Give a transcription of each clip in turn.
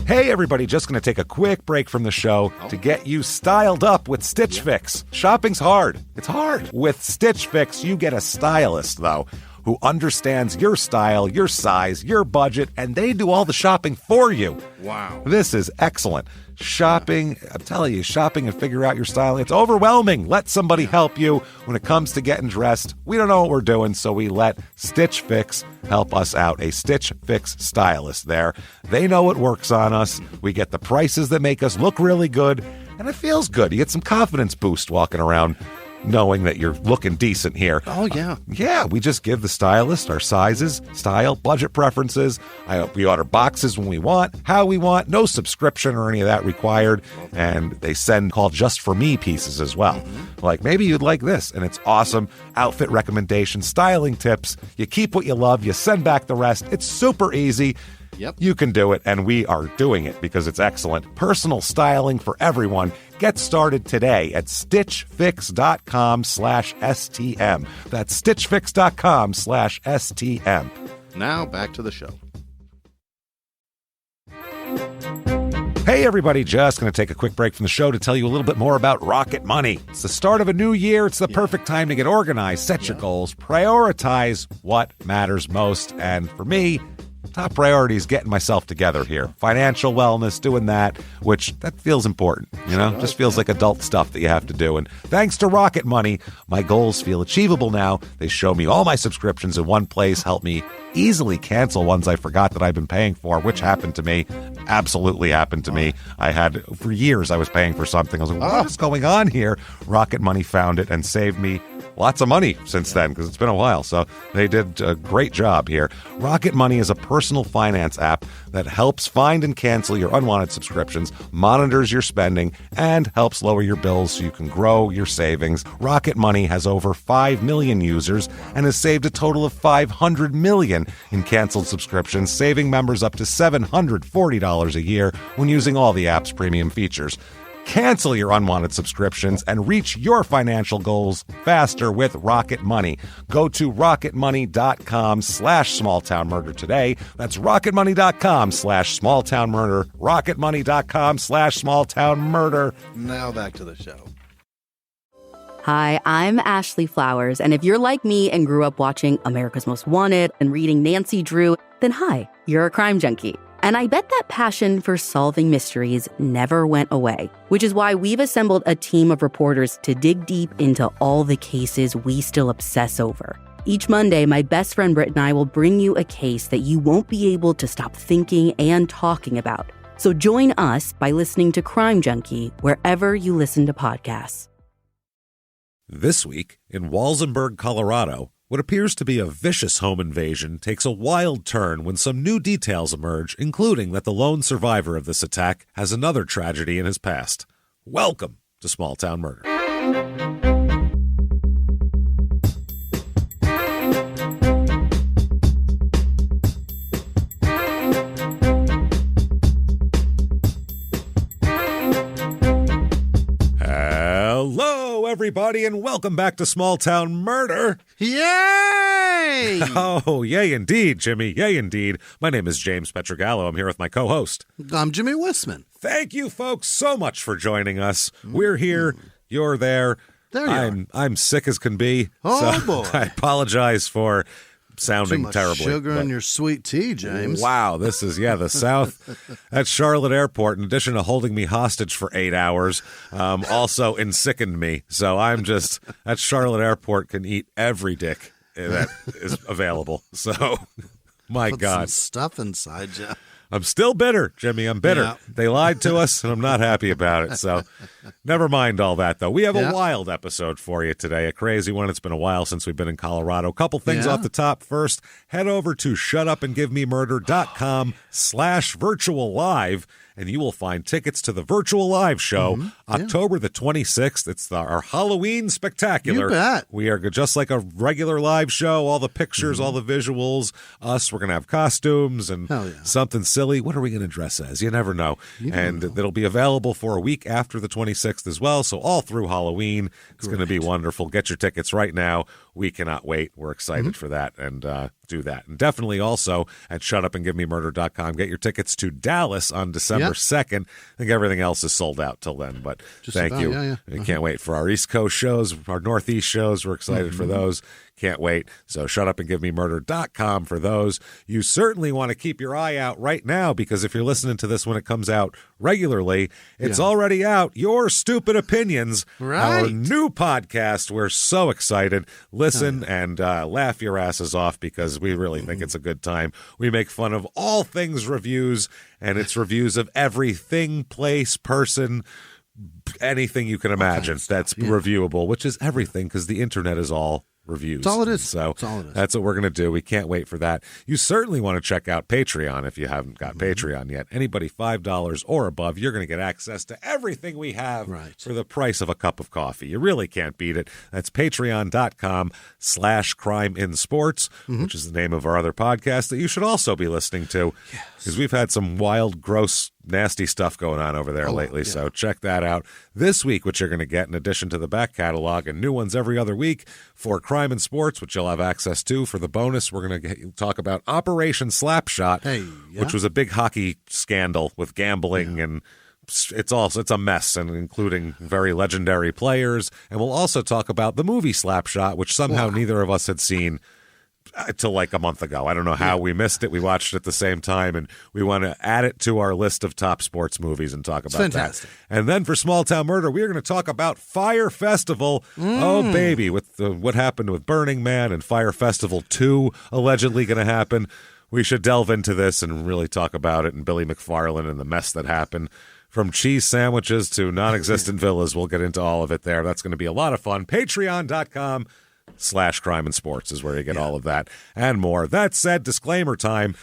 Hey, everybody, just going to take a quick break from the show to get you styled up with Stitch Fix. Shopping's hard. It's hard. With Stitch Fix, you get a stylist, though, who understands your style, your size, your budget, and they do all the shopping for you. Wow. This is excellent. Shopping, I'm telling you, shopping and figure out your style, it's overwhelming. Let somebody help you when it comes to getting dressed. We don't know what we're doing, so we let Stitch Fix help us out. A Stitch Fix stylist there. They know what works on us. We get the prices that make us look really good, and it feels good. You get some confidence boost walking around knowing that you're looking decent here. Oh, yeah. Yeah, we just give the stylist our sizes, style, budget preferences. We order boxes when we want, how we want, no subscription or any of that required. And they send called Just For Me pieces as well. Like, maybe you'd like this, and it's awesome. Outfit recommendations, styling tips. You keep what you love, you send back the rest. It's super easy. Yep. You can do it, and we are doing it because it's excellent. Personal styling for everyone. Get started today at stitchfix.com/STM. That's stitchfix.com/STM. Now back to the show. Hey, everybody, just going to take a quick break from the show to tell you a little bit more about Rocket Money. It's the start of a new year. It's the perfect time to get organized, set your goals, prioritize what matters most. And for me, top priority is getting myself together here. Financial wellness, doing that, which that feels important, you know? Just feels like adult stuff that you have to do. And thanks to Rocket Money, my goals feel achievable now. They show me all my subscriptions in one place, help me easily cancel ones I forgot that I've been paying for, which happened to me. Absolutely happened to me. I had, for years, I was paying for something. I was like, what is going on here? Rocket Money found it and saved me lots of money since then, because it's been a while. So they did a great job here. Rocket Money is a personal finance app that helps find and cancel your unwanted subscriptions, monitors your spending, and helps lower your bills so you can grow your savings. Rocket Money has over 5 million users and has saved a total of $500 million in canceled subscriptions, saving members up to $740 a year when using all the app's premium features. Cancel your unwanted subscriptions and reach your financial goals faster with Rocket Money. Go to rocketmoney.com/smalltownmurder today. That's rocketmoney.com/smalltownmurder. rocketmoney.com/smalltownmurder. Now back to the show. Hi, I'm Ashley Flowers, and if you're like me and grew up watching America's Most Wanted and reading Nancy Drew, then hi, you're a crime junkie. And I bet that passion for solving mysteries never went away, which is why we've assembled a team of reporters to dig deep into all the cases we still obsess over. Each Monday, my best friend Britt and I will bring you a case that you won't be able to stop thinking and talking about. So join us by listening to Crime Junkie wherever you listen to podcasts. This week, in Walsenburg, Colorado, what appears to be a vicious home invasion takes a wild turn when some new details emerge, including that the lone survivor of this attack has another tragedy in his past. Welcome to Small Town Murder. Hello, everybody, and welcome back to Small Town Murder. Yay! Oh, yay indeed, Jimmy. Yay indeed. My name is James Pietragallo. I'm here with my co-host. I'm Jimmie Whisman. Thank you, folks, so much for joining us. We're here. You're there. There you are. I'm sick as can be. Oh, so boy. I apologize for sounding Too much terribly. sugar in your sweet tea, James. Wow, this is, the South at Charlotte Airport, in addition to holding me hostage for 8 hours, also ensickened me. So I'm just, at Charlotte Airport, can eat every dick that is available. So, my Put God. some stuff inside you. I'm still bitter, Jimmy. I'm bitter. Yeah. They lied to us, and I'm not happy about it. So never mind all that, though. We have a wild episode for you today, a crazy one. It's been a while since we've been in Colorado. A couple things off the top. First, head over to shutupandgivememurder.com/virtual live, and you will find tickets to the virtual live show October the 26th. It's our Halloween spectacular. You bet. We are just like a regular live show, all the pictures, all the visuals, us. We're going to have costumes and something silly silly. What are we going to dress as? You never know. And it'll be available for a week after the 26th as well. So all through Halloween, it's going to be wonderful. Get your tickets right now. We cannot wait. We're excited for that and do that. And definitely also at shutupandgivememurder.com, get your tickets to Dallas on December 2nd. I think everything else is sold out till then, but thank you. Yeah. We can't wait for our East Coast shows, our Northeast shows. We're excited for those. Can't wait. So shutupandgivememurder.com for those. You certainly want to keep your eye out right now, because if you're listening to this when it comes out regularly, it's already out. Your Stupid Opinions, our new podcast. We're so excited. Listen and laugh your asses off, because we really think it's a good time. We make fun of all things reviews, and it's reviews of everything, place, person, anything you can imagine that's reviewable, which is everything, because the internet is all reviews. That's all it is. So that's what we're going to do. We can't wait for that. You certainly want to check out Patreon if you haven't got Patreon yet. Anybody $5 or above, you're going to get access to everything we have for the price of a cup of coffee. You really can't beat it. That's patreon.com/crimeinsports, which is the name of our other podcast that you should also be listening to, because we've had some wild, gross, nasty stuff going on over there lately. So check that out. This week, what you're going to get, in addition to the back catalog and new ones every other week for Crime and Sports, which you'll have access to for the bonus, we're going to talk about Operation Slapshot, which was a big hockey scandal with gambling and it's a mess, and including very legendary players. And we'll also talk about the movie Slapshot, which somehow neither of us had seen till like a month ago. I don't know how we missed it. We watched it at the same time, and we want to add it to our list of top sports movies and talk about that. And then for Small Town Murder, we're going to talk about Fire Festival. Oh, baby, with what happened with Burning Man and Fire Festival 2 allegedly going to happen. We should delve into this and really talk about it, and Billy McFarland and the mess that happened. From cheese sandwiches to non-existent villas, we'll get into all of it there. That's going to be a lot of fun. Patreon.com/crime and sports is where you get all of that and more. That said, disclaimer time.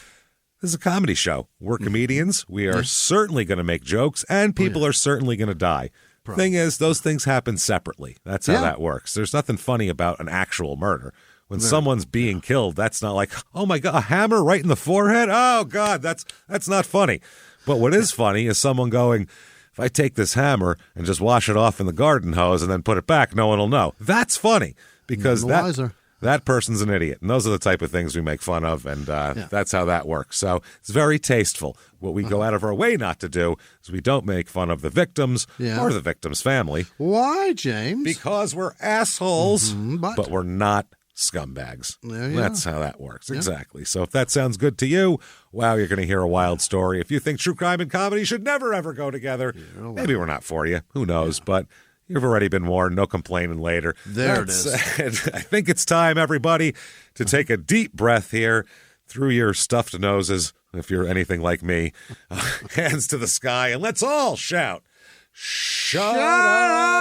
This is a comedy show. We're comedians. We are certainly going to make jokes, and people are certainly going to die. Thing is, those things happen separately. That's how that works. There's nothing funny about an actual murder. When someone's being killed, that's not like, oh my God, a hammer right in the forehead? Oh God, that's not funny. But what is funny is someone going, if I take this hammer and just wash it off in the garden hose and then put it back, no one will know. That's funny, because that person's an idiot. And those are the type of things we make fun of, and that's how that works. So it's very tasteful. What we go out of our way not to do is we don't make fun of the victims or the victim's family. Why, James? Because we're assholes, but we're not scumbags. That's how that works. Exactly. So if that sounds good to you, wow, you're going to hear a wild story. If you think true crime and comedy should never, ever go together, maybe we're not for you. Who knows? But you've already been warned. No complaining later. There it is. I think it's time, everybody, to take a deep breath here through your stuffed noses, if you're anything like me. Hands to the sky, and let's all shout, Shut up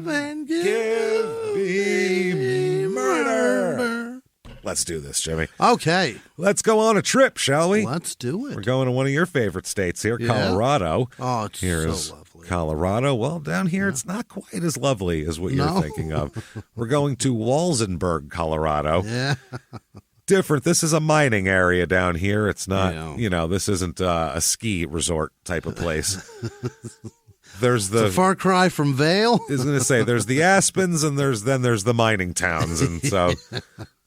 and give me murder. Let's do this, Jimmy. Okay. Let's go on a trip, shall we? Let's do it. We're going to one of your favorite states here, Colorado. Oh, it's Here's so lovely. Colorado. Well, down here, it's not quite as lovely as what you're thinking of. We're going to Walsenburg, Colorado. Yeah. Different. This is a mining area down here. It's not, this isn't a ski resort type of place. There's the it's a far cry from Vail. I was going to say, there's the Aspens, and there's the mining towns, and so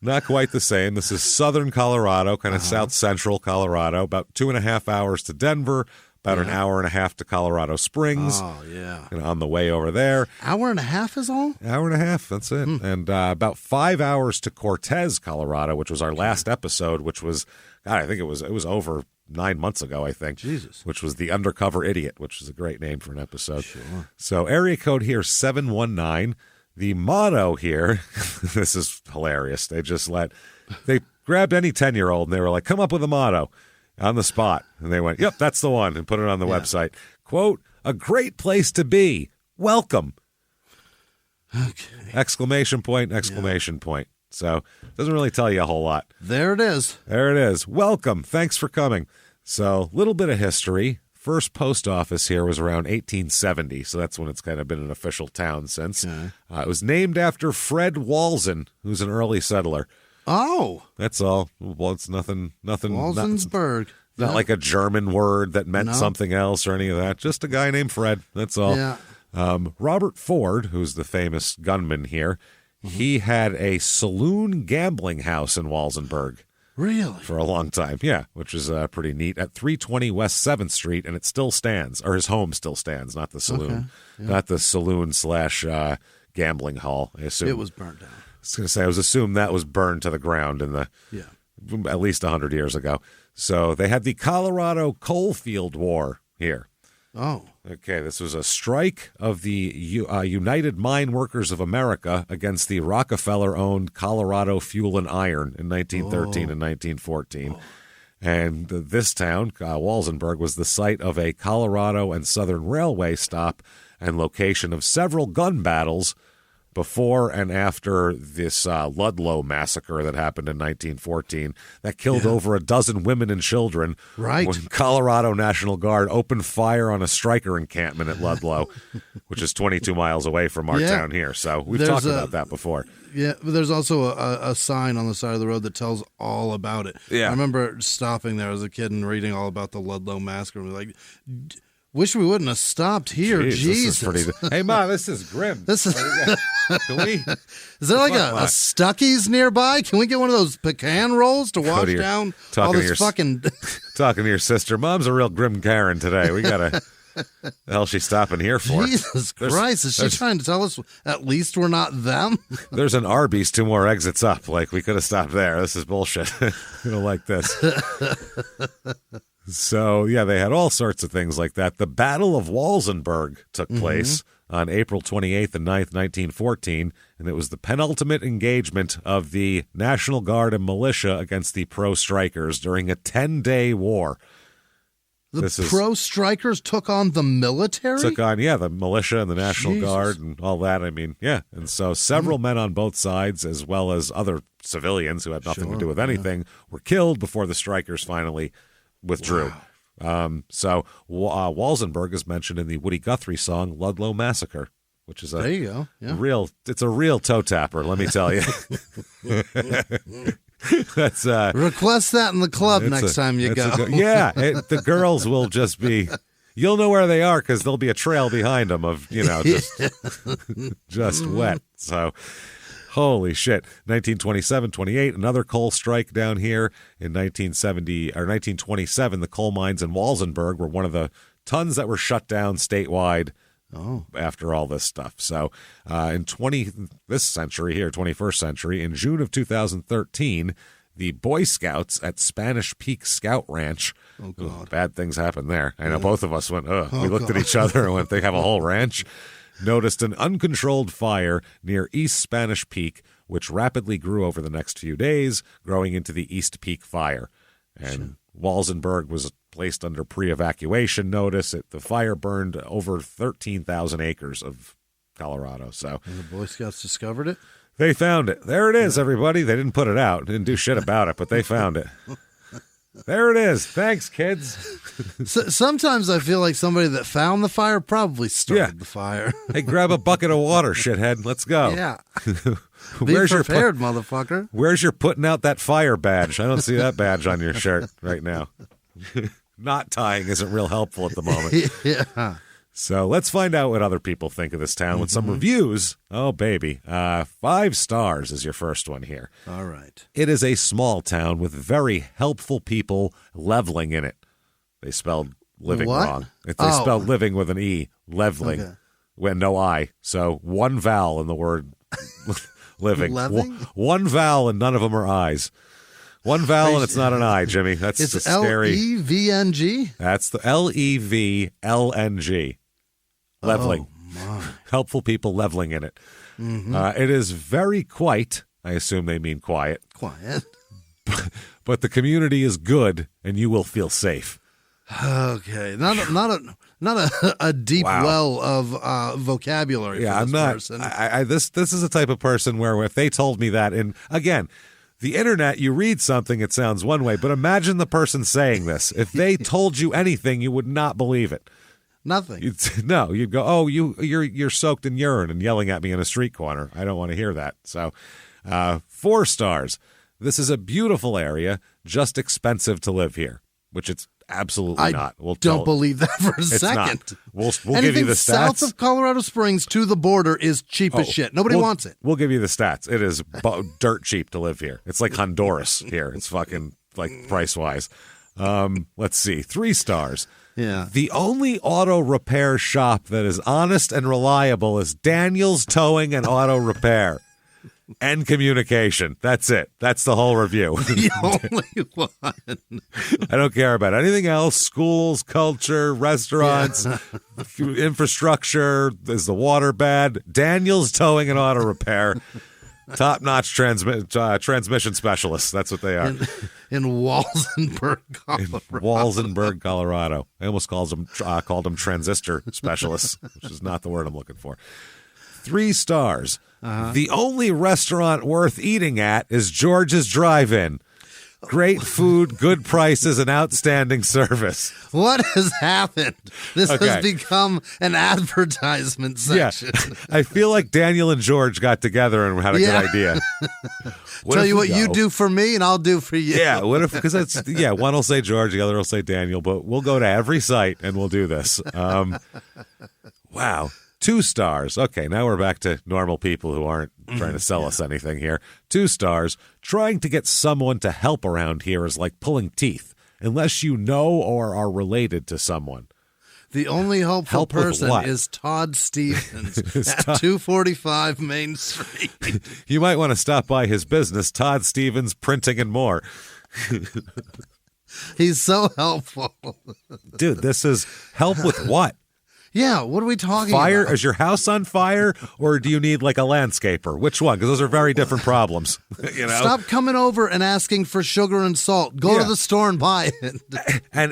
not quite the same. This is southern Colorado, kind of south central Colorado, about 2.5 hours to Denver, about an hour and a half to Colorado Springs. Oh, yeah. On the way over there. Hour and a half is all? Hour and a half, that's it. And about 5 hours to Cortez, Colorado, which was our last episode, which was, God, I think it was over 9 months ago, I think. Jesus. Which was The Undercover Idiot, which is a great name for an episode. Sure. So area code here, 719. The motto here, this is hilarious. They grabbed any 10-year-old and they were like, come up with a motto on the spot. And they went, yep, that's the one, and put it on the website. Quote, a great place to be. Welcome. Okay. Exclamation point, exclamation point. So it doesn't really tell you a whole lot. There it is. There it is. Welcome. Thanks for coming. So little bit of history. First post office here was around 1870, so that's when it's kind of been an official town since. Okay. It was named after Fred Walsen, who's an early settler. Oh, That's all. Well, it's nothing. Walsenburg. Not like a German word that meant something else or any of that. Just a guy named Fred. That's all. Yeah. Robert Ford, who's the famous gunman here, he had a saloon gambling house in Walsenburg. Really? For a long time, yeah, which is pretty neat. At 320 West 7th Street, and it still stands, or his home still stands, not the saloon. Okay, yeah. Not the saloon / gambling hall, I assume. It was burnt down. I was going to say, I was assumed that was burned to the ground Yeah. at least 100 years ago. So they had the Colorado Coalfield War here. Oh. Okay, this was a strike of the United Mine Workers of America against the Rockefeller-owned Colorado Fuel and Iron in 1913 and 1914. And this town, Walsenburg, was the site of a Colorado and Southern Railway stop and location of several gun battles before and after this Ludlow massacre that happened in 1914 that killed over a dozen women and children. Right. When Colorado National Guard opened fire on a striker encampment at Ludlow, which is 22 miles away from our town here. So we've talked about that before. Yeah, but there's also a sign on the side of the road that tells all about it. Yeah. I remember stopping there as a kid and reading all about the Ludlow massacre. And like, wish we wouldn't have stopped here. Jeez, Jesus. This is pretty. Hey, Ma, this is grim. This is. Can we? Is there like a Stuckey's nearby? Can we get one of those pecan rolls to wash down all this fucking... Talking to your sister. Mom's a real grim Karen today. We got to... The hell she stopping here for? Jesus Christ. Is she trying to tell us at least we're not them? There's an Arby's 2 more exits up. Like, we could have stopped there. This is bullshit. We don't like this. So, yeah, they had all sorts of things like that. The Battle of Walsenburg took place on April 28th and 9th, 1914, and it was the penultimate engagement of the National Guard and militia against the pro-strikers during a 10-day war. The pro-strikers took on the military? Took on, the militia and the National Guard and all that. I mean, yeah. And so several men on both sides, as well as other civilians who had nothing to do with anything, were killed before the strikers finally withdrew. Wow. So Walsenburg is mentioned in the Woody Guthrie song Ludlow Massacre, which is there you go. Yeah. It's a real toe tapper, let me tell you. That's request that in the club next time you go. The girls will just be, you'll know where they are because there'll be a trail behind them of, just wet. So holy shit. 1927, 28, another coal strike down here. In 1927, the coal mines in Walsenburg were one of the tons that were shut down statewide after all this stuff. So in this century here, 21st century, in June of 2013, the Boy Scouts at Spanish Peak Scout Ranch, bad things happened there. I know both of us went, we looked at each other and went, they have a whole ranch. Noticed an uncontrolled fire near East Spanish Peak, which rapidly grew over the next few days, growing into the East Peak Fire. And Walsenburg was placed under pre-evacuation notice. The fire burned over 13,000 acres of Colorado. So, and the Boy Scouts discovered it? They found it. There it is, everybody. They didn't put it out. Didn't do shit about it, but they found it. There it is. Thanks, kids. Sometimes I feel like somebody that found the fire probably started the fire. Hey, grab a bucket of water, shithead. Let's go. Yeah. Be prepared, motherfucker. Where's your putting out that fire badge? I don't see that badge on your shirt right now. Not tying isn't real helpful at the moment. Yeah. So let's find out what other people think of this town with some reviews. Oh, baby. 5 stars is your first one here. All right. It is a small town with very helpful people leveling in it. They spelled living wrong. They spelled living with an E, leveling, with no I. So one vowel in the word living. One vowel and none of them are I's. One vowel and it's not an I, Jimmy. That's it's the scary. Levng? That's the Levlng. Leveling. Oh, my. Helpful people leveling in it. It is very quiet. I assume they mean quiet. Quiet. But the community is good and you will feel safe. Okay. Not a deep well of vocabulary for this person. This is a type of person where if they told me that, and again, the internet, you read something, it sounds one way, but imagine the person saying this. If they told you anything, you would not believe it. Nothing. You'd go, oh, you're soaked in urine and yelling at me in a street corner. I don't want to hear that. So 4 stars. This is a beautiful area, just expensive to live here, which it's absolutely not. Don't believe that for a second. Not. We'll give you the stats. South of Colorado Springs to the border is cheap as shit. Nobody wants it. We'll give you the stats. It is dirt cheap to live here. It's like Honduras here. It's fucking like price-wise. Let's see. 3 stars. Yeah. The only auto repair shop that is honest and reliable is Daniel's Towing and Auto Repair. And communication. That's it. That's the whole review. The only one. I don't care about anything else. Schools, culture, restaurants, infrastructure. Is the water bad? Daniel's Towing and Auto Repair. Top-notch transmission specialists. That's what they are. In Walsenburg, Colorado. Walsenburg, Colorado. I almost called them transistor specialists, which is not the word I'm looking for. 3 stars. The only restaurant worth eating at is George's Drive-In. Great food, good prices, and outstanding service. What has happened? This has become an advertisement section. Yeah. I feel like Daniel and George got together and had a good idea. Tell you what you do for me and I'll do for you. Yeah, what if, because it's, one will say George, the other will say Daniel, but we'll go to every site and we'll do this. Wow. 2 stars. Okay, now we're back to normal people who aren't trying to sell us anything here. 2 stars. Trying to get someone to help around here is like pulling teeth, unless you know or are related to someone. The only hopeful person is Todd Stevens at 245 Main Street. You might want to stop by his business, Todd Stevens Printing and More. He's so helpful. Dude, this is help with what? Yeah, what are we talking about? Is your house on fire, or do you need like a landscaper? Which one? Because those are very different problems. You know? Stop coming over and asking for sugar and salt. Go to the store and buy it. And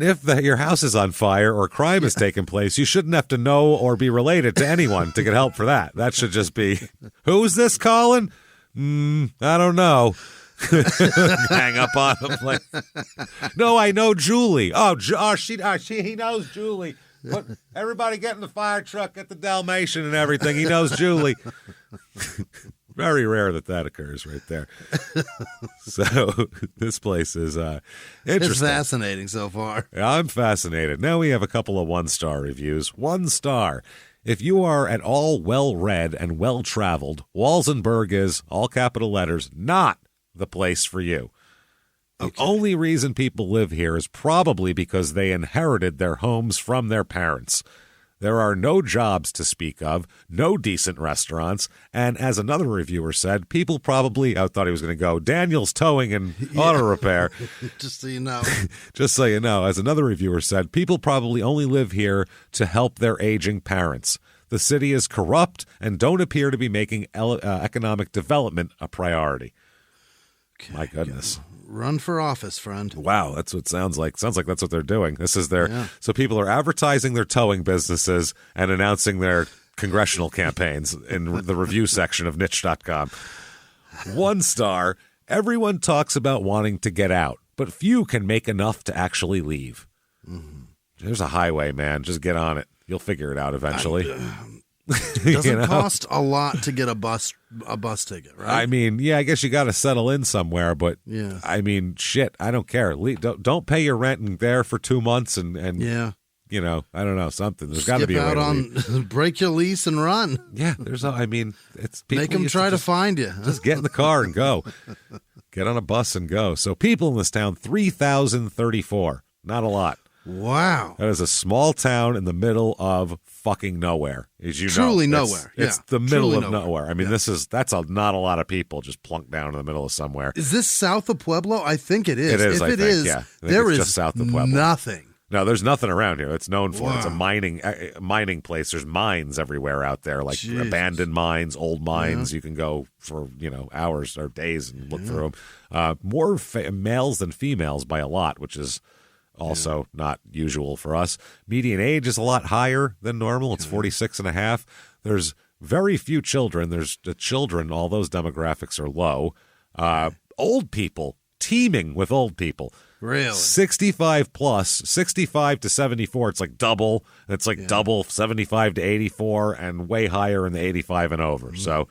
if your house is on fire or crime has taken place, you shouldn't have to know or be related to anyone to get help for that. That should just be, who's this calling? I don't know. Hang up on him. Like, no, I know Julie. He knows Julie. Everybody get in the fire truck, get the Dalmatian and everything. He knows Julie. Very rare that occurs right there. So this place is interesting. It's fascinating so far. I'm fascinated. Now we have a couple of 1-star reviews. 1 star. If you are at all well-read and well-traveled, Walsenburg is, all capital letters, not the place for you. The only reason people live here is probably because they inherited their homes from their parents. There are no jobs to speak of, no decent restaurants, and as another reviewer said, people probably, I thought he was going to go, Daniel's Towing and Auto Repair. Just so you know. Just so you know, as another reviewer said, people probably only live here to help their aging parents. The city is corrupt and don't appear to be making economic development a priority. Okay. My goodness. Run for office, friend. Wow, that's what it sounds like. Sounds like that's what they're doing. This is so people are advertising their towing businesses and announcing their congressional campaigns in the review section of niche.com. 1 star. Everyone talks about wanting to get out, but few can make enough to actually leave. Mm-hmm. There's a highway, man. Just get on it. You'll figure it out eventually. Doesn't cost a lot to get a bus ticket, right? I mean, I guess you got to settle in somewhere, but I mean, shit, I don't care. Don't pay your rent and there for 2 months and you know, I don't know, something. There's got to be a way to leave. Break your lease and run. Yeah, it's people. Make them try to find you. Just get in the car and go. Get on a bus and go. So people in this town, 3,034. Not a lot. Wow. That is a small town in the middle of fucking nowhere, as you know. Truly nowhere. It's the middle of nowhere. I mean, that's not a lot of people just plunked down in the middle of somewhere. Is this south of Pueblo? I think it is. It is, if I it think, is, yeah. I think there it's is just south of Pueblo. Nothing. No, there's nothing around here. It's known for. It's a mining place. There's mines everywhere out there, like abandoned mines, old mines. You can go for hours or days and look through them. More males than females by a lot, which is also not usual for us. Median age is a lot higher than normal. It's 46 and a half. There's very few children. There's children. All those demographics are low. Old people, teeming with old people. Really? 65 plus, 65 to 74. It's like double. It's like double 75 to 84 and way higher in the 85 and over. So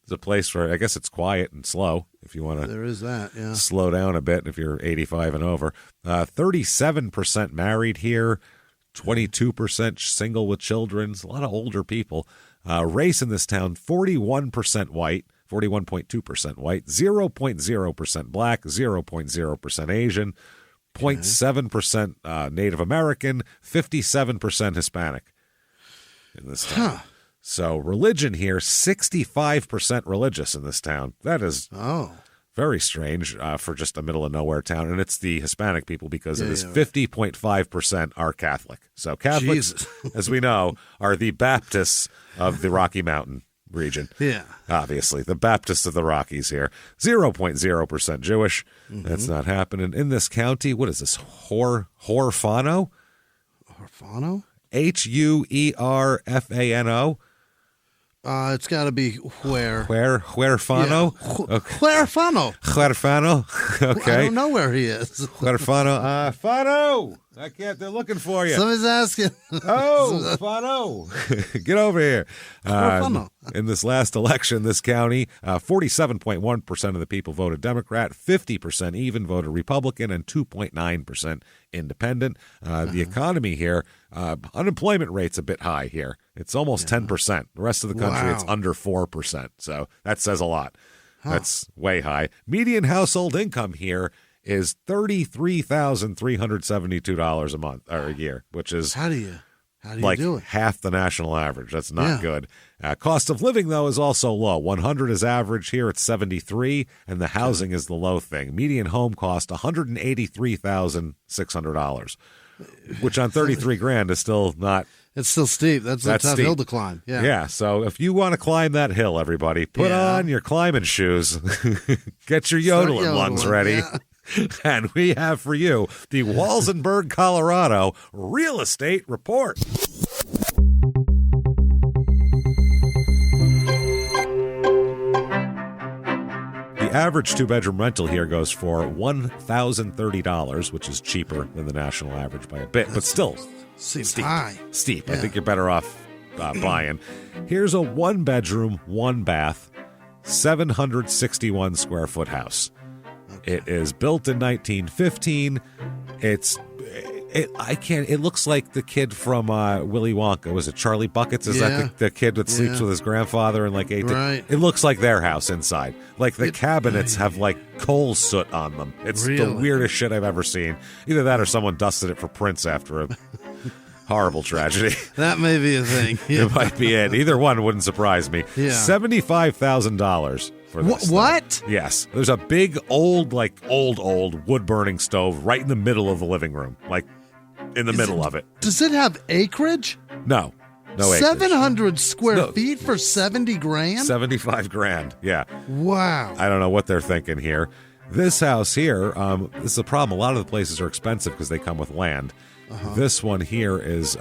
it's a place where I guess it's quiet and slow if you want to. There is that, yeah. Slow down a bit if you're 85 and over. 37% married here, 22% single with children. A lot of older people. Race in this town, 41% white, 41.2% white, 0.0% black, 0.0% Asian, 0.7% Native American, 57% Hispanic in this town. So religion here, 65% religious in this town. That is very strange for just a middle of nowhere town. And it's the Hispanic people because it is 50.5% are Catholic. So Catholics, as we know, are the Baptists of the Rocky Mountain region. Yeah. Obviously. The Baptists of the Rockies here. 0.0% Jewish. That's not happening. In this county, what is this? Huerfano? Huerfano? Huerfano? It's got to be Huerfano. Yeah. Okay. Huerfano. Okay. I don't know where he is. Huerfano. Fano! I can't. They're looking for you. Somebody's asking. Oh, Fano. Get over here. In this last election, this county, 47.1% of the people voted Democrat, 50% even voted Republican, and 2.9% independent. The economy here, unemployment rate's a bit high here. It's almost 10%. The rest of the country, it's under 4%. So that says a lot. That's way high. Median household income here is $33,372 a month or a year, which is how do you like do it? Half the national average. That's not good. Cost of living, though, is also low. 100 is average here at 73, and the housing is the low thing. Median home cost $183,600, which on 33 grand is still not. It's still steep. That's a tough hill to climb. Yeah. So if you want to climb that hill, everybody, put on your climbing shoes, get your yodeling ones ready. Yeah. And we have for you the Walsenburg, Colorado Real Estate Report. The average two-bedroom rental here goes for $1,030, which is cheaper than the national average by a bit, but still seems high. Steep. Yeah. I think you're better off buying. Here's a one-bedroom, one-bath, 761 square foot house. It is built in 1915. It looks like the kid from Willy Wonka. Was it Charlie Buckets? Is that the kid that sleeps with his grandfather in like 18? Right. It looks like their house inside. Like the cabinets have like coal soot on them. It's the weirdest shit I've ever seen. Either that or someone dusted it for prints after a horrible tragedy. That may be a thing. It might be it. Either one wouldn't surprise me. Yeah. $75,000. What? Yes. There's a big old wood-burning stove right in the middle of the living room. Like, in the middle of it. Does it have acreage? No acreage. 700 square feet for 70 grand? 75 grand, yeah. Wow. I don't know what they're thinking here. This house here, this is a problem. A lot of the places are expensive because they come with land. This one here is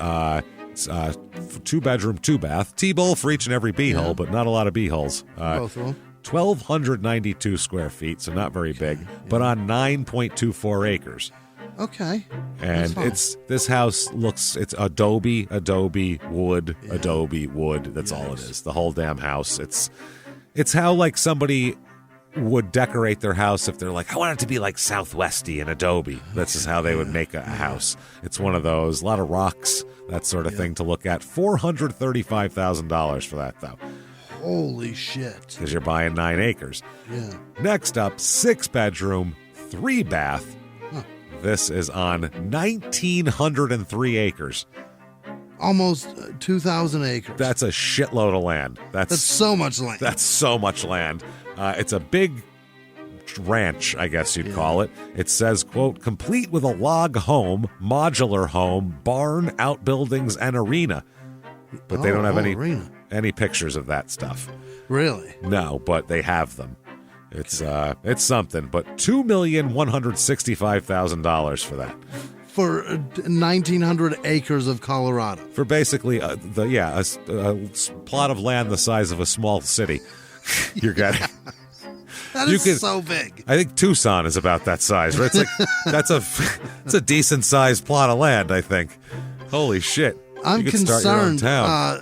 two-bedroom, two-bath. T-bowl for each and every bee-hole, but not a lot of bee-holes. Both of them. 1,292 square feet, so not very big, but on 9.24 acres. Okay. And this house it's adobe, wood, adobe, wood. That's all it is. The whole damn house. It's how like somebody would decorate their house if they're like, I want it to be like Southwesty and adobe. That's just how they would make a house. It's one of those, a lot of rocks, that sort of thing to look at. $435,000 for that, though. Holy shit. Because you're buying 9 acres. Yeah. Next up, 6-bedroom, 3-bath. This is on 1,903 acres. Almost 2,000 acres. That's a shitload of land. That's so much land. That's so much land. It's a big ranch, I guess you'd call it. It says, quote, complete with a log home, modular home, barn, outbuildings, and arena. But they don't have any pictures of that stuff. Really? No, but they have them. It's something. But $2,165,000 for that. For 1,900 acres of Colorado. For basically a plot of land the size of a small city. You're getting. That is so big. I think Tucson is about that size, right? It's like it's a decent sized plot of land, I think. Holy shit. I'm concerned. I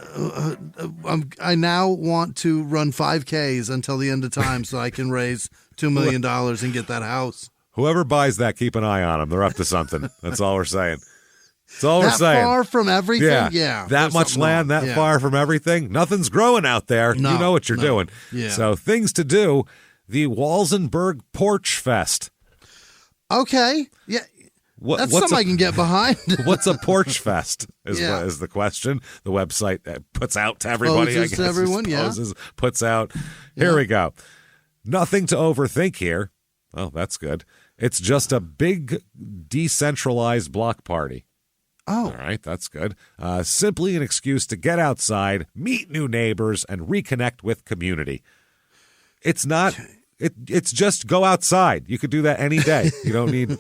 now want to run 5Ks until the end of time so I can raise $2 million and get that house. Whoever buys that, keep an eye on them. They're up to something. That's all we're saying. That's all we're saying. That far from everything? Yeah. That much land, that far from everything? Nothing's growing out there. You know what you're doing. Yeah. So things to do, the Walsenburg Porch Fest. Okay. Yeah. That's something I can get behind. What's a porch fest is the question. The website puts out to everybody, I guess. To everyone, puts out. Here we go. Nothing to overthink here. Oh, that's good. It's just a big decentralized block party. Oh. All right, that's good. Simply an excuse to get outside, meet new neighbors, and reconnect with community. It's not... It's just go outside. You could do that any day. You don't need...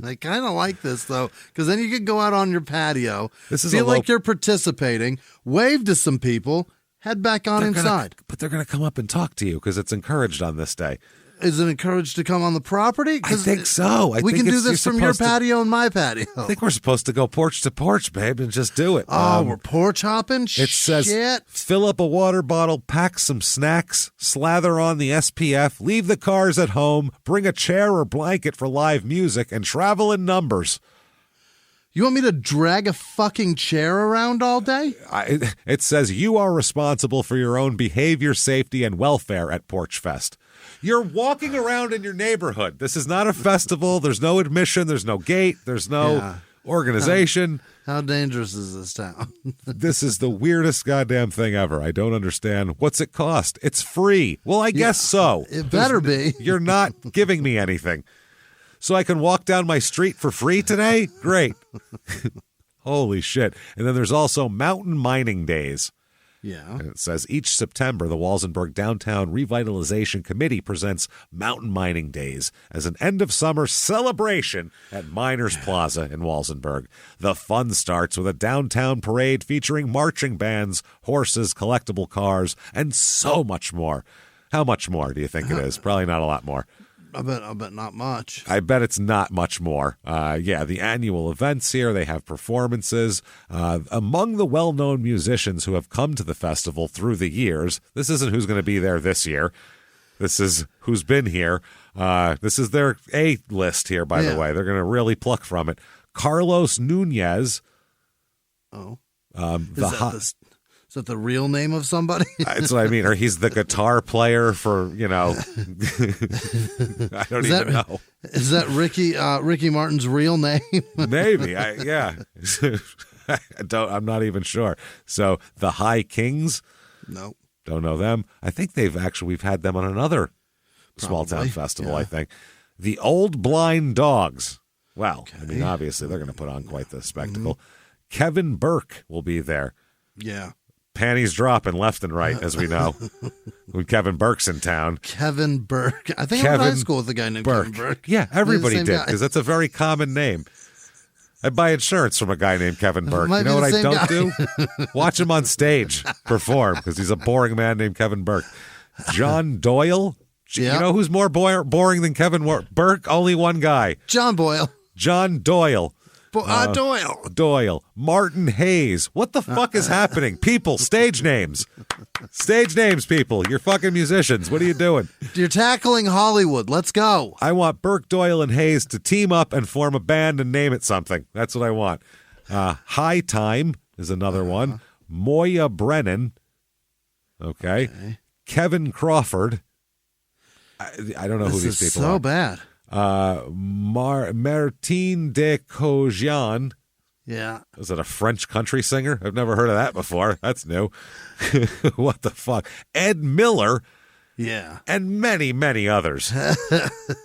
I kind of like this, though, because then you could go out on your patio, feel like you're participating, wave to some people, head back on inside. But they're going to come up and talk to you because it's encouraged on this day. Is it encouraged to come on the property? I think so. We can do this from your patio and my patio. I think we're supposed to go porch to porch, babe, and just do it. Oh, we're porch hopping? It says, fill up a water bottle, pack some snacks, slather on the SPF, leave the cars at home, bring a chair or blanket for live music, and travel in numbers. You want me to drag a fucking chair around all day? It says you are responsible for your own behavior, safety, and welfare at Porch Fest. You're walking around in your neighborhood. This is not a festival. There's no admission. There's no gate. There's no organization. How dangerous is this town? This is the weirdest goddamn thing ever. I don't understand. What's it cost? It's free. Well, I guess so. It better be. You're not giving me anything. So I can walk down my street for free today? Great. Holy shit. And then there's also Mountain Mining Days. Yeah. And it says each September, the Walsenburg Downtown Revitalization Committee presents Mountain Mining Days as an end-of-summer celebration at Miners Plaza in Walsenburg. The fun starts with a downtown parade featuring marching bands, horses, collectible cars, and so much more. How much more do you think it is? Probably not a lot more. I bet not much. I bet it's not much more. The annual events here, they have performances. Among the well-known musicians who have come to the festival through the years, this isn't who's going to be there this year. This is who's been here. This is their A list here, by the way. They're going to really pluck from it. Carlos Nunez. Oh. Is that the real name of somebody? That's what I mean. Or he's the guitar player for, I don't even know. Is that Ricky Martin's real name? Maybe. I'm not even sure. So the High Kings? No. Don't know them. I think we've had them on another small town festival, I think. The Old Blind Dogs. Well, okay. Obviously they're going to put on quite the spectacle. Kevin Burke will be there. Yeah. Panties dropping left and right, as we know. When Kevin Burke's in town. Kevin Burke. I think I went to high school with a guy named Kevin Burke. Yeah, everybody did, because that's a very common name. I buy insurance from a guy named Kevin Burke. You know what I don't do? Watch him on stage perform, because he's a boring man named Kevin Burke. John Doyle. You know who's more boring than Kevin Burke? Only one guy. John Doyle. Doyle. Martin Hayes. What the fuck is happening? People, stage names. Stage names, people. You're fucking musicians. What are you doing? You're tackling Hollywood. Let's go. I want Burke, Doyle, and Hayes to team up and form a band and name it something. That's what I want. High Time is another one. Moya Brennan. Okay. Kevin Crawford. I don't know who these people are. So bad. Martine de Cojan. Yeah. Is it a French country singer? I've never heard of that before. That's new. What the fuck? Ed Miller. Yeah. And many, many others.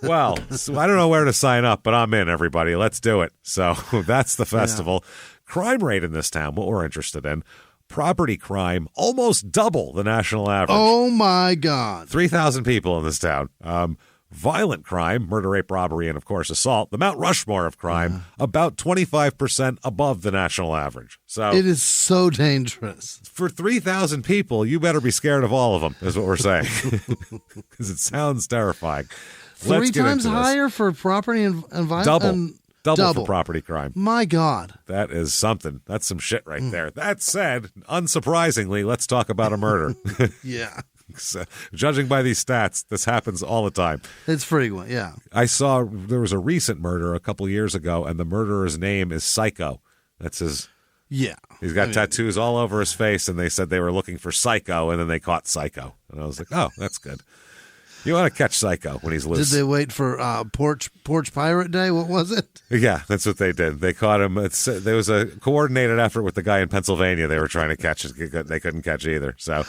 Well, so I don't know where to sign up, but I'm in, everybody. Let's do it. So that's the festival. Yeah. Crime rate in this town, what we're interested in. Property crime, almost double the national average. Oh, my God. 3,000 people in this town. Violent crime, murder, rape, robbery, and, of course, assault, the Mount Rushmore of crime, about 25% above the national average. So it is so dangerous. For 3,000 people, you better be scared of all of them, is what we're saying. Because it sounds terrifying. 3 times higher for property and violence? Double for property crime. My God. That is something. That's some shit right there. That said, unsurprisingly, let's talk about a murder. Yeah. So, judging by these stats, this happens all the time. It's frequent, yeah. I saw there was a recent murder a couple years ago, and the murderer's name is Psycho. That's his... Yeah. He's got tattoos all over his face, and they said they were looking for Psycho, and then they caught Psycho. And I was like, oh, that's good. You want to catch Psycho when he's loose. Did they wait for Porch Pirate Day? What was it? Yeah, that's what they did. They caught him. There was a coordinated effort with the guy in Pennsylvania they were trying to catch. They couldn't catch either. So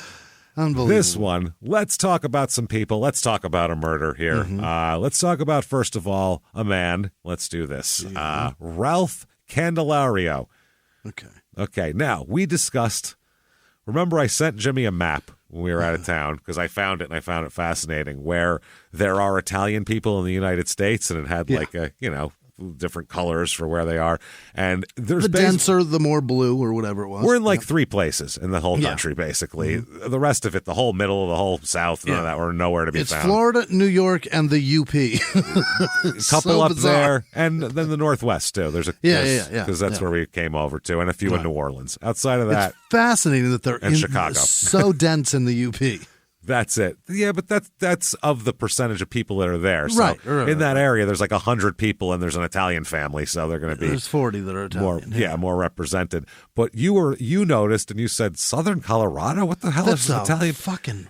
this one, let's talk about some people. Let's talk about a murder here. Let's talk about, first of all, a man. Let's do this. Ralph Candelario. Okay. Now, we discussed, remember I sent Jimmie a map when we were out of town because I found it and I found it fascinating where there are Italian people in the United States and it had like a, different colors for where they are. And there's the denser, the more blue or whatever it was. We're in like 3 places in the whole country, basically. The rest of it, the whole middle, the whole south, none of that, were nowhere to be found. It's Florida, New York, and the UP. A couple up there, and then the Northwest, too. There's because that's where we came over to, and a few in New Orleans. Outside of that, it's fascinating that they're in Chicago. So dense in the UP. That's it. Yeah, but that's of the percentage of people that are there. So right, in that area, there's like 100 people, and there's an Italian family, so they're going to be... There's 40 that are Italian. More represented. But you noticed, and you said, Southern Colorado? What the hell that's is Italian? Fucking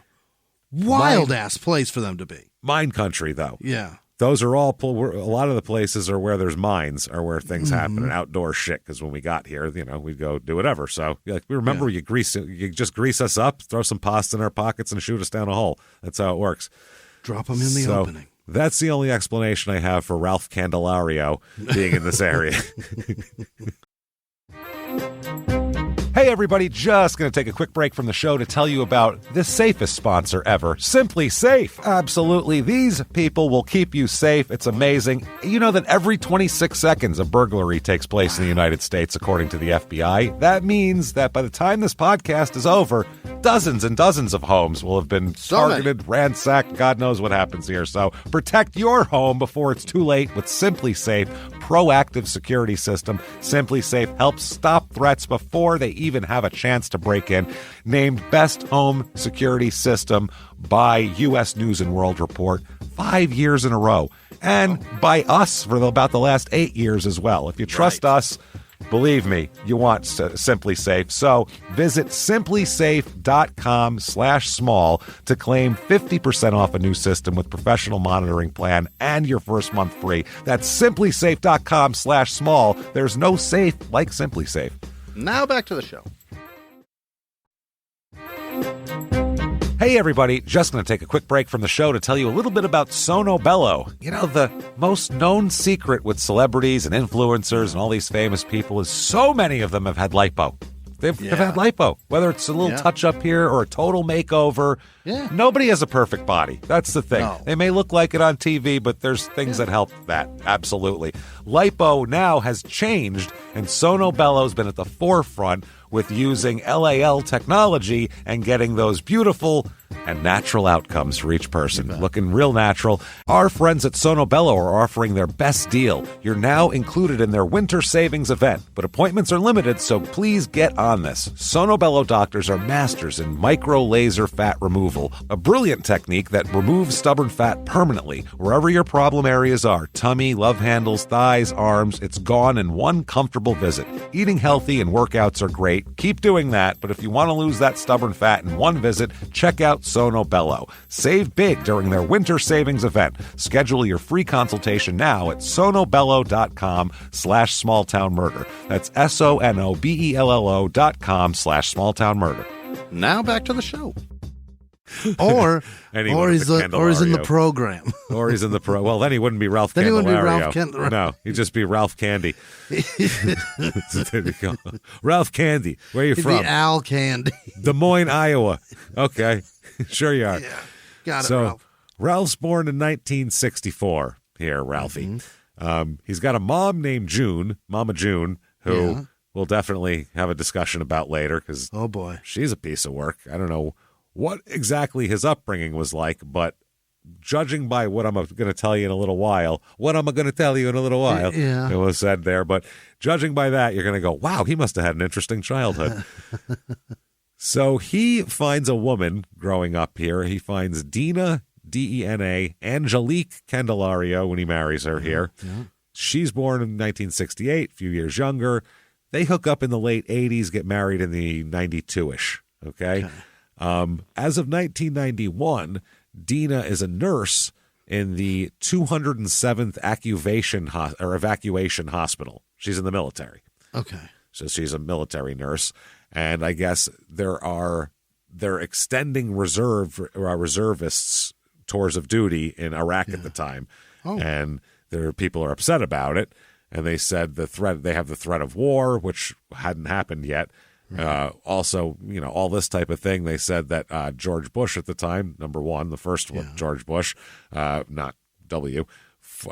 wild-ass place for them to be. Mine country, though. Yeah. Those are all, a lot of the places are where there's mines, are where things happen, and outdoor shit, because when we got here, we'd go do whatever. So, we remember you just grease us up, throw some pasta in our pockets, and shoot us down a hole. That's how it works. Drop them in the opening. That's the only explanation I have for Ralph Candelario being in this area. Hey everybody, just going to take a quick break from the show to tell you about the safest sponsor ever, Simply Safe. Absolutely, these people will keep you safe. It's amazing. You know that every 26 seconds a burglary takes place in the United States, according to the FBI. That means that by the time this podcast is over, dozens and dozens of homes will have been targeted, ransacked. God knows what happens here. So protect your home before it's too late with Simply Safe proactive security system. Simply Safe helps stop threats before they even have a chance to break in. Named Best Home Security System by U.S. News and World Report 5 years in a row. And by us for about the last 8 years as well. If you trust us, believe me, you want Simply Safe. So visit simplysafe.com/small to claim 50% off a new system with professional monitoring plan and your first month free. That's simplysafe.com/small. There's no safe like Simply Safe. Now back to the show. Hey everybody, just going to take a quick break from the show to tell you a little bit about Sono Bello. You know, the most known secret with celebrities and influencers and all these famous people is so many of them have had lipo. They've had lipo, whether it's a little touch-up here or a total makeover. Yeah. Nobody has a perfect body. That's the thing. No. They may look like it on TV, but there's things that help that. Absolutely. Lipo now has changed, and Sono Bello's been at the forefront with using LAL technology and getting those beautiful and natural outcomes for each person. Looking real natural. Our friends at Sono Bello are offering their best deal. You're now included in their winter savings event, but appointments are limited, so please get on this. Sono Bello doctors are masters in micro laser fat removal, a brilliant technique that removes stubborn fat permanently wherever your problem areas are. Tummy, love handles, thighs, arms, it's gone in one comfortable visit. Eating healthy and workouts are great. Keep doing that, but if you want to lose that stubborn fat in one visit, check out Sono Bello. Save big during their winter savings event. Schedule your free consultation now at sonobello.com/smalltownmurder. That's SONOBELLO.com/smalltownmurder. Now back to the show. Or he's in the program. Or he's in the pro. Well, then he wouldn't be Ralph Then he wouldn't be Candelario. Ralph No, he'd just be Ralph Candy. There you go. Ralph Candy. Where are you He'd from? be Al Candy. Des Moines, Iowa. Okay. Sure you are. Yeah. Got it, So, Ralph. Ralph's born in 1964 here, Ralphie. He's got a mom named Mama June, who we'll definitely have a discussion about later because Oh, boy. she's a piece of work. I don't know what exactly his upbringing was like, but judging by what I'm going to tell you in a little while, Yeah. it was said there, but judging by that, you're going to go, wow, he must have had an interesting childhood. So he finds a woman growing up here. He finds Dina, D-E-N-A, Angelique Candelario when he marries her here. Yeah. She's born in 1968, a few years younger. They hook up in the late 80s, get married in the 92-ish, okay? As of 1991, Dina is a nurse in the 207th evacuation hospital. She's in the military. Okay. So she's a military nurse. And I guess they're extending reservists tours of duty in Iraq at the time. Oh. And people are upset about it. And they said they have the threat of war, which hadn't happened yet. Right. Also, all this type of thing. They said that George Bush at the time, number one, the first one, George Bush, not W,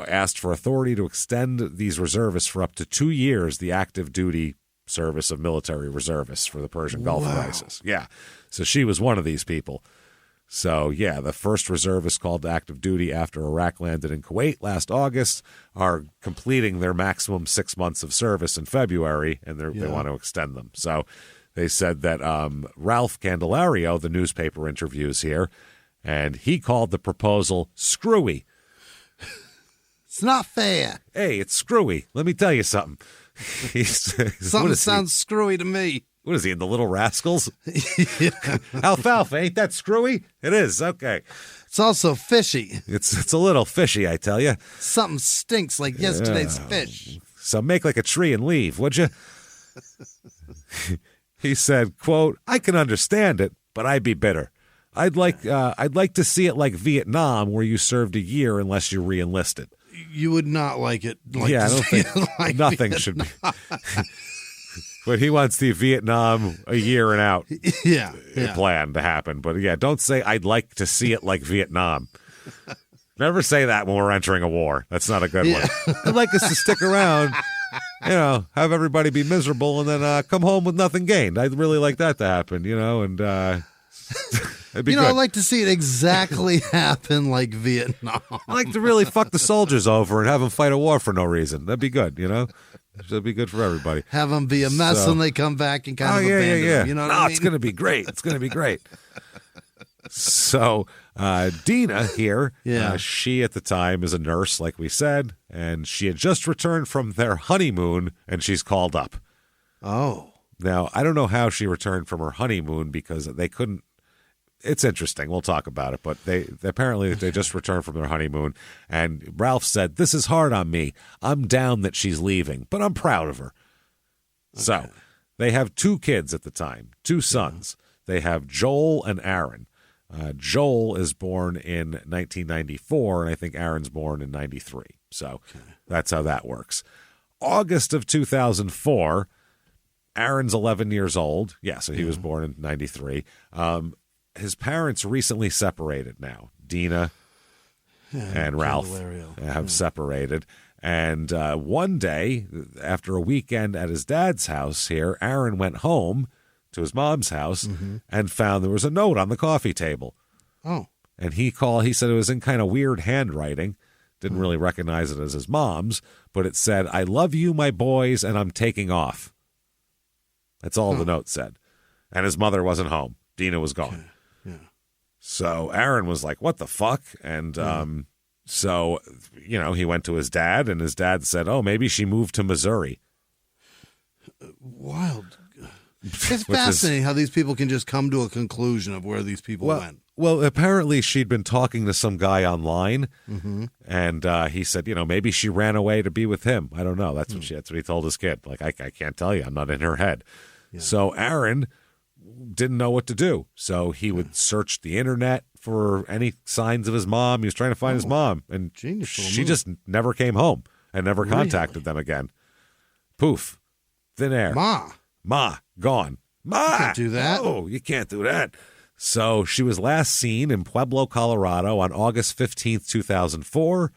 asked for authority to extend these reservists for up to 2 years, the active duty service of military reservists for the Persian Gulf crisis. Yeah. So she was one of these people. So, yeah, the first reservists called to active duty after Iraq landed in Kuwait last August are completing their maximum 6 months of service in February, and they want to extend them. So they said that Ralph Candelario, the newspaper interviews here, and he called the proposal screwy. It's not fair. Hey, it's screwy. Let me tell you something. Something sounds screwy to me. What is he, in the Little Rascals? Alfalfa, ain't that screwy? It is, okay. It's also fishy. It's a little fishy, I tell you. Something stinks like yesterday's fish. So make like a tree and leave, would you? He said, quote, I can understand it, but I'd be bitter. I'd like to see it like Vietnam, where you served a year unless you re-enlisted. You would not like it. I don't think like nothing Vietnam. should be. But he wants the Vietnam a year and out plan to happen. But yeah, don't say I'd like to see it like Vietnam. Never say that when we're entering a war. That's not a good one. I'd like us to stick around, have everybody be miserable and then come home with nothing gained. I'd really like that to happen, and it'd be good. I'd like to see it exactly happen like Vietnam. I'd like to really fuck the soldiers over and have them fight a war for no reason. That'd be good, It'll be good for everybody. Have them be a mess when they come back and kind of abandon them. You know what I mean? It's going to be great. It's going to be great. So Dina here, she at the time is a nurse, like we said, and she had just returned from their honeymoon, and she's called up. Oh. Now, I don't know how she returned from her honeymoon because they couldn't. It's interesting. We'll talk about it. But they just returned from their honeymoon. And Ralph said, this is hard on me. I'm down that she's leaving, but I'm proud of her. Okay. So they have 2 kids at the time, 2 sons. They have Joel and Aaron. Joel is born in 1994, and I think Aaron's born in 93. So that's how that works. August of 2004, Aaron's 11 years old. Yeah, so he was born in 93. His parents recently separated now. Dina and Ralph have separated. And one day, after a weekend at his dad's house here, Aaron went home to his mom's house and found there was a note on the coffee table. Oh. And he said it was in kind of weird handwriting. Didn't really recognize it as his mom's, but it said, I love you, my boys, and I'm taking off. That's all the note said. And his mother wasn't home. Dina was gone. Okay. So Aaron was like, what the fuck? And so, he went to his dad, and his dad said, oh, maybe she moved to Missouri. Wild. It's fascinating how these people can just come to a conclusion of where these people went. Well, apparently she'd been talking to some guy online, and he said, maybe she ran away to be with him. I don't know. That's what he told his kid. Like, I can't tell you. I'm not in her head. Yeah. So Aaron didn't know what to do. So he would search the internet for any signs of his mom. He was trying to find his mom, and she just never came home and never contacted them again. Poof. Thin air. Ma, gone. Ma! You can't do that. Oh, you can't do that. So she was last seen in Pueblo, Colorado on August 15th, 2004,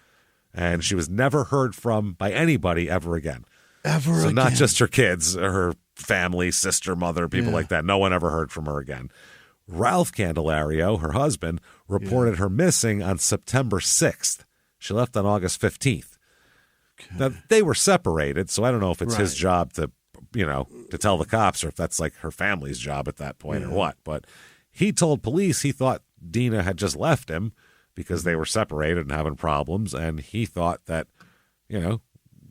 and she was never heard from by anybody ever again. So not just her kids, her family, sister, mother, people like that. No one ever heard from her again. Ralph Candelario, her husband, reported her missing on September 6th. She left on August 15th. Okay. Now, they were separated, so I don't know if it's his job to to tell the cops, or if that's like her family's job at that point or what. But he told police he thought Dina had just left him because they were separated and having problems, and he thought that,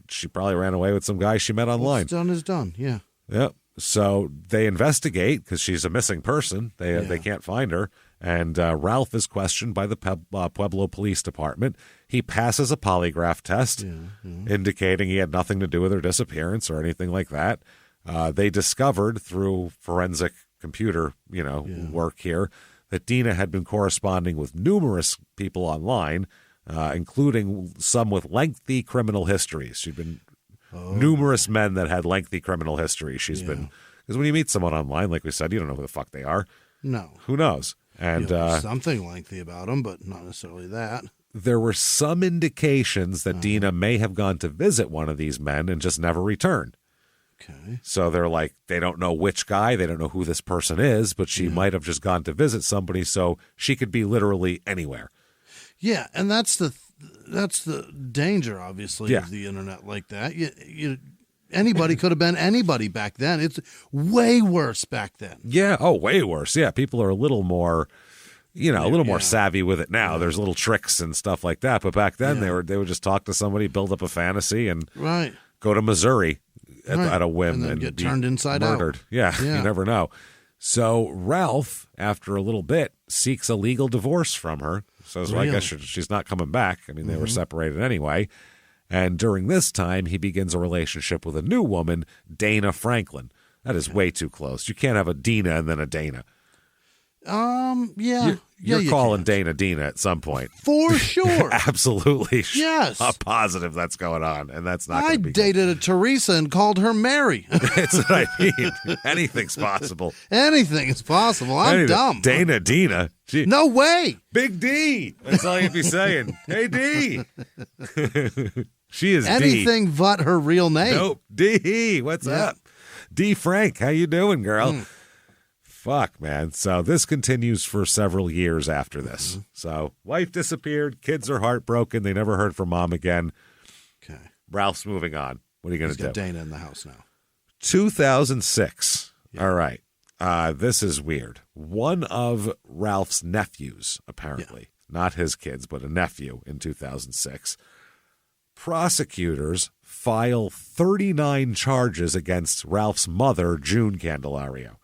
she probably ran away with some guy she met online. What's done is done, yeah. Yep. So they investigate because she's a missing person. They can't find her. And Ralph is questioned by the Pueblo Police Department. He passes a polygraph test indicating he had nothing to do with her disappearance or anything like that. They discovered through forensic computer, work here that Dina had been corresponding with numerous people online, including some with lengthy criminal histories. She'd been numerous men that had lengthy criminal history. She's been, because when you meet someone online, like we said, you don't know who the fuck they are. No. Who knows? And something lengthy about them, but not necessarily that. There were some indications that Dina may have gone to visit one of these men and just never returned. Okay. So they're like, they don't know which guy, they don't know who this person is, but she might have just gone to visit somebody, so she could be literally anywhere. Yeah, and that's the danger, obviously, of the internet like that. Anybody could have been anybody back then. It's way worse back then. Yeah. Oh, way worse. Yeah. People are a little more, a little more savvy with it now. There's little tricks and stuff like that. But back then they would just talk to somebody, build up a fantasy, and go to Missouri at a whim and then get be turned inside murdered. out. Yeah. You never know. So Ralph, after a little bit, seeks a legal divorce from her. Says, well, I guess she's not coming back. I mean, they were separated anyway. And during this time, he begins a relationship with a new woman, Dana Franklin. That is way too close. You can't have a Dina and then a Dana. You're calling Dana at some point. For sure. Absolutely. Yes. I'm positive that's going on, and that's not going to be dated a Teresa and called her Mary. That's what I mean. Anything's possible. Anything is possible. I'm dumb. Dina. Gee. No way. Big D. That's all you'd be saying. Hey, D. She is anything D. but her real name. Nope. D. What's up? D. Frank. How you doing, girl? Fuck, man. So this continues for several years after this. So wife disappeared. Kids are heartbroken. They never heard from mom again. Okay. Ralph's moving on. What are you going to do? Got Dana in the house now. 2006. Yeah. All right. This is weird. One of Ralph's nephews, apparently, not his kids, but a nephew in 2006, prosecutors file 39 charges against Ralph's mother, June Candelario.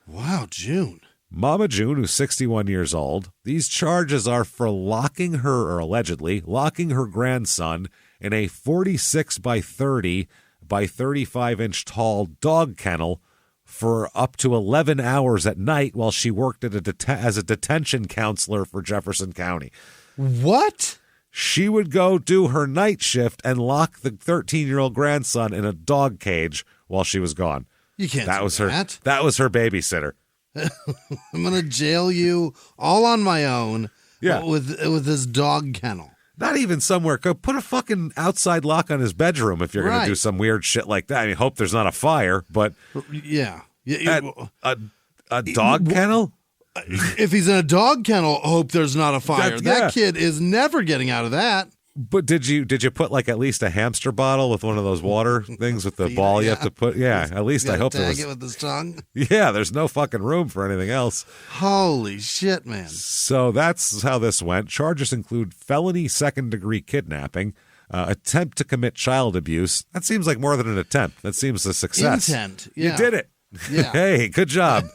Wow, June. Mama June, who's 61 years old. These charges are for allegedly locking her grandson in a 46 by 30 by 35 inch tall dog kennel for up to 11 hours at night while she worked at as a detention counselor for Jefferson County. What? She would go do her night shift and lock the 13-year-old grandson in a dog cage while she was gone. You can't that do was that. That was her babysitter. I'm going to jail you all on my own with this dog kennel. Not even somewhere. Go put a fucking outside lock on his bedroom if you're going to do some weird shit like that. I mean, hope there's not a fire, but yeah. A dog kennel? If he's in a dog kennel, hope there's not a fire. That kid is never getting out of that. But did you put like at least a hamster bottle with one of those water things with the ball you have to put? Yeah, at least I hope there was. Tag it with his tongue. Yeah, there's no fucking room for anything else. Holy shit, man! So that's how this went. Charges include felony second-degree kidnapping, attempt to commit child abuse. That seems like more than an attempt. That seems a success. Intent. Yeah. You did it. Yeah. Hey, good job.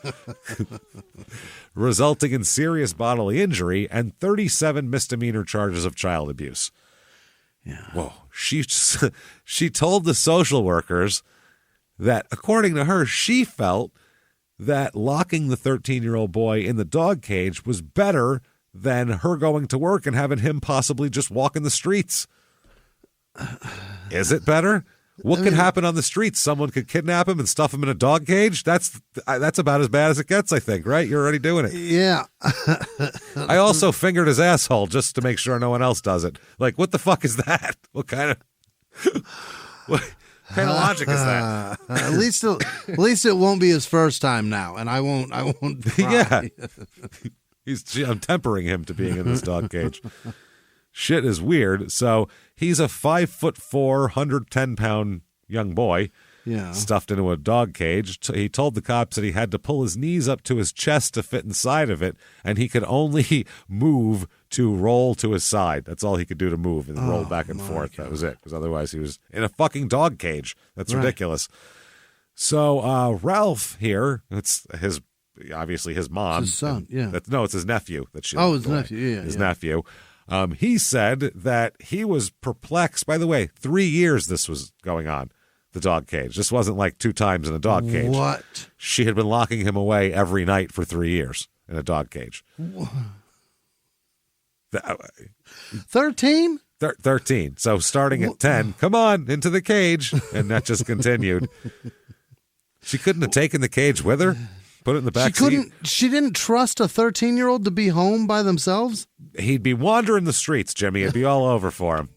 Resulting in serious bodily injury and 37 misdemeanor charges of child abuse. Yeah. Whoa. She told the social workers that, according to her, she felt that locking the 13-year-old boy in the dog cage was better than her going to work and having him possibly just walk in the streets. Is it better? What could happen on the streets? Someone could kidnap him and stuff him in a dog cage? That's about as bad as it gets, I think, right? You're already doing it. Yeah. I also fingered his asshole just to make sure no one else does it. Like, what the fuck is that? What kind of logic is that? At least it won't be his first time now, and I won't try. Yeah. I'm tempering him to being in this dog cage. Shit is weird. So he's a 5'4", 110-pound young boy. stuffed into a dog cage. He told the cops that he had to pull his knees up to his chest to fit inside of it, and he could only move to roll to his side. That's all he could do to move and roll back and forth. God. That was it, because otherwise he was in a fucking dog cage. That's ridiculous. So Ralph here, it's obviously his mom. It's his son, No, it's his nephew. His nephew, His nephew. He said that he was perplexed. By the way, 3 years this was going on, the dog cage. This wasn't like 2 times in a dog cage. What? She had been locking him away every night for 3 years in a dog cage. 13? 13. So starting at 10, come on, into the cage. And that just continued. She couldn't have taken the cage with her? Put it in the back seat? She didn't trust a 13-year-old to be home by themselves? He'd be wandering the streets, Jimmy. It'd be all over for him.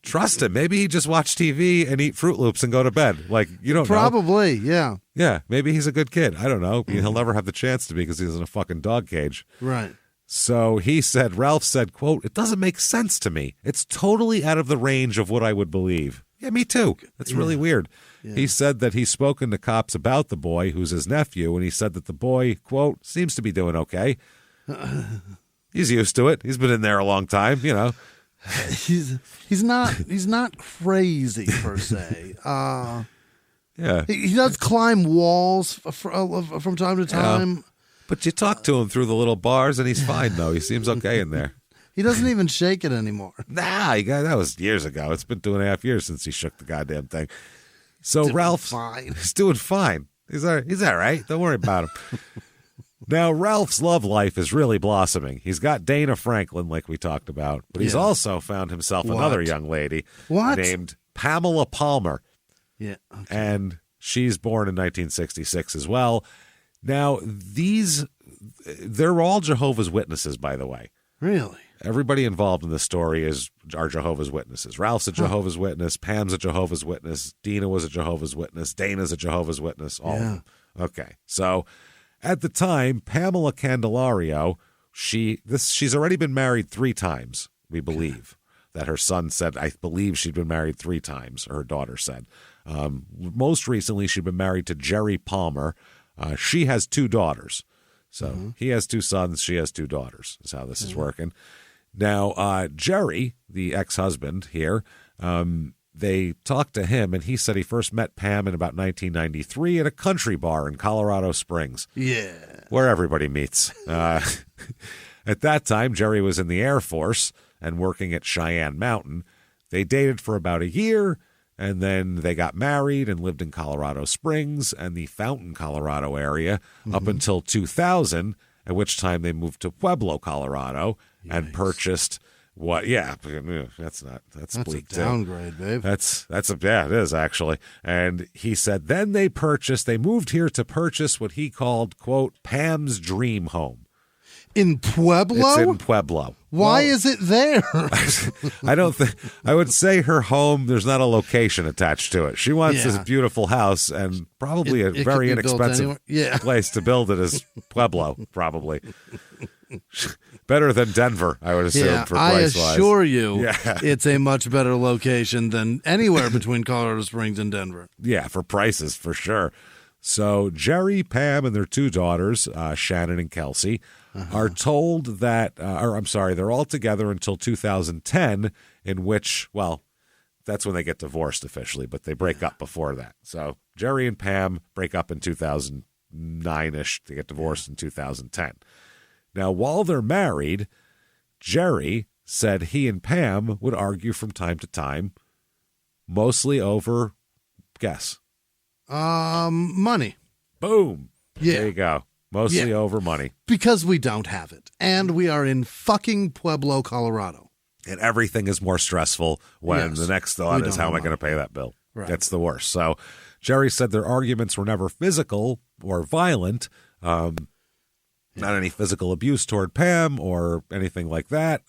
Trust him. Maybe he'd just watch TV and eat Fruit Loops and go to bed. Like, you don't know. Probably, yeah. Yeah, maybe he's a good kid. I don't know. He'll never have the chance to be because he's in a fucking dog cage. Right. So Ralph said, quote, "It doesn't make sense to me. It's totally out of the range of what I would believe." Yeah, me too. That's really weird. Yeah. He said that he's spoken to cops about the boy, who's his nephew, and he said that the boy, quote, "seems to be doing okay." He's used to it. He's been in there a long time, you know. He's not crazy per se. Yeah. He does climb walls from time to time. Yeah. But you talk to him through the little bars, and he's fine, though. He seems okay in there. He doesn't even shake it anymore. Nah, that was years ago. It's been 2.5 years since he shook the goddamn thing. So Ralph's fine. He's doing fine. He's all right. Don't worry about him. Now, Ralph's love life is really blossoming. He's got Dana Franklin, like we talked about, but he's also found himself another young lady named Pamela Palmer. Yeah. Okay. And she's born in 1966 as well. Now, they're all Jehovah's Witnesses, by the way. Really? Everybody involved in this story are Jehovah's Witnesses. Ralph's a Jehovah's Witness. Pam's a Jehovah's Witness. Dina was a Jehovah's Witness. Dana's a Jehovah's Witness. All of them. Okay. So at the time, Pamela Candelario, she's already been married 3 times, we believe. That her son said, I believe she'd been married 3 times, or her daughter said. Most recently, she'd been married to Jerry Palmer. She has 2 daughters. So he has 2 sons, she has 2 daughters, is how this is working. Now, Jerry, the ex-husband here, they talked to him, and he said he first met Pam in about 1993 at a country bar in Colorado Springs. Yeah. Where everybody meets. At that time, Jerry was in the Air Force and working at Cheyenne Mountain. They dated for about a year, and then they got married and lived in Colorado Springs and the Fountain, Colorado area up until 2000, at which time they moved to Pueblo, Colorado, and purchased that's bleak a downgrade, babe. It is actually. And he said then they moved here to purchase what he called, quote, Pam's dream home. In Pueblo? It's in Pueblo. Why is it there? I would say her home, there's not a location attached to it. She wants this beautiful house, and probably a very inexpensive place to build it is Pueblo, probably. Better than Denver, I would assume, for price-wise. I assure you it's a much better location than anywhere between Colorado Springs and Denver. Yeah, for prices, for sure. So Jerry, Pam, and their 2 daughters, Shannon and Kelsey, are told that, they're all together until 2010, in which, that's when they get divorced officially, but they break up before that. So Jerry and Pam break up in 2009-ish. They get divorced in 2010. Now, while they're married, Jerry said he and Pam would argue from time to time, mostly over, guess. Money. Boom. Yeah. There you go. Mostly over money. Because we don't have it. And we are in fucking Pueblo, Colorado. And everything is more stressful when the next thought is, how am I going to pay that bill? Right. That's the worst. So Jerry said their arguments were never physical or violent. Not any physical abuse toward Pam or anything like that.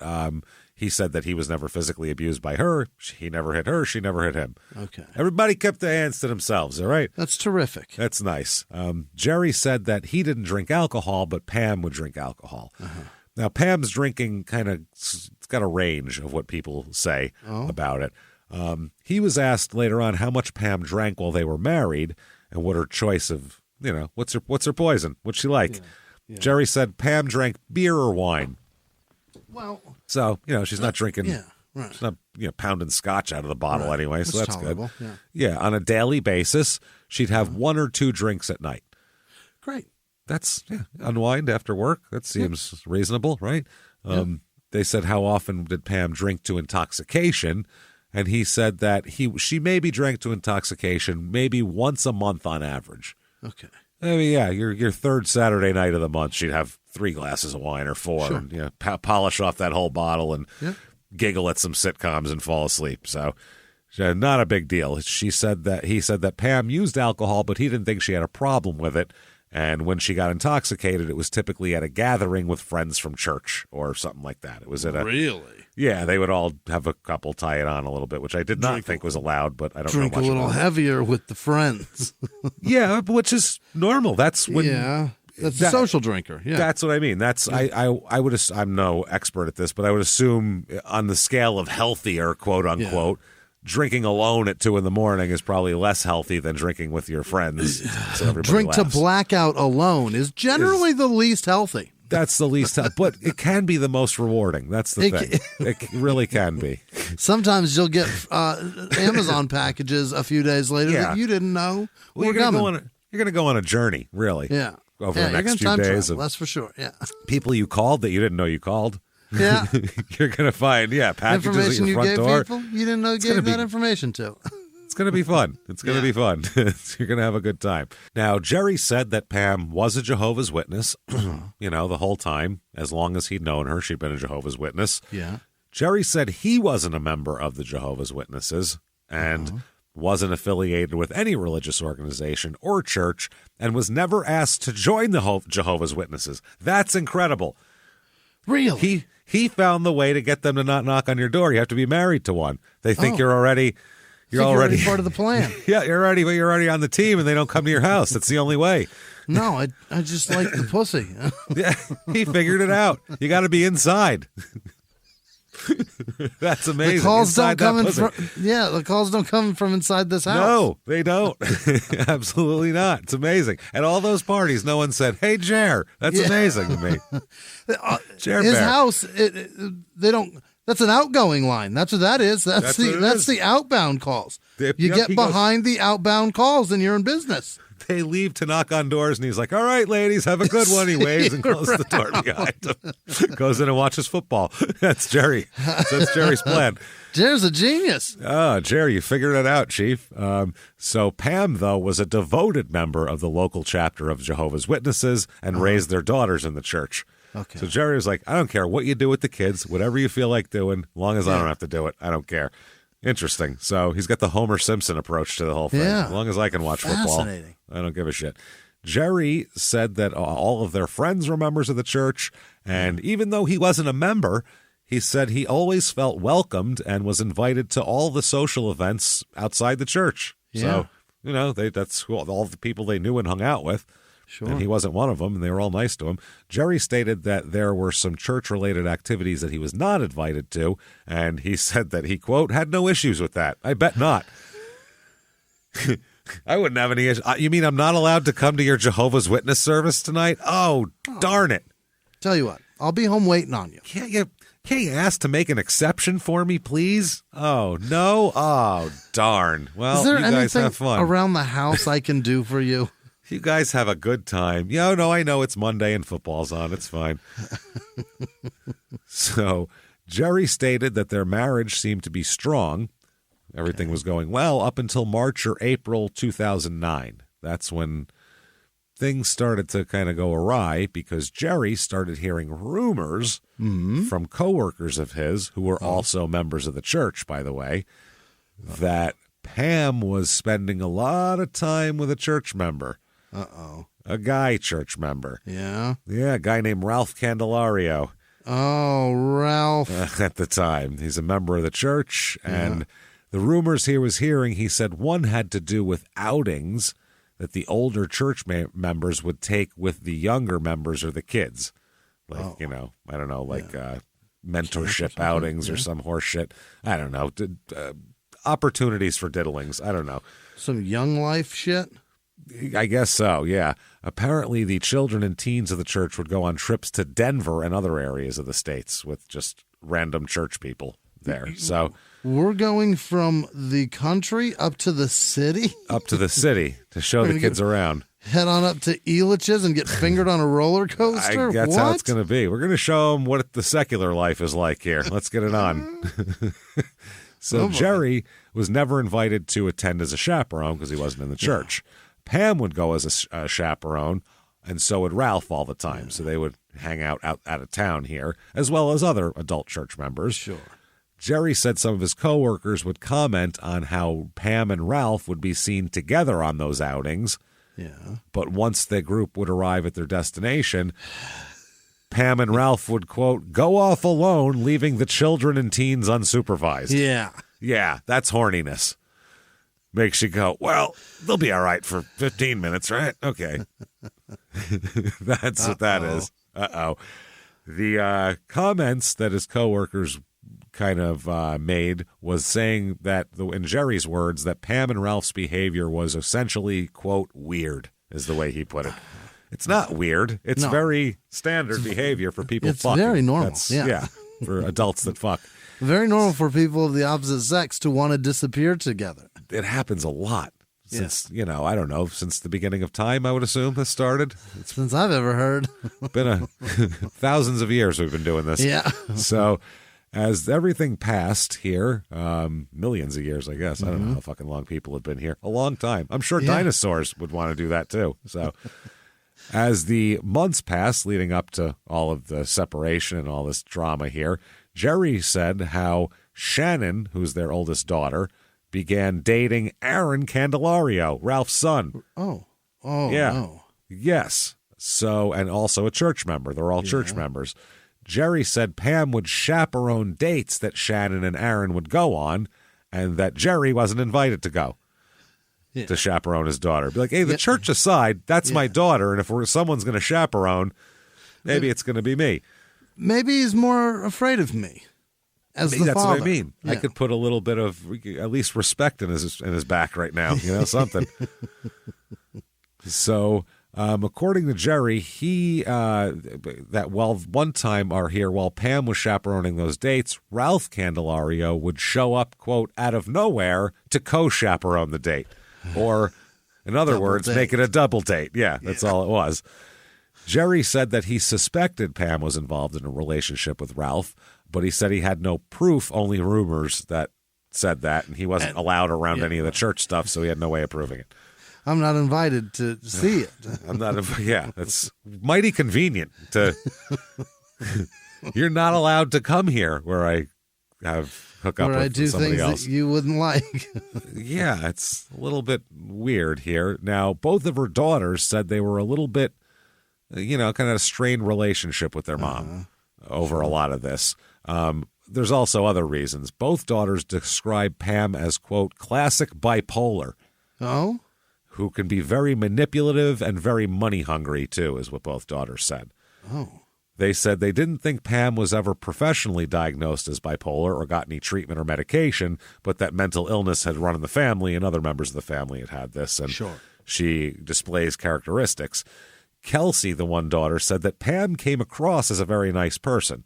He said that he was never physically abused by her. He never hit her. She never hit him. Okay. Everybody kept their hands to themselves, all right? That's terrific. That's nice. Jerry said that he didn't drink alcohol, but Pam would drink alcohol. Now, Pam's drinking it's got a range of what people say about it. He was asked later on how much Pam drank while they were married and what her choice of, what's her poison? What'd she like? Yeah. Jerry said Pam drank beer or wine. Well, so, she's not drinking. Yeah, right. She's not, pounding scotch out of the bottle anyway, so that's tolerable. good. Yeah, on a daily basis, she'd have 1 or 2 drinks at night. Great. That's unwind after work. That seems reasonable, right? They said how often did Pam drink to intoxication, and he said that she maybe drank to intoxication maybe once a month on average. Okay. I mean, yeah, your third Saturday night of the month, she'd have 3 glasses of wine or 4, sure. and polish off that whole bottle and giggle at some sitcoms and fall asleep. So, not a big deal. He said that Pam used alcohol, but he didn't think she had a problem with it. And when she got intoxicated, it was typically at a gathering with friends from church or something like that. It was at a really. Yeah, they would all have a couple tie it on a little bit, which I did not think was allowed, but I don't know much drink a little heavivier with the friends. Yeah, which is normal. That's when that's a social drinker. Yeah, that's what I mean. That's I would. I'm no expert at this, but I would assume on the scale of healthier, quote unquote. Yeah. Drinking alone at 2 a.m. is probably less healthy than drinking with your friends. So drink to blackout alone is generally the least healthy. That's the least, but it can be the most rewarding. That's the thing. It really can be. Sometimes you'll get Amazon packages a few days later that you didn't know were coming. You're going to go on a journey, really. Yeah. Over the next few days. That's for sure. Yeah. People you called that you didn't know you called. Yeah. You're going to find, packages information at your front door. People you didn't know you gave that information to. It's going to be fun. It's going to be fun. You're going to have a good time. Now, Jerry said that Pam was a Jehovah's Witness, the whole time. As long as he'd known her, she'd been a Jehovah's Witness. Yeah. Jerry said he wasn't a member of the Jehovah's Witnesses and wasn't affiliated with any religious organization or church and was never asked to join the Jehovah's Witnesses. That's incredible. Really? He found the way to get them to not knock on your door. You have to be married to one. They think you're already part of the plan. Yeah, you're already on the team, and they don't come to your house. That's the only way. No, I just like the pussy. Yeah, he figured it out. You got to be inside. That's amazing. The calls don't come the calls don't come from inside this house. No, they don't. Absolutely not. It's amazing. At all those parties, no one said, "Hey, Jer." That's amazing to me. His house, they don't. That's an outgoing line. That's what that is. That's the outbound calls. You get behind the outbound calls, and you're in business. They leave to knock on doors, and he's like, "All right, ladies, have a good one." He waves and closes the door behind him. Goes in and watches football. That's Jerry. That's Jerry's plan. Jerry's a genius. Oh, Jerry, you figured it out, Chief. So Pam, though, was a devoted member of the local chapter of Jehovah's Witnesses and raised their daughters in the church. Okay. So Jerry was like, "I don't care what you do with the kids, whatever you feel like doing, as long as I don't have to do it, I don't care." Interesting. So he's got the Homer Simpson approach to the whole thing. Yeah. As long as I can watch football, I don't give a shit. Jerry said that all of their friends were members of the church, and even though he wasn't a member, he said he always felt welcomed and was invited to all the social events outside the church. Yeah. So, that's who, all the people they knew and hung out with. Sure. And he wasn't one of them, and they were all nice to him. Jerry stated that there were some church-related activities that he was not invited to, and he said that he, quote, had no issues with that. I bet not. I wouldn't have any issues. You mean I'm not allowed to come to your Jehovah's Witness service tonight? Oh, darn it. Tell you what, I'll be home waiting on you. Can't you ask to make an exception for me, please? Oh, no? Oh, darn. Well, Is there you guys anything have fun. around the house I can do for you? You guys have a good time. Yeah, no, I know it's Monday and football's on. It's fine. So Jerry stated that their marriage seemed to be strong. Everything was going well up until March or April 2009. That's when things started to kind of go awry because Jerry started hearing rumors from coworkers of his, who were also members of the church, by the way, that Pam was spending a lot of time with a church member. Uh-oh. A guy church member. Yeah? Yeah, a guy named Ralph Candelario. Oh, Ralph. At the time. He's a member of the church, and the rumors he was hearing, he said one had to do with outings that the older church members would take with the younger members or the kids. Like, I don't know, like mentorship outings or some horse shit. I don't know. opportunities for diddlings. I don't know. Some young life shit? I guess so, yeah. Apparently, the children and teens of the church would go on trips to Denver and other areas of the states with just random church people there. So we're going from the country up to the city? Up to the city to show the kids around. Head on up to Elitch's and get fingered on a roller coaster? That's how it's going to be. We're going to show them what the secular life is like here. Let's get it on. So Jerry was never invited to attend as a chaperone because he wasn't in the church. Pam would go as a chaperone, and so would Ralph all the time. So they would hang out of town here, as well as other adult church members. Sure. Jerry said some of his coworkers would comment on how Pam and Ralph would be seen together on those outings. Yeah. But once the group would arrive at their destination, Pam and Ralph would, quote, go off alone, leaving the children and teens unsupervised. Yeah. Yeah, that's horniness. Makes you go, well, they'll be all right for 15 minutes, right? Okay. That's what that is. Uh-oh. The comments that his coworkers kind of made was saying that, in Jerry's words, that Pam and Ralph's behavior was essentially, quote, weird, is the way he put it. It's not weird. It's very standard behavior for people fucking. It's very normal. Yeah, for adults that fuck. Very normal for people of the opposite sex to want to disappear together. It happens a lot since, I don't know, since the beginning of time, I would assume this started. Since I've ever heard. Been thousands of years we've been doing this. Yeah. So as everything passed here, millions of years, I guess. I don't know how fucking long people have been here. A long time. I'm sure dinosaurs would want to do that too. So as the months passed leading up to all of the separation and all this drama here, Jerry said how Shannon, who's their oldest daughter, began dating Aaron Candelario, Ralph's son. Oh, yeah. no. Yes. So, and also a church member. They're all church members. Jerry said Pam would chaperone dates that Shannon and Aaron would go on, and that Jerry wasn't invited to go to chaperone his daughter. Be like, hey, the church aside, that's my daughter, and if someone's going to chaperone, maybe it's going to be me. Maybe he's more afraid of me. That's what I mean. Yeah. I could put a little bit of at least respect in his back right now, something. So, according to Jerry, that while Pam was chaperoning those dates, Ralph Candelario would show up, quote, out of nowhere to co-chaperone the date, or in other words, make it a double date. Yeah, that's all it was. Jerry said that he suspected Pam was involved in a relationship with Ralph, but he said he had no proof, only rumors that said that, and he wasn't allowed around any of the church stuff, so he had no way of proving it. I'm not invited to see it. It's mighty convenient to. You're not allowed to come here where I hook up with somebody else. Things that you wouldn't like. Yeah, it's a little bit weird here. Now, both of her daughters said they were a little bit, kind of a strained relationship with their mom over a lot of this. There's also other reasons. Both daughters describe Pam as, quote, classic bipolar. Oh? Who can be very manipulative and very money hungry, too, is what both daughters said. Oh. They said they didn't think Pam was ever professionally diagnosed as bipolar or got any treatment or medication, but that mental illness had run in the family and other members of the family had this, and she displays characteristics. Kelsey, the one daughter, said that Pam came across as a very nice person.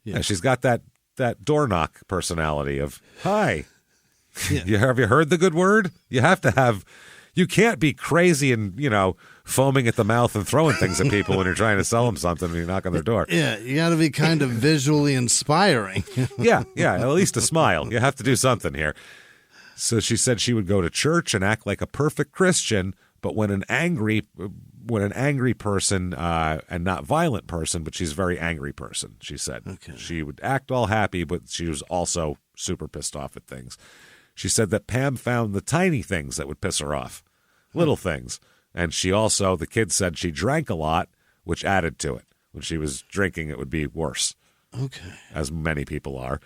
Yeah. And she's got that door knock personality of, hi, have you heard the good word? You can't be crazy and, foaming at the mouth and throwing things at people when you're trying to sell them something and you knock on their door. Yeah, you got to be kind of visually inspiring. yeah, at least a smile. You have to do something here. So she said she would go to church and act like a perfect Christian, but when an angry person, and not violent person, but she's a very angry person, she said. Okay. She would act all happy, but she was also super pissed off at things. She said that Pam found the tiny things that would piss her off, little things. And the kids said she drank a lot, which added to it. When she was drinking, it would be worse. Okay. As many people are.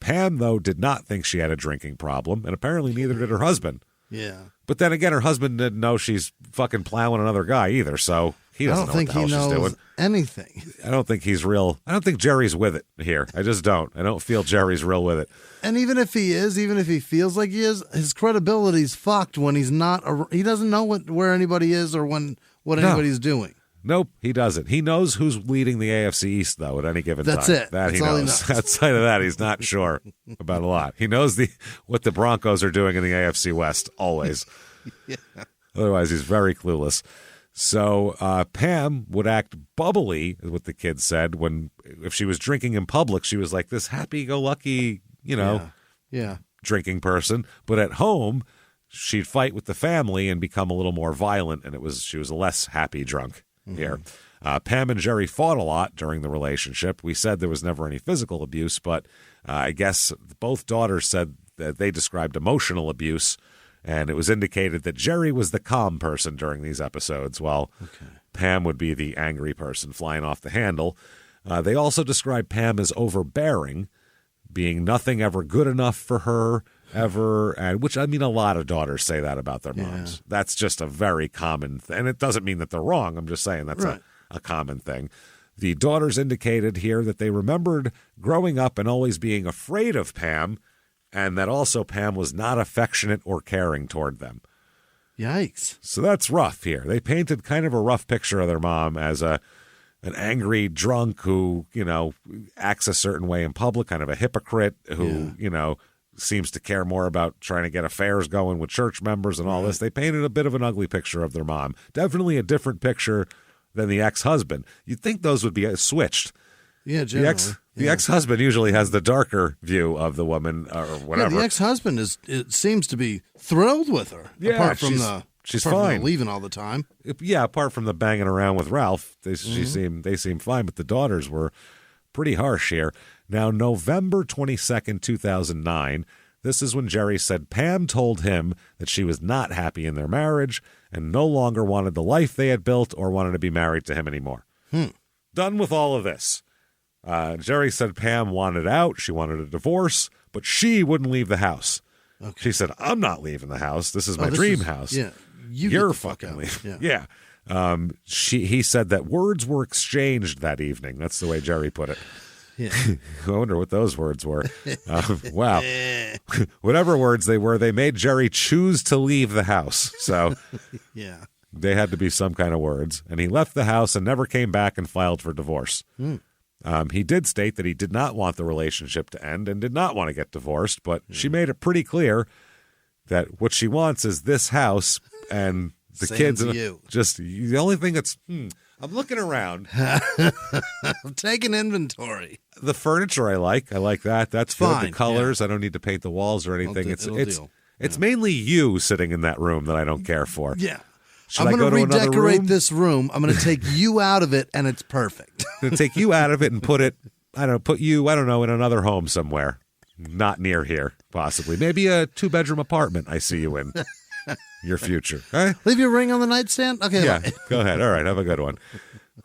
Pam, though, did not think she had a drinking problem, and apparently neither did her husband. Yeah. But then again, her husband didn't know she's fucking plowing another guy either, so He doesn't know what the hell she's doing. Anything. I don't think he's real. I don't think Jerry's with it here. I just don't. I don't feel Jerry's real with it. And even if he is, even if he feels like he is, his credibility's fucked when he's not. He doesn't know where anybody is or what anybody's doing. Nope, he doesn't. He knows who's leading the AFC East, though, at any given time. That's it. That's he all knows. he knows. Outside of that, he's not sure about a lot. He knows what the Broncos are doing in the AFC West, always. Yeah. Otherwise, he's very clueless. So Pam would act bubbly, is what the kids said, if she was drinking in public, she was like this happy-go-lucky, drinking person. But at home, she'd fight with the family and become a little more violent, and she was a less happy drunk here. Pam and Jerry fought a lot during the relationship. We said there was never any physical abuse, but I guess both daughters said that they described emotional abuse. And it was indicated that Jerry was the calm person during these episodes, while Pam would be the angry person flying off the handle. They also described Pam as overbearing, being nothing ever good enough for her, ever. And which, I mean, a lot of daughters say that about their moms. Yeah. That's just a very common thing. And it doesn't mean that they're wrong. I'm just saying that's a common thing. The daughters indicated here that they remembered growing up and always being afraid of Pam, and that also Pam was not affectionate or caring toward them. Yikes. So that's rough here. They painted kind of a rough picture of their mom as an angry drunk who, acts a certain way in public, kind of a hypocrite who, seems to care more about trying to get affairs going with church members and all this. They painted a bit of an ugly picture of their mom. Definitely a different picture than the ex-husband. You'd think those would be switched. Yeah, generally. The ex-husband usually has the darker view of the woman or whatever. Yeah, the ex-husband seems to be thrilled with her. Yeah, apart from she's fine. From the leaving all the time. Yeah, apart from the banging around with Ralph, they seem fine. But the daughters were pretty harsh here. Now, November 22nd, 2009. This is when Jerry said Pam told him that she was not happy in their marriage and no longer wanted the life they had built or wanted to be married to him anymore. Done with all of this. Jerry said Pam wanted out. She wanted a divorce, but she wouldn't leave the house. Okay. She said, I'm not leaving the house. This is my dream house. Yeah, You're fucking leaving. Yeah. He said that words were exchanged that evening. That's the way Jerry put it. Yeah. I wonder what those words were. Wow. Whatever words they were, they made Jerry choose to leave the house. So yeah, they had to be some kind of words. And he left the house and never came back and filed for divorce. He did state that he did not want the relationship to end and did not want to get divorced, but she made it pretty clear that what she wants is this house and the kids. Just the only thing that's I'm looking around. I'm taking inventory. The furniture I like that. That's fine. Good. The colors. I don't need to paint the walls or anything. It's mainly you sitting in that room that I don't care for. Yeah. Should I'm going to redecorate room? This room. I'm going to take you out of it, and it's perfect. I'm going to take you out of it and put you in another home somewhere. Not near here, possibly. Maybe a 2-bedroom apartment I see you in your future. Right? Leave your ring on the nightstand? Okay. Yeah, go ahead. All right, have a good one.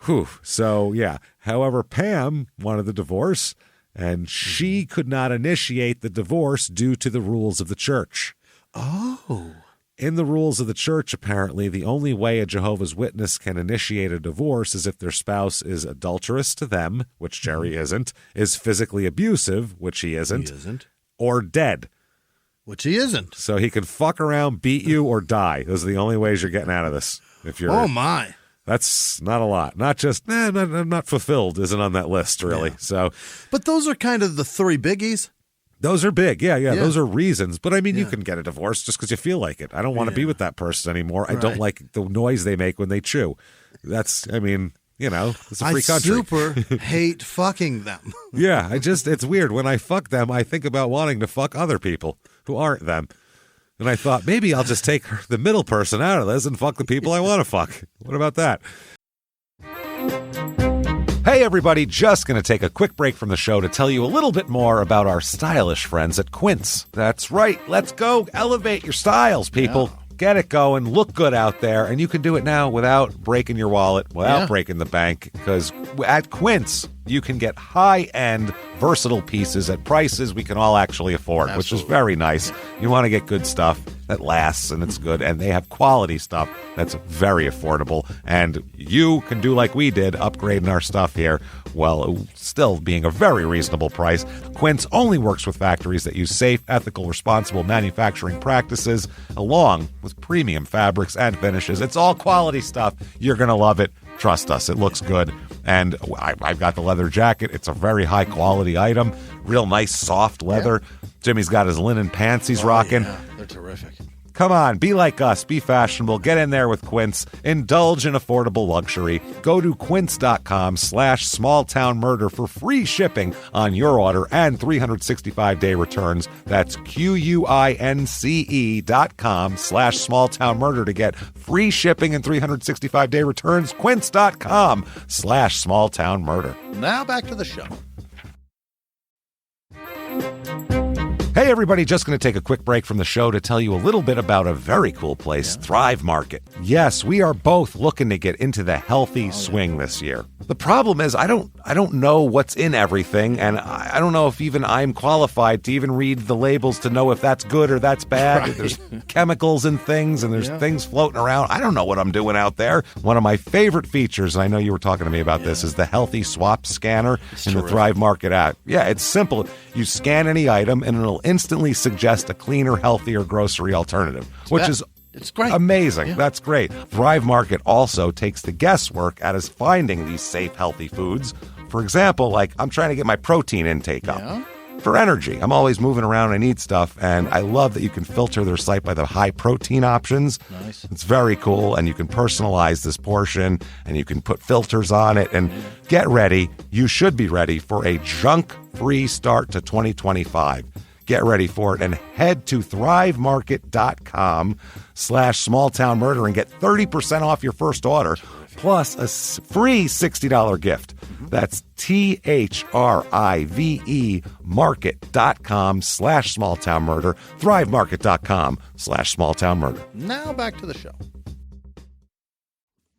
Whew. So, yeah. However, Pam wanted the divorce, and she could not initiate the divorce due to the rules of the church. Oh. In the rules of the church, apparently, the only way a Jehovah's Witness can initiate a divorce is if their spouse is adulterous to them, which Jerry isn't, is physically abusive, which he isn't, or dead. Which he isn't. So he can fuck around, beat you, or die. Those are the only ways you're getting out of this. Oh, my. That's not a lot. Not just, not fulfilled isn't on that list, really. Yeah. But those are kind of the 3 biggies. Those are big. Yeah. Those are reasons. But, I mean, you can get a divorce just because you feel like it. I don't want to be with that person anymore. Right. I don't like the noise they make when they chew. It's a free country. I super hate fucking them. Yeah, it's weird. When I fuck them, I think about wanting to fuck other people who aren't them. And I thought, maybe I'll just take the middle person out of this and fuck the people I want to fuck. What about that? Hey, everybody, just going to take a quick break from the show to tell you a little bit more about our stylish friends at Quince. That's right. Let's go elevate your styles, people. Yeah. Get it going. Look good out there. And you can do it now without breaking your wallet, without breaking the bank. Because at Quince, you can get high-end, versatile pieces at prices we can all actually afford, which is very nice. You want to get good stuff that lasts and it's good, and they have quality stuff that's very affordable. And you can do like we did, upgrading our stuff here, while still being a very reasonable price. Quince only works with factories that use safe, ethical, responsible manufacturing practices, along with premium fabrics and finishes. It's all quality stuff. You're going to love it. Trust us, it looks good. And I've got the leather jacket. It's a very high-quality item. Real nice, soft leather. Yeah. Jimmie's got his linen pants he's rocking. Yeah, they're terrific. Come on, be like us. Be fashionable. Get in there with Quince. Indulge in affordable luxury. Go to quince.com/smalltownmurder for free shipping on your order and 365-day returns. That's QUINCE.com/smalltownmurder to get free shipping and 365-day returns. Quince.com/smalltownmurder. Now back to the show. Hey, everybody, just going to take a quick break from the show to tell you a little bit about a very cool place, Thrive Market. Yes, we are both looking to get into the healthy swing this year. The problem is I don't know what's in everything, and I don't know if even I'm qualified to even read the labels to know if that's good or that's bad. Right. There's chemicals in things, and there's things floating around. I don't know what I'm doing out there. One of my favorite features, and I know you were talking to me about this, is the Healthy Swap Scanner in the Thrive Market app. Yeah, it's simple. You scan any item, and it'll instantly suggest a cleaner, healthier grocery alternative, it's great. Amazing. Yeah. That's great. Thrive Market also takes the guesswork out of finding these safe, healthy foods. For example, like I'm trying to get my protein intake up for energy. I'm always moving around. I need stuff, and I love that you can filter their site by the high protein options. Nice. It's very cool, and you can personalize this portion, and you can put filters on it, and get ready. You should be ready for a junk-free start to 2025. Get ready for it and head to thrivemarket.com/smalltownmurder and get 30% off your first order plus a free $60 gift. That's THRIVE market.com/smalltownmurder, thrivemarket.com/smalltownmurder. Now back to the show.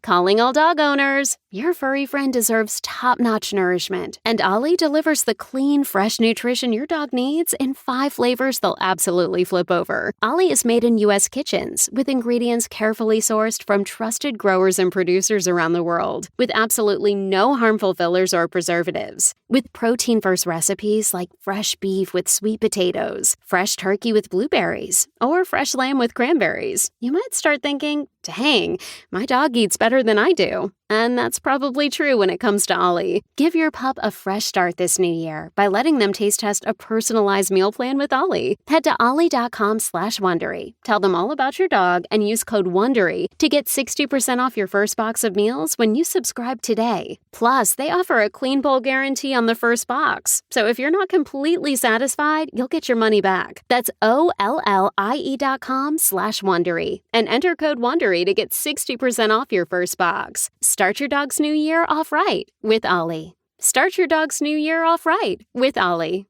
Calling all dog owners. Your furry friend deserves top-notch nourishment, and Ollie delivers the clean, fresh nutrition your dog needs in 5 flavors they'll absolutely flip over. Ollie is made in U.S. kitchens with ingredients carefully sourced from trusted growers and producers around the world, with absolutely no harmful fillers or preservatives. With protein-first recipes like fresh beef with sweet potatoes, fresh turkey with blueberries, or fresh lamb with cranberries, you might start thinking, dang, my dog eats better than I do. And that's probably true when it comes to Ollie. Give your pup a fresh start this new year by letting them taste test a personalized meal plan with Ollie. Head to ollie.com/Wondery. Tell them all about your dog and use code WONDERY to get 60% off your first box of meals when you subscribe today. Plus, they offer a clean bowl guarantee on the first box. So if you're not completely satisfied, you'll get your money back. That's OLLIE.com/Wondery and enter code WONDERY to get 60% off your first box. Start your dog's new year off right with Ollie. Start your dog's new year off right with Ollie.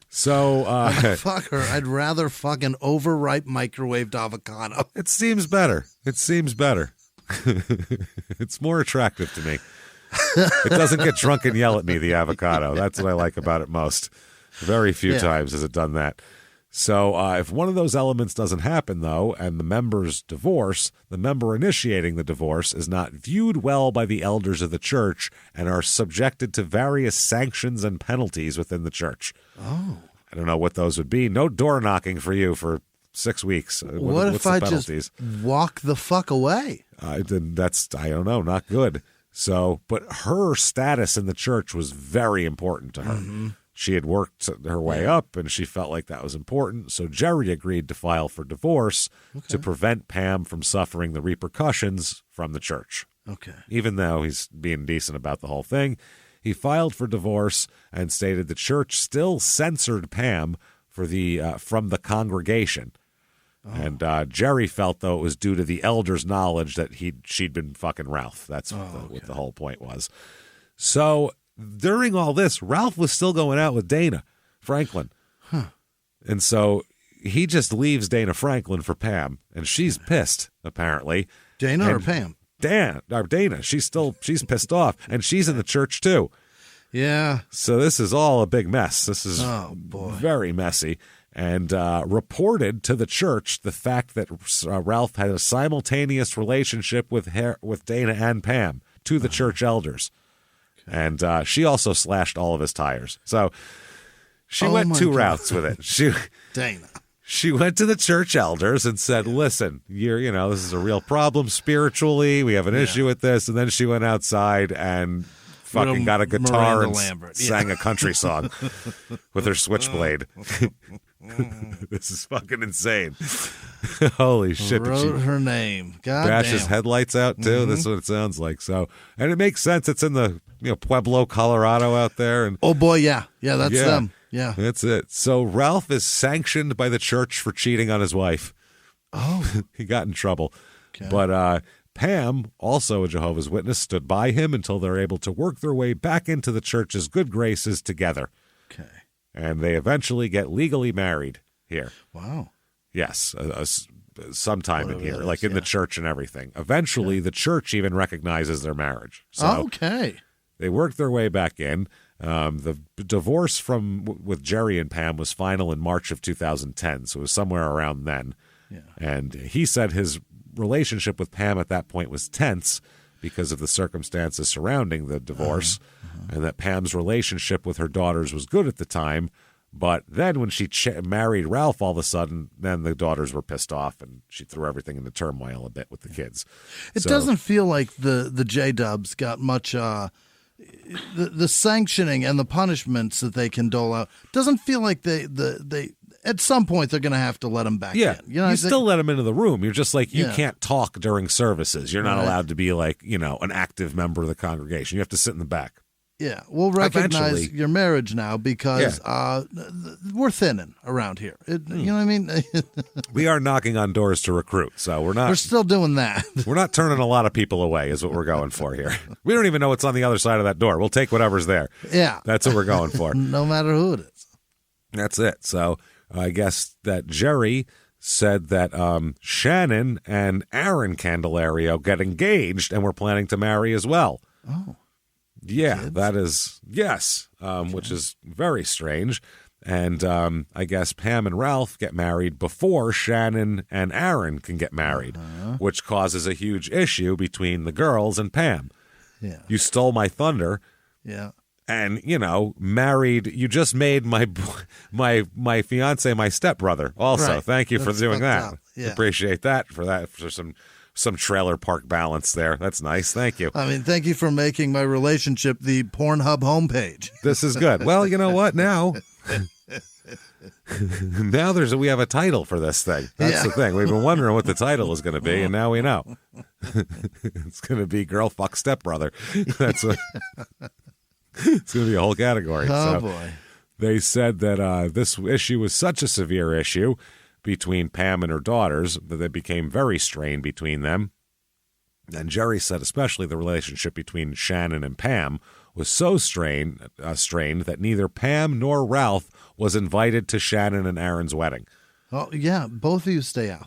So, fuck her. I'd rather fuck an overripe microwaved avocado. It seems better. It's more attractive to me. It doesn't get drunk and yell at me, the avocado. That's what I like about it most. Very few times has it done that. So if one of those elements doesn't happen, though, and the members divorce, the member initiating the divorce is not viewed well by the elders of the church and are subjected to various sanctions and penalties within the church. Oh. I don't know what those would be. No door knocking for you for 6 weeks. What if I just walk the fuck away? That's, I don't know, not good. So, but her status in the church was very important to her. Mm-hmm. She had worked her way up, and she felt like that was important. So Jerry agreed to file for divorce to prevent Pam from suffering the repercussions from the church. Okay. Even though he's being decent about the whole thing, he filed for divorce and stated the church still censored Pam for from the congregation. Oh. And Jerry felt, though, it was due to the elders' knowledge that she'd been fucking Ralph. That's what the whole point was. So during all this, Ralph was still going out with Dana Franklin. Huh. And so he just leaves Dana Franklin for Pam, and she's pissed, apparently. Dana or Pam? Dana. She's pissed off, and she's in the church, too. Yeah. So this is all a big mess. This is boy. very messy. And reported to the church the fact that Ralph had a simultaneous relationship with Dana and Pam to the church elders. Okay. And she also slashed all of his tires. So she went two routes with it. Dana. She went to the church elders and said, listen, this is a real problem spiritually. We have an issue with this. And then she went outside and fucking got a guitar Miranda and Lambert. sang a country song with her switchblade. This is fucking insane. Holy shit. Wrote her name. God bash damn. his headlights out, too? Mm-hmm. This is what it sounds like. So, and it makes sense. It's in the Pueblo, Colorado out there. And oh, boy, yeah. Yeah, that's them. Yeah. That's it. So Ralph is sanctioned by the church for cheating on his wife. Oh. He got in trouble. Okay. But Pam, also a Jehovah's Witness, stood by him until they're able to work their way back into the church's good graces together. Okay. And they eventually get legally married here. Wow. Yes, sometime in here, like in the church and everything. Eventually, the church even recognizes their marriage. So okay. They work their way back in. The divorce with Jerry and Pam was final in March of 2010, so it was somewhere around then. Yeah. And he said his relationship with Pam at that point was tense because of the circumstances surrounding the divorce, and that Pam's relationship with her daughters was good at the time. But then when she married Ralph, all of a sudden, then the daughters were pissed off, and she threw everything into turmoil a bit with the kids. It doesn't feel like the J-Dubs got much the sanctioning and the punishments that they can dole out. Doesn't feel like they at some point they're going to have to let them back in. You still let them into the room. You're just like, you can't talk during services. You're not allowed to be like, an active member of the congregation. You have to sit in the back. Yeah, we'll recognize your marriage now because we're thinning around here. You know what I mean? We are knocking on doors to recruit, so we're still doing that. We're not turning a lot of people away is what we're going for here. We don't even know what's on the other side of that door. We'll take whatever's there. Yeah. That's what we're going for. No matter who it is. That's it. So I guess that Jerry said that Shannon and Aaron Candelario get engaged and we're planning to marry as well. Oh. Yeah, kids? That is, yes, which is very strange. And I guess Pam and Ralph get married before Shannon and Aaron can get married, which causes a huge issue between the girls and Pam. Yeah. You stole my thunder. Yeah. And, married, you just made my fiance my stepbrother also. Right. Thank you for doing that. Yeah. Appreciate that for some trailer park balance there. That's nice. Thank you. I mean, thank you for making my relationship the Pornhub homepage. This is good. Well, you know what? Now we have a title for this thing. That's the thing. We've been wondering what the title is going to be, and now we know. It's going to be Girl Fuck Stepbrother. That's what. It's going to be a whole category. Oh, boy. They said that this issue was such a severe issue between Pam and her daughters that they became very strained between them. And Jerry said especially the relationship between Shannon and Pam was so strained that neither Pam nor Ralph was invited to Shannon and Aaron's wedding. Oh, yeah. Both of you stay out.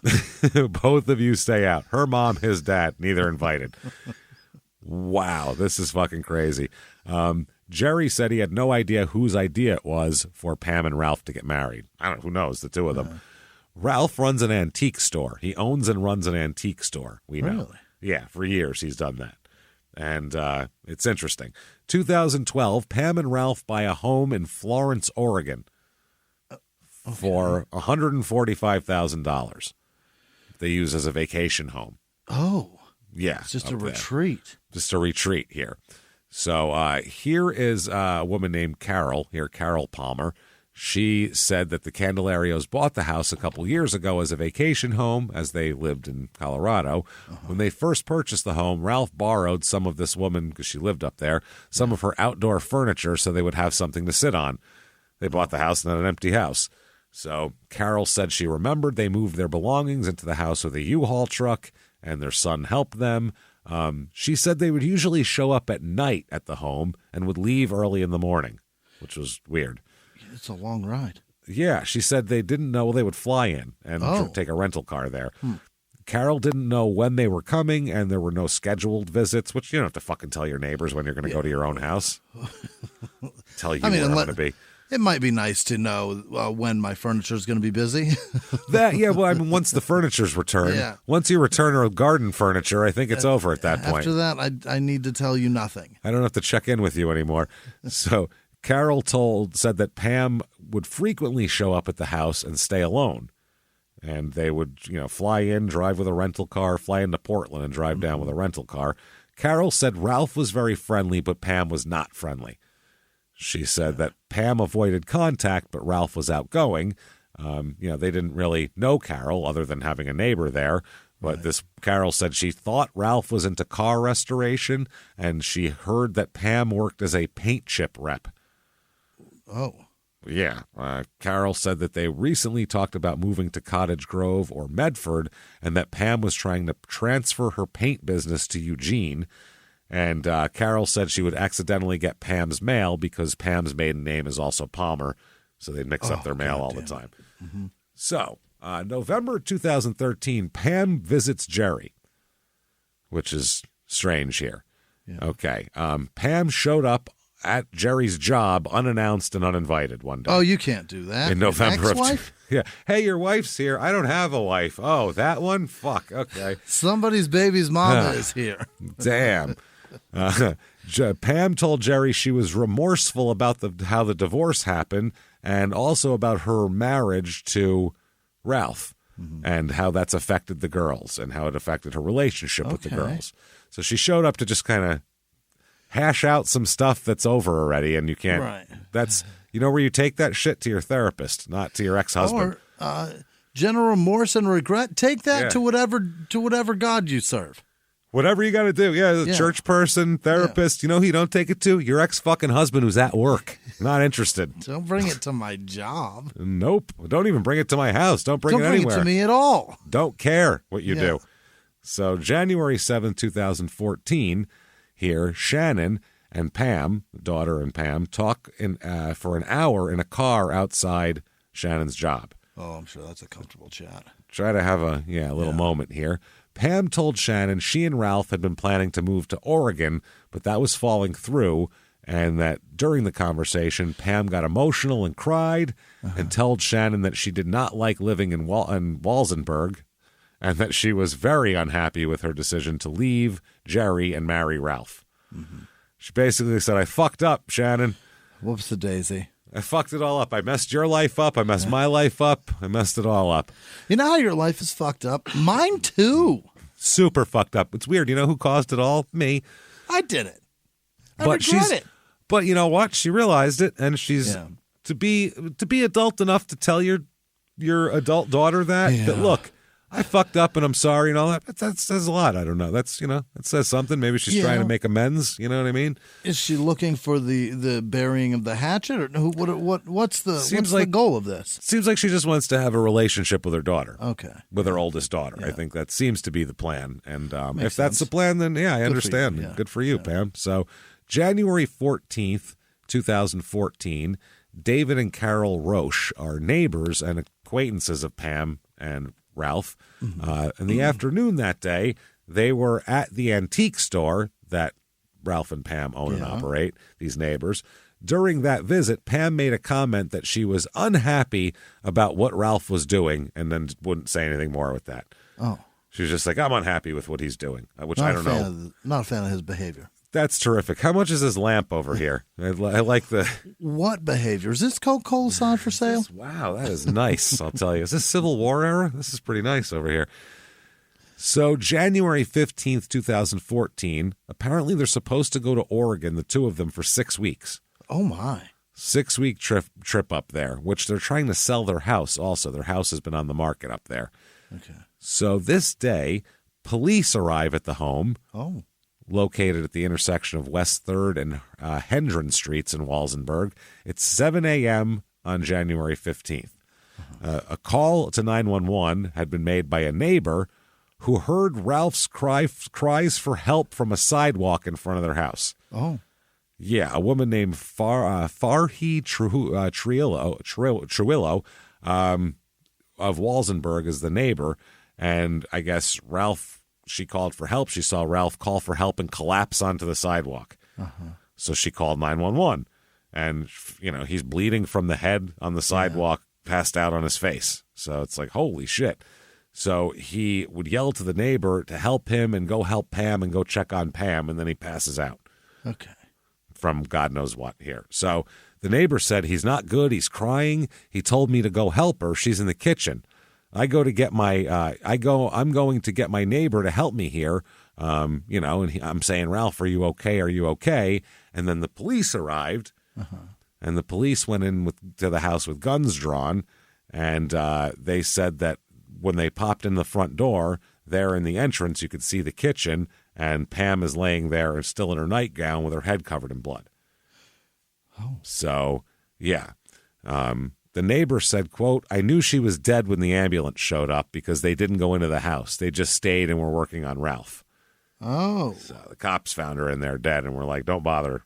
Both of you stay out. Her mom, his dad, neither invited. Wow, this is fucking crazy. Jerry said he had no idea whose idea it was for Pam and Ralph to get married. I don't know. Who knows? The two of them. Ralph runs an antique store. He owns and runs an antique store. We know. Really? Yeah, for years he's done that. And it's interesting. 2012, Pam and Ralph buy a home in Florence, Oregon for $145,000. They use as a vacation home. Oh. Yeah. It's just a retreat. Just a retreat here. So here is a woman named Carol Palmer. She said that the Candelarios bought the house a couple years ago as a vacation home as they lived in Colorado. When they first purchased the home, Ralph borrowed some of this woman, because she lived up there, some of her outdoor furniture so they would have something to sit on. They bought the house, not an empty house. So Carol said she remembered they moved their belongings into the house with a U-Haul truck, and their son helped them. She said they would usually show up at night at the home and would leave early in the morning, which was weird. It's a long ride. Yeah, she said they didn't know they would fly in and take a rental car there. Carol didn't know when they were coming, and there were no scheduled visits, which you don't have to fucking tell your neighbors when you're going to go to your own house. Tell you where I'm going to be. It might be nice to know when my furniture is going to be busy. Once the furniture's returned, once you return our garden furniture, I think it's over at that point. After that, I need to tell you nothing. I don't have to check in with you anymore. So Carol said that Pam would frequently show up at the house and stay alone. And they would, fly in, drive with a rental car, fly into Portland and drive down with a rental car. Carol said Ralph was very friendly, but Pam was not friendly. She said that Pam avoided contact, but Ralph was outgoing. They didn't really know Carol other than having a neighbor there. But this Carol said she thought Ralph was into car restoration, and she heard that Pam worked as a paint chip rep. Oh. Yeah. Carol said that they recently talked about moving to Cottage Grove or Medford, and that Pam was trying to transfer her paint business to Eugene. And Carol said she would accidentally get Pam's mail because Pam's maiden name is also Palmer, so they'd mix up their mail all the time. Mm-hmm. So, November 2013, Pam visits Jerry, which is strange here. Yeah. Okay. Pam showed up at Jerry's job unannounced and uninvited one day. Oh, you can't do that. In November ex-wife? Yeah. Hey, your wife's here. I don't have a wife. Oh, that one? Fuck. Okay. Somebody's baby's mama is here. Damn. Pam told Jerry she was remorseful about how the divorce happened and also about her marriage to Ralph and how that's affected the girls and how it affected her relationship with the girls. So she showed up to just kind of hash out some stuff that's over already, and you can't. Right. That's where you take that shit to your therapist, not to your ex-husband. Or general remorse and regret. Take that to whatever God you serve. Whatever you got to do. Yeah, the church person, therapist. You know who you don't take it to? Your ex-fucking husband who's at work. Not interested. Don't bring it to my job. Nope. Don't even bring it to my house. Don't bring it anywhere. Don't bring it to me at all. Don't care what you do. So January 7th, 2014, here, Shannon and Pam, daughter and Pam, talk for an hour in a car outside Shannon's job. Oh, I'm sure that's a comfortable chat. Try to have a little moment here. Pam told Shannon she and Ralph had been planning to move to Oregon, but that was falling through, and that during the conversation, Pam got emotional and cried and told Shannon that she did not like living in Walsenburg and that she was very unhappy with her decision to leave Jerry and marry Ralph. Mm-hmm. She basically said, I fucked up, Shannon. Whoops-a-daisy. I fucked it all up. I messed your life up. I messed my life up. I messed it all up. You know how your life is fucked up? Mine too. Super fucked up. It's weird. You know who caused it all? Me. I did it. I regret it. But you know what? She realized it, and she's to be adult enough to tell your adult daughter that look, I fucked up and I'm sorry and all that. That says a lot. I don't know. That's it says something. Maybe she's trying to make amends. You know what I mean? Is she looking for the burying of the hatchet, or what's the goal of this? Seems like she just wants to have a relationship with her daughter. Okay, with her oldest daughter. I think that seems to be the plan. And if that's sense. the plan, then I understand. Good for you, Pam. So January 14th, 2014, David and Carol Roche are neighbors and acquaintances of Pam and Ralph. In the afternoon that day, they were at the antique store that Ralph and Pam own and operate, these neighbors. During that visit, Pam made a comment that she was unhappy about what Ralph was doing and then wouldn't say anything more with that. Oh. She was just like, I'm unhappy with what he's doing, which I don't know. Not a fan of his behavior. That's terrific. How much is this lamp over here? I like the... What behavior? Is this Coca-Cola sign for sale? Wow, that is nice, I'll tell you. Is this Civil War era? This is pretty nice over here. So January 15th, 2014, apparently they're supposed to go to Oregon, the two of them, for 6 weeks. Oh, my. 6-week trip up there, which they're trying to sell their house also. Their house has been on the market up there. Okay. So this day, police arrive at the home. Oh. Located at the intersection of West 3rd and Hendren Streets in Walsenburg. It's 7 a.m. on January 15th. A call to 911 had been made by a neighbor who heard Ralph's cries for help from a sidewalk in front of their house. Oh. Yeah, a woman named Farhi Truillo of Walsenburg is the neighbor, And I guess she called for help. She saw Ralph call for help and collapse onto the sidewalk. So she called 911. And, he's bleeding from the head on the sidewalk, passed out on his face. So it's like, holy shit. So he would yell to the neighbor to help him and go help Pam and go check on Pam, and then he passes out. Okay. From God knows what here. So the neighbor said, he's not good. He's crying. He told me to go help her. She's in the kitchen. I'm going to get my neighbor to help me here. And I'm saying, Ralph, are you okay? Are you okay? And then the police arrived, and the police went in to the house with guns drawn, and they said that when they popped in the front door, there in the entrance, you could see the kitchen, and Pam is laying there still in her nightgown with her head covered in blood. Oh. So, yeah. The neighbor said, quote, I knew she was dead when the ambulance showed up because they didn't go into the house. They just stayed and were working on Ralph. Oh. So the cops found her in there dead, and we're like, don't bother.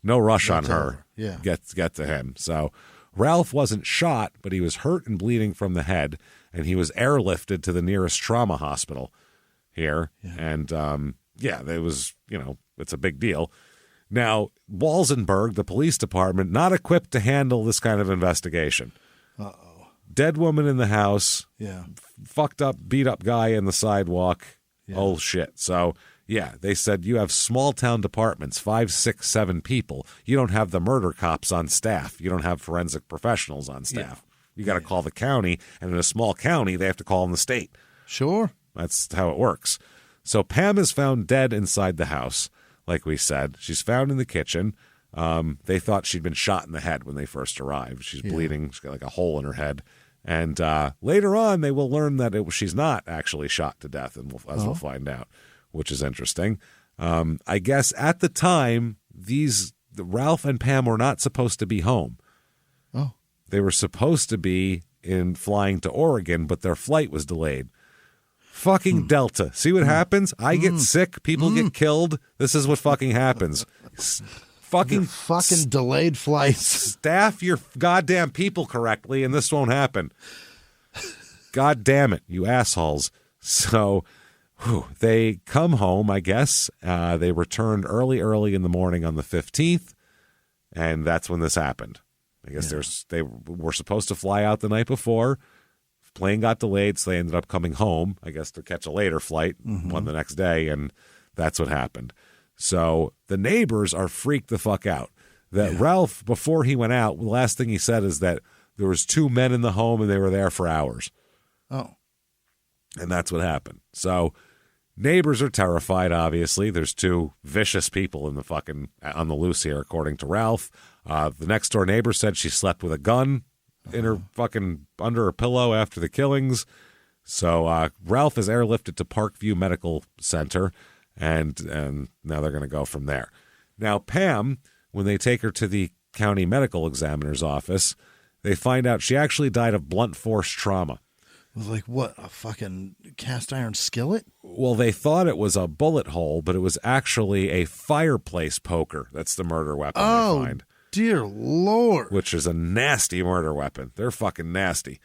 No rush on her. Yeah. Get to him. So Ralph wasn't shot, but he was hurt and bleeding from the head, and he was airlifted to the nearest trauma hospital here. Yeah. And, it was, it's a big deal. Now, Walsenburg, the police department, not equipped to handle this kind of investigation. Uh-oh. Dead woman in the house. Yeah. Fucked up, beat up guy in the sidewalk. Yeah. Oh, shit. So, yeah, they said you have small town departments, 5, 6, 7 people. You don't have the murder cops on staff. You don't have forensic professionals on staff. You got to call the county, and in a small county, they have to call in the state. Sure. That's how it works. So Pam is found dead inside the house, like we said. She's found in the kitchen. They thought she'd been shot in the head when they first arrived. She's bleeding. She's got like a hole in her head. And later on, they will learn that she's not actually shot to death, and we'll find out, which is interesting. I guess at the time, Ralph and Pam were not supposed to be home. Oh. They were supposed to be flying to Oregon, but their flight was delayed. Fucking Delta. See what happens? I get sick. People get killed. This is what fucking happens. Fucking delayed flights. Staff your goddamn people correctly, and this won't happen. God damn it, you assholes. So they come home, I guess. They returned early in the morning on the 15th, and that's when this happened. I guess they were supposed to fly out the night before. Plane got delayed, so they ended up coming home, I guess, to catch a later flight on the next day, and that's what happened. So the neighbors are freaked the fuck out. That Ralph, before he went out, the last thing he said is that there was 2 men in the home, and they were there for hours. Oh. And that's what happened. So neighbors are terrified, obviously. There's 2 vicious people in the on the loose here, according to Ralph. The next door neighbor said she slept with a gun in her under her pillow after the killings. So Ralph is airlifted to Parkview Medical Center, and now they're going to go from there. Now, Pam, when they take her to the county medical examiner's office, they find out she actually died of blunt force trauma. It was like, what, a fucking cast iron skillet? Well, they thought it was a bullet hole, but it was actually a fireplace poker. That's the murder weapon they find. Dear Lord. Which is a nasty murder weapon. They're fucking nasty.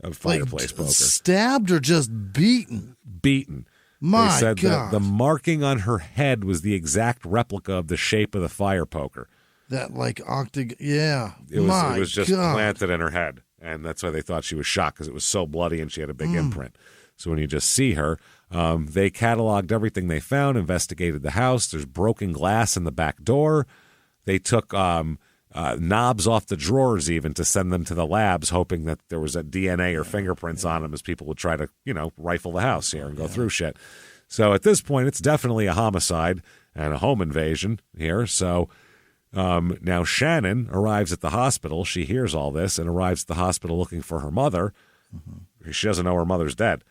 A fireplace poker. Stabbed or just beaten? Beaten. My they said God. that the marking on her head was the exact replica of the shape of the fire poker. That like octagon. Yeah. It was just planted in her head. And that's why they thought she was shot, because it was so bloody and she had a big imprint. So when you just see her, they cataloged everything they found, investigated the house. There's broken glass in the back door. They took knobs off the drawers even to send them to the labs, hoping that there was a DNA or fingerprints on them as people would try to, rifle the house here and go through shit. So at this point, it's definitely a homicide and a home invasion here. So now Shannon arrives at the hospital. She hears all this and arrives at the hospital looking for her mother. She doesn't know her mother's dead.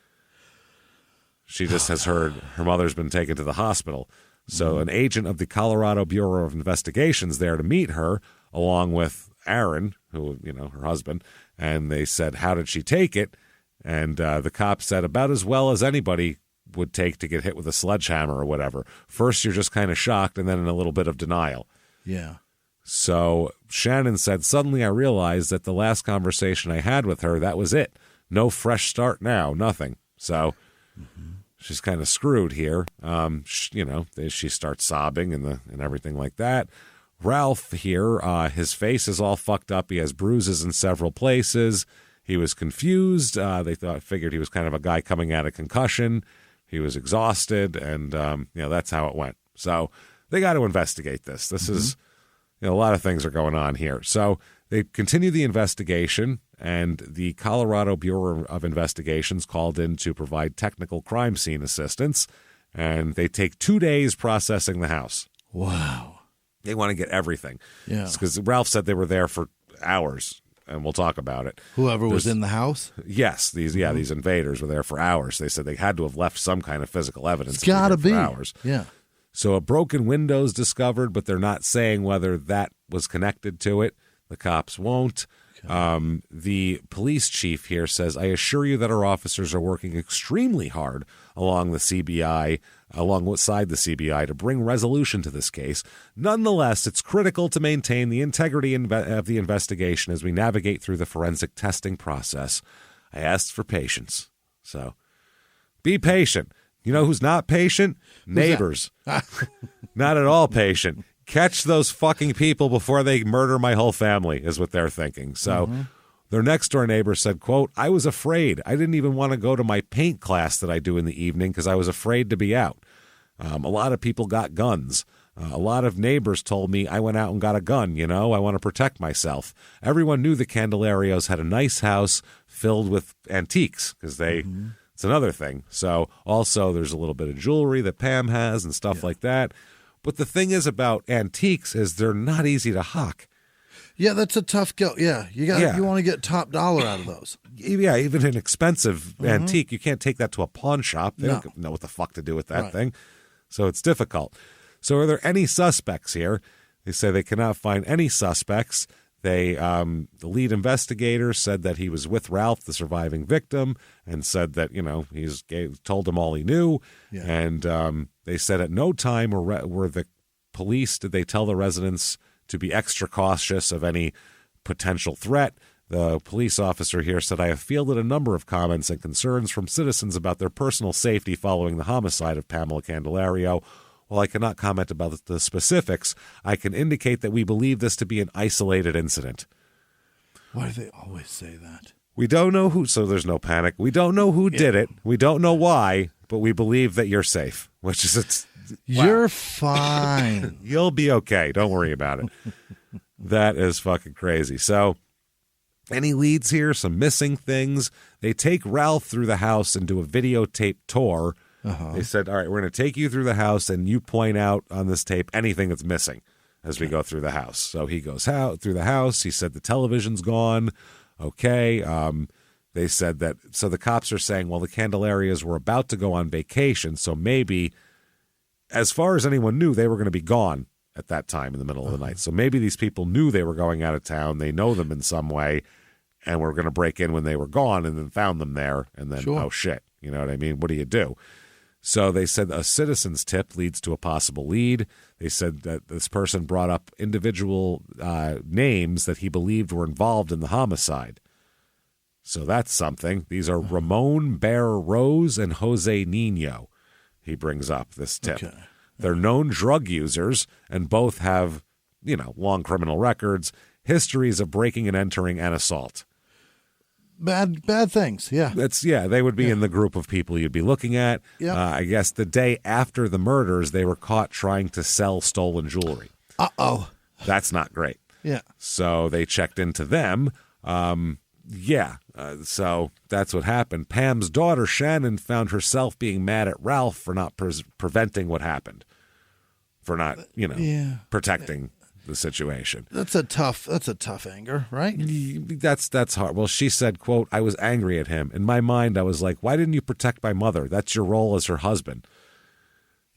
She just has heard her mother's been taken to the hospital. So an agent of the Colorado Bureau of Investigation's there to meet her, along with Aaron, who, her husband. And they said, how did she take it? And the cop said, about as well as anybody would take to get hit with a sledgehammer or whatever. First, you're just kind of shocked, and then in a little bit of denial. Yeah. So Shannon said, suddenly I realized that the last conversation I had with her, that was it. No fresh start now, nothing. So she's kind of screwed here. She starts sobbing and everything like that. Ralph here, his face is all fucked up. He has bruises in several places. He was confused. They figured he was kind of a guy coming out of concussion. He was exhausted, and that's how it went. So they got to investigate this. This is a lot of things are going on here. So they continue the investigation, and the Colorado Bureau of Investigations called in to provide technical crime scene assistance, and they take 2 days processing the house. Wow. They want to get everything. Yeah. Because Ralph said they were there for hours, and we'll talk about it. Whoever was in the house? Yes. These invaders were there for hours. They said they had to have left some kind of physical evidence. It's got to be. For hours. Yeah. So a broken window's discovered, but they're not saying whether that was connected to it. The cops won't. Okay. The police chief here says, I assure you that our officers are working extremely hard alongside the CBI to bring resolution to this case. Nonetheless, it's critical to maintain the integrity of the investigation as we navigate through the forensic testing process. I asked for patience. So be patient. You know who's not patient? Neighbors. Not at all patient. Catch those fucking people before they murder my whole family is what they're thinking. So their next door neighbor said, quote, I was afraid. I didn't even want to go to my paint class that I do in the evening because I was afraid to be out. A lot of people got guns. A lot of neighbors told me I went out and got a gun. I want to protect myself. Everyone knew the Candelarios had a nice house filled with antiques because it's another thing. So also there's a little bit of jewelry that Pam has and stuff like that. But the thing is about antiques is they're not easy to hawk. Yeah, that's a tough go. Yeah, you want to get top dollar out of those. Yeah, even an expensive antique, you can't take that to a pawn shop. They don't know what the fuck to do with that thing. So it's difficult. So are there any suspects here? They say they cannot find any suspects. The lead investigator said that he was with Ralph, the surviving victim, and said that, he's told him all he knew. Yeah. And they said at no time were the police, did they tell the residents to be extra cautious of any potential threat. The police officer here said, I have fielded a number of comments and concerns from citizens about their personal safety following the homicide of Pamela Candelario. While I cannot comment about the specifics, I can indicate that we believe this to be an isolated incident. Why do they always say that? We don't know who, so there's no panic. We don't know who did it. We don't know why, but we believe that you're safe, which is You're fine. You'll be okay. Don't worry about it. That is fucking crazy. So, any leads here? Some missing things. They take Ralph through the house and do a videotape tour. They said, all right, we're going to take you through the house and you point out on this tape anything that's missing as we go through the house. So he goes out through the house. He said the television's gone. Okay. They said that, so the cops are saying, well, the Candelarias were about to go on vacation. So maybe, as far as anyone knew, they were going to be gone at that time in the middle of the night. So maybe these people knew they were going out of town. They know them in some way and were going to break in when they were gone and then found them there. And then, oh shit, you know what I mean? What do you do? So they said a citizen's tip leads to a possible lead. They said that this person brought up individual names that he believed were involved in the homicide. So that's something. These are Ramon Bear Rose and Jose Nino. He brings up this tip. Okay. They're known drug users, and both have, long criminal records, histories of breaking and entering and assault. Bad things, yeah. They would be in the group of people you'd be looking at. Yep. I guess the day after the murders, they were caught trying to sell stolen jewelry. Uh-oh. That's not great. Yeah. So they checked into them. So that's what happened. Pam's daughter, Shannon, found herself being mad at Ralph for not preventing what happened, for not, protecting the situation. That's a tough anger, right? That's hard. Well, she said, quote, I was angry at him. In my mind, I was like, why didn't you protect my mother? That's your role as her husband.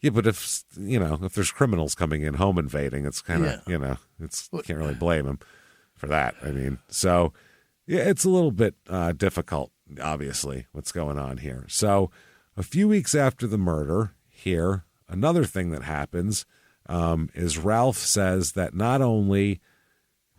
Yeah, but if there's criminals coming in, home invading, it's kind of, can't really blame him for that. I mean, so yeah, it's a little bit difficult, obviously, what's going on here. So a few weeks after the murder here, another thing that happens is Ralph says that not only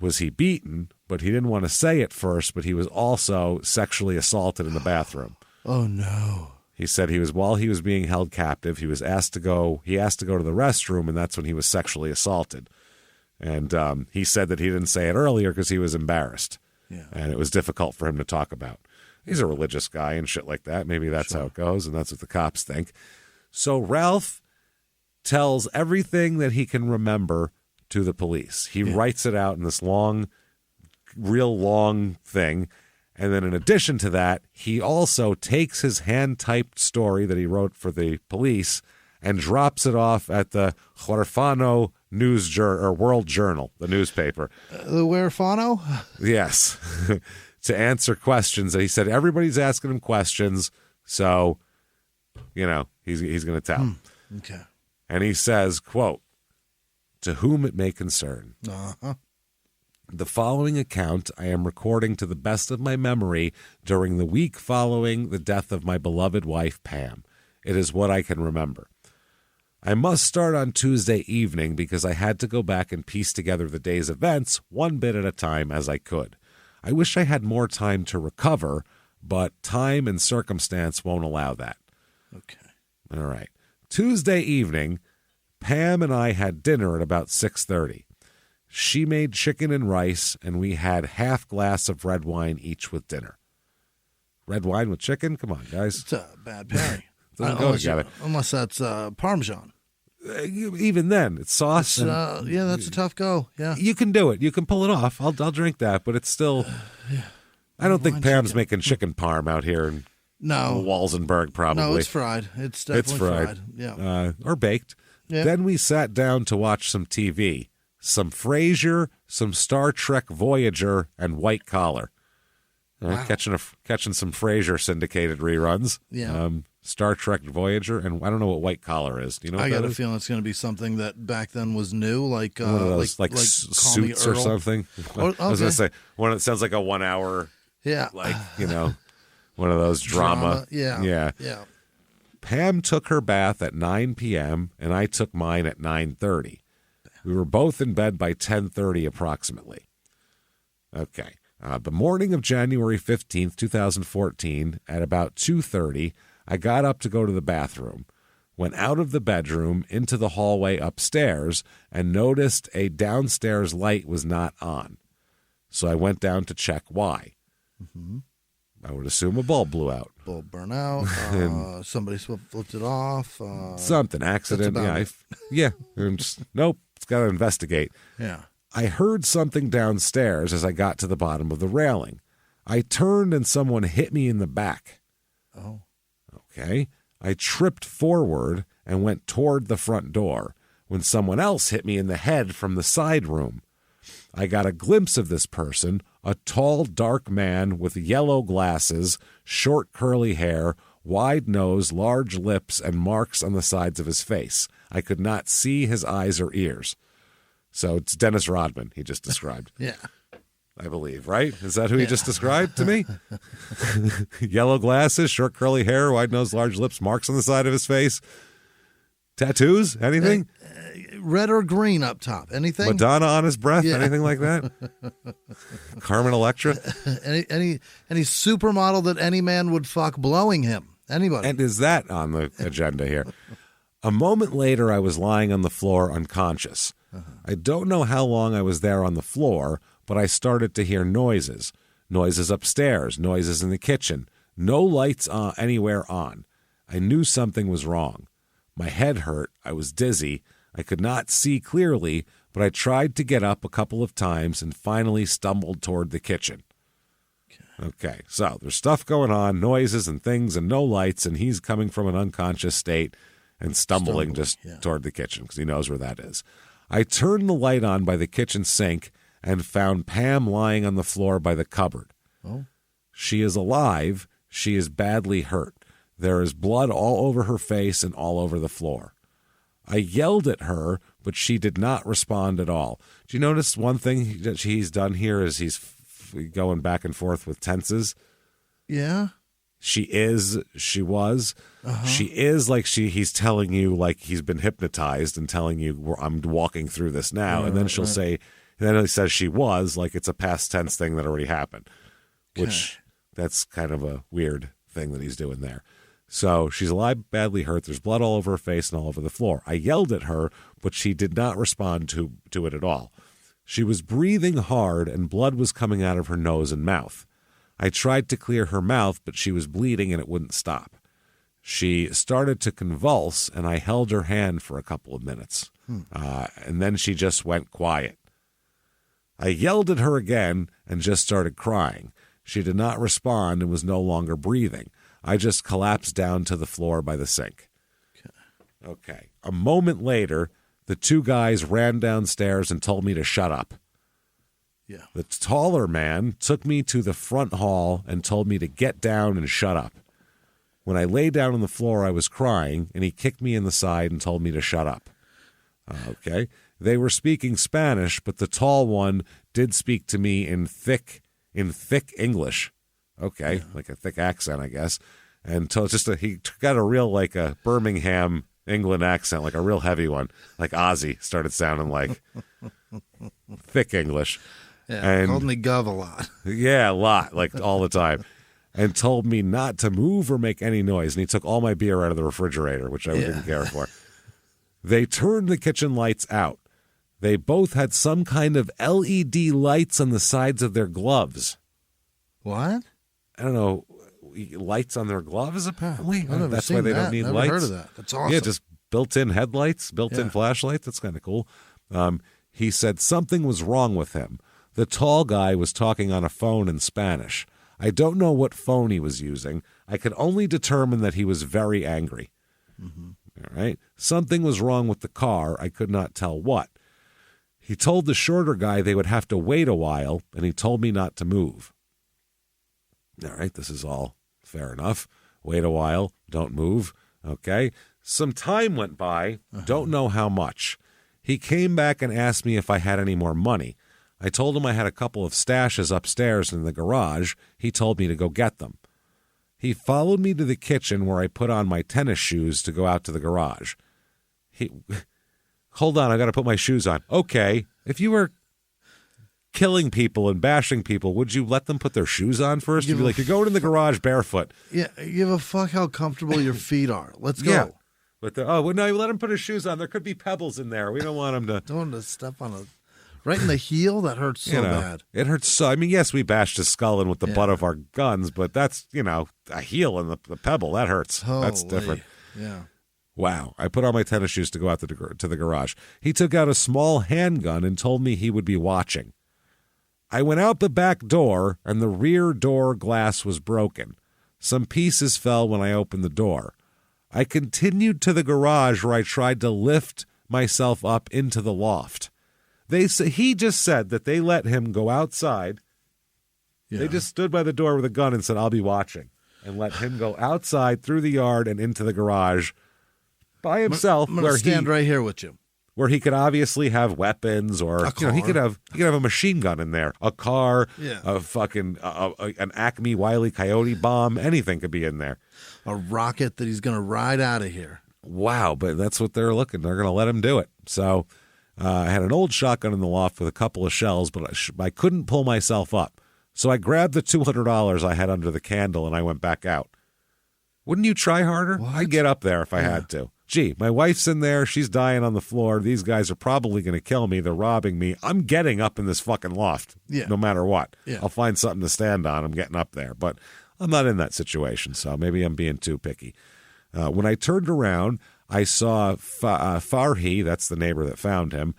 was he beaten, but he didn't want to say it first, but he was also sexually assaulted in the bathroom. Oh, no. He said while he was being held captive, he asked to go to the restroom, and that's when he was sexually assaulted. And he said that he didn't say it earlier because he was embarrassed. Yeah. And it was difficult for him to talk about. He's a religious guy and shit like that. Maybe that's how it goes, and that's what the cops think. So Ralph tells everything that he can remember to the police. He writes it out in this real long thing. And then in addition to that, he also takes his hand-typed story that he wrote for the police and drops it off at the Huerfano World Journal, the newspaper. The Huerfano? Yes. To answer questions. He said everybody's asking him questions, so, he's going to tell. Okay. And he says, quote, "To whom it may concern. Uh-huh. The following account I am recording to the best of my memory during the week following the death of my beloved wife, Pam. It is what I can remember. I must start on Tuesday evening because I had to go back and piece together the day's events one bit at a time as I could. I wish I had more time to recover, but time and circumstance won't allow that." Okay. All right. Tuesday evening, Pam and I had dinner at about 6:30. She made chicken and rice, and we had half glass of red wine each with dinner. Red wine with chicken? Come on, guys. It's a bad pairing. Doesn't go together. Unless that's Parmesan. Even then, it's sauce. That's a tough go. Yeah. You can do it. You can pull it off. I'll drink that, but it's still... I don't think Pam's making chicken parm out here in Walsenburg, probably. No, it's fried. It's definitely fried. Yeah. Or baked. Yeah. Then we sat down to watch some TV. Some Frasier, some Star Trek Voyager, and White Collar. Wow. Catching some Frasier syndicated reruns. Yeah. Star Trek Voyager, and I don't know what White Collar is. Do you know what I got that a is? feeling it's going to be something that back then was new, like One of those, like Suits or something. Oh, okay. I was going to say, one that sounds like a 1 hour, one of those drama. Yeah. Pam took her bath at 9 p.m., and I took mine at 9:30. We were both in bed by 10:30 approximately. Okay. The morning of January 15th, 2014, at about 2:30, I got up to go to the bathroom, went out of the bedroom into the hallway upstairs, and noticed a downstairs light was not on. So I went down to check why. Mm-hmm. I would assume a bulb blew out. Bulb burn out. Somebody flipped it off. Something. Accident. Nope. It's got to investigate. Yeah. I heard something downstairs as I got to the bottom of the railing. I turned and someone hit me in the back. Oh. Okay. I tripped forward and went toward the front door when someone else hit me in the head from the side room. I got a glimpse of this person, a tall, dark man with yellow glasses, short curly hair, wide nose, large lips, and marks on the sides of his face. I could not see his eyes or ears. So it's Dennis Rodman he just described. Yeah. I believe, right? Is that who he just described to me? Yellow glasses, short curly hair, wide nose, large lips, marks on the side of his face. Tattoos? Anything? Red or green up top? Anything? Madonna on his breath? Yeah. Anything like that? Carmen Electra? Any supermodel that any man would fuck blowing him? Anybody? And is that on the agenda here? A moment later, I was lying on the floor unconscious. I don't know how long I was there on the floor, but I started to hear noises. Noises upstairs, noises in the kitchen. No lights anywhere on. I knew something was wrong. My head hurt. I was dizzy. I could not see clearly, but I tried to get up a couple of times and finally stumbled toward the kitchen. Okay, so there's stuff going on, noises and things and no lights, and he's coming from an unconscious state and stumbling toward the kitchen because he knows where that is. I turned the light on by the kitchen sink and found Pam lying on the floor by the cupboard. Oh. She is alive. She is badly hurt. There is blood all over her face and all over the floor. I yelled at her, but she did not respond at all. Do you notice one thing that he's done here is he's going back and forth with tenses? Yeah. She is, she was. She is like he's telling you like he's been hypnotized and telling you I'm walking through this now. And then she'll say, and then he says she was like it's a past tense thing that already happened, which that's kind of a weird thing that he's doing there. So she's alive, badly hurt. There's blood all over her face and all over the floor. I yelled at her, but she did not respond to it at all. She was breathing hard, and blood was coming out of her nose and mouth. I tried to clear her mouth, but she was bleeding and it wouldn't stop. She started to convulse, and I held her hand for a couple of minutes. And then she just went quiet. I yelled at her again and just started crying. She did not respond and was no longer breathing. I just collapsed down to the floor by the sink. Okay. A moment later, the two guys ran downstairs and told me to shut up. Yeah. The taller man took me to the front hall and told me to get down and shut up. When I lay down on the floor, I was crying, and he kicked me in the side and told me to shut up. Okay. They were speaking Spanish, but the tall one did speak to me in thick English. Okay, yeah. Like a thick accent, I guess. And so he got a real, like a Birmingham, England accent, like a real heavy one. Like Ozzy started sounding like thick English. Yeah, and called me Gov a lot. Yeah, a lot, like all the time. And told me not to move or make any noise. And he took all my beer out of the refrigerator, which I didn't care for. They turned the kitchen lights out. They both had some kind of LED lights on the sides of their gloves. What? I don't know. Lights on their gloves, apparently. That's why they don't need Never lights. Heard of that. That's awesome. Yeah, just built-in headlights, built-in flashlights. That's kind of cool. He said something was wrong with him. The tall guy was talking on a phone in Spanish. I don't know what phone he was using. I could only determine that he was very angry. Mm-hmm. All right. Something was wrong with the car. I could not tell what. He told the shorter guy they would have to wait a while, and he told me not to move. All right, this is all fair enough. Wait a while, don't move. Okay. Some time went by, don't know how much. He came back and asked me if I had any more money. I told him I had a couple of stashes upstairs in the garage. He told me to go get them. He followed me to the kitchen where I put on my tennis shoes to go out to the garage. Hold on, I got to put my shoes on. Okay, if you were killing people and bashing people, would you let them put their shoes on first? You'd be like, you're going in the garage barefoot. Yeah, give a fuck how comfortable your feet are. Let's go. Yeah. But no, you let him put his shoes on. There could be pebbles in there. We don't want him to. Don't want to step on right in the heel. That hurts so bad. It hurts so. I mean, yes, we bashed his skull in with the butt of our guns, but that's a heel and the pebble that hurts. Holy. That's different. Yeah. Wow. I put on my tennis shoes to go out to the garage. He took out a small handgun and told me he would be watching. I went out the back door, and the rear door glass was broken. Some pieces fell when I opened the door. I continued to the garage where I tried to lift myself up into the loft. He just said that they let him go outside. Yeah. They just stood by the door with a gun and said, I'll be watching, and let him go outside through the yard and into the garage by himself. I'm going to stand right here with you. Where he could obviously have weapons, or he could have a machine gun in there, a car, a fucking an Acme Wile E. Coyote bomb, anything could be in there. A rocket that he's going to ride out of here. Wow, but that's what they're looking. They're going to let him do it. So I had an old shotgun in the loft with a couple of shells, but I couldn't pull myself up. So I grabbed the $200 I had under the candle and I went back out. Wouldn't you try harder? What? I'd get up there if I had to. Gee, my wife's in there. She's dying on the floor. These guys are probably going to kill me. They're robbing me. I'm getting up in this fucking loft no matter what. Yeah. I'll find something to stand on. I'm getting up there. But I'm not in that situation, so maybe I'm being too picky. When I turned around, I saw Farhi, that's the neighbor that found him,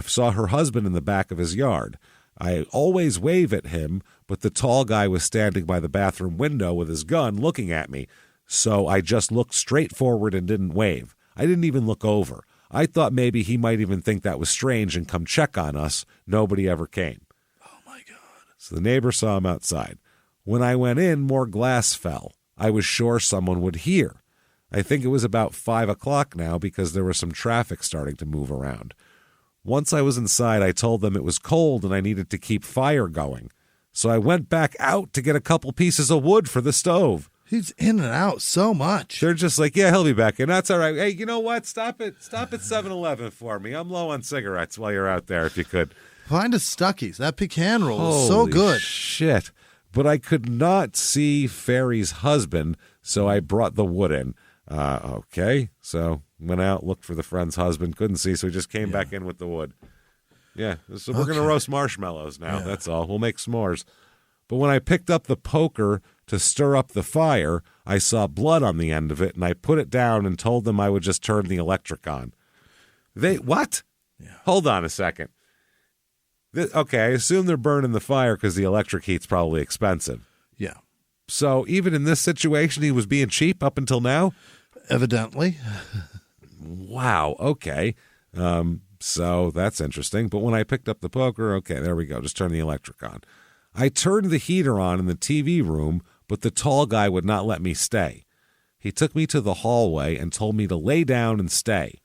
saw her husband in the back of his yard. I always wave at him, but the tall guy was standing by the bathroom window with his gun looking at me. So I just looked straight forward and didn't wave. I didn't even look over. I thought maybe he might even think that was strange and come check on us. Nobody ever came. Oh, my God. So the neighbor saw him outside. When I went in, more glass fell. I was sure someone would hear. I think it was about 5 o'clock now because there was some traffic starting to move around. Once I was inside, I told them it was cold and I needed to keep fire going. So I went back out to get a couple pieces of wood for the stove. He's in and out so much. They're just like, yeah, he'll be back in. That's all right. Hey, you know what? Stop at 7-Eleven for me. I'm low on cigarettes while you're out there, if you could. Find a Stuckey's. That pecan roll is so good. Shit. But I could not see Ferry's husband, So I brought the wood in. Okay. So went out, looked for the friend's husband, couldn't see, so we just came back in with the wood. Yeah, so we're going to roast marshmallows now. Yeah. That's all. We'll make s'mores. But when I picked up the poker to stir up the fire, I saw blood on the end of it, and I put it down and told them I would just turn the electric on. What? Yeah. Hold on a second. Okay, I assume they're burning the fire because the electric heat's probably expensive. Yeah. So even in this situation, he was being cheap up until now? Evidently. Wow, okay. So that's interesting. But when I picked up the poker, okay, there we go. Just turn the electric on. I turned the heater on in the TV room, but the tall guy would not let me stay. He took me to the hallway and told me to lay down and stay.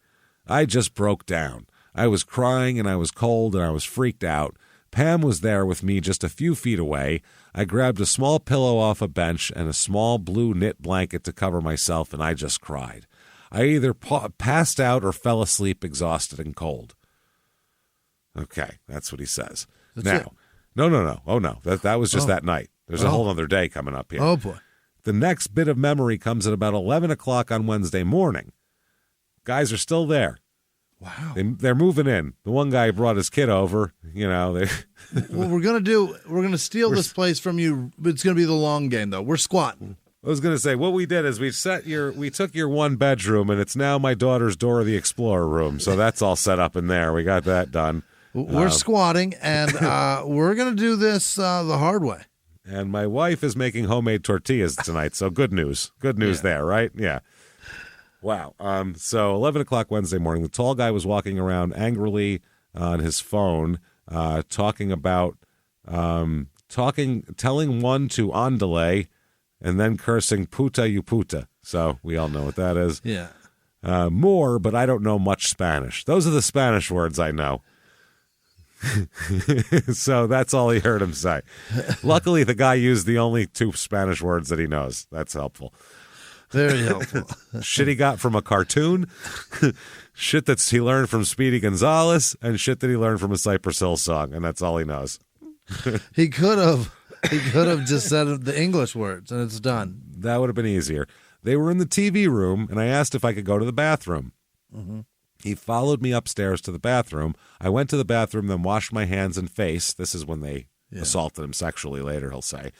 I just broke down. I was crying and I was cold and I was freaked out. Pam was there with me just a few feet away. I grabbed a small pillow off a bench and a small blue knit blanket to cover myself, and I just cried. I either passed out or fell asleep exhausted and cold. Okay, that's what he says. That's now, it. No. Oh, no. That was just that night. There's a whole other day coming up here. Oh, boy. The next bit of memory comes at about 11 o'clock on Wednesday morning. Guys are still there. Wow. They're moving in. The one guy brought his kid over. What we're going to steal this place from you. It's going to be the long game, though. We're squatting. I was going to say, what we did is we took your one bedroom, and it's now my daughter's Dora the Explorer room. So that's all set up in there. We got that done. We're squatting, and we're going to do this the hard way. And my wife is making homemade tortillas tonight, so good news. Good news there, right? Yeah. Wow. So 11 o'clock Wednesday morning, the tall guy was walking around angrily on his phone, telling one to andale, and then cursing puta you puta. So we all know what that is. Yeah. More, but I don't know much Spanish. Those are the Spanish words I know. So that's all he heard him say. Luckily, the guy used the only two Spanish words that he knows. That's helpful. Very helpful. Shit he got from a cartoon, shit that he learned from Speedy Gonzales, and shit that he learned from a Cypress Hill song, and that's all he knows. He could have just said the English words, and it's done. That would have been easier. They were in the TV room, and I asked if I could go to the bathroom. Mm-hmm. He followed me upstairs to the bathroom. I went to the bathroom, then washed my hands and face. This is when they assaulted him sexually later, he'll say.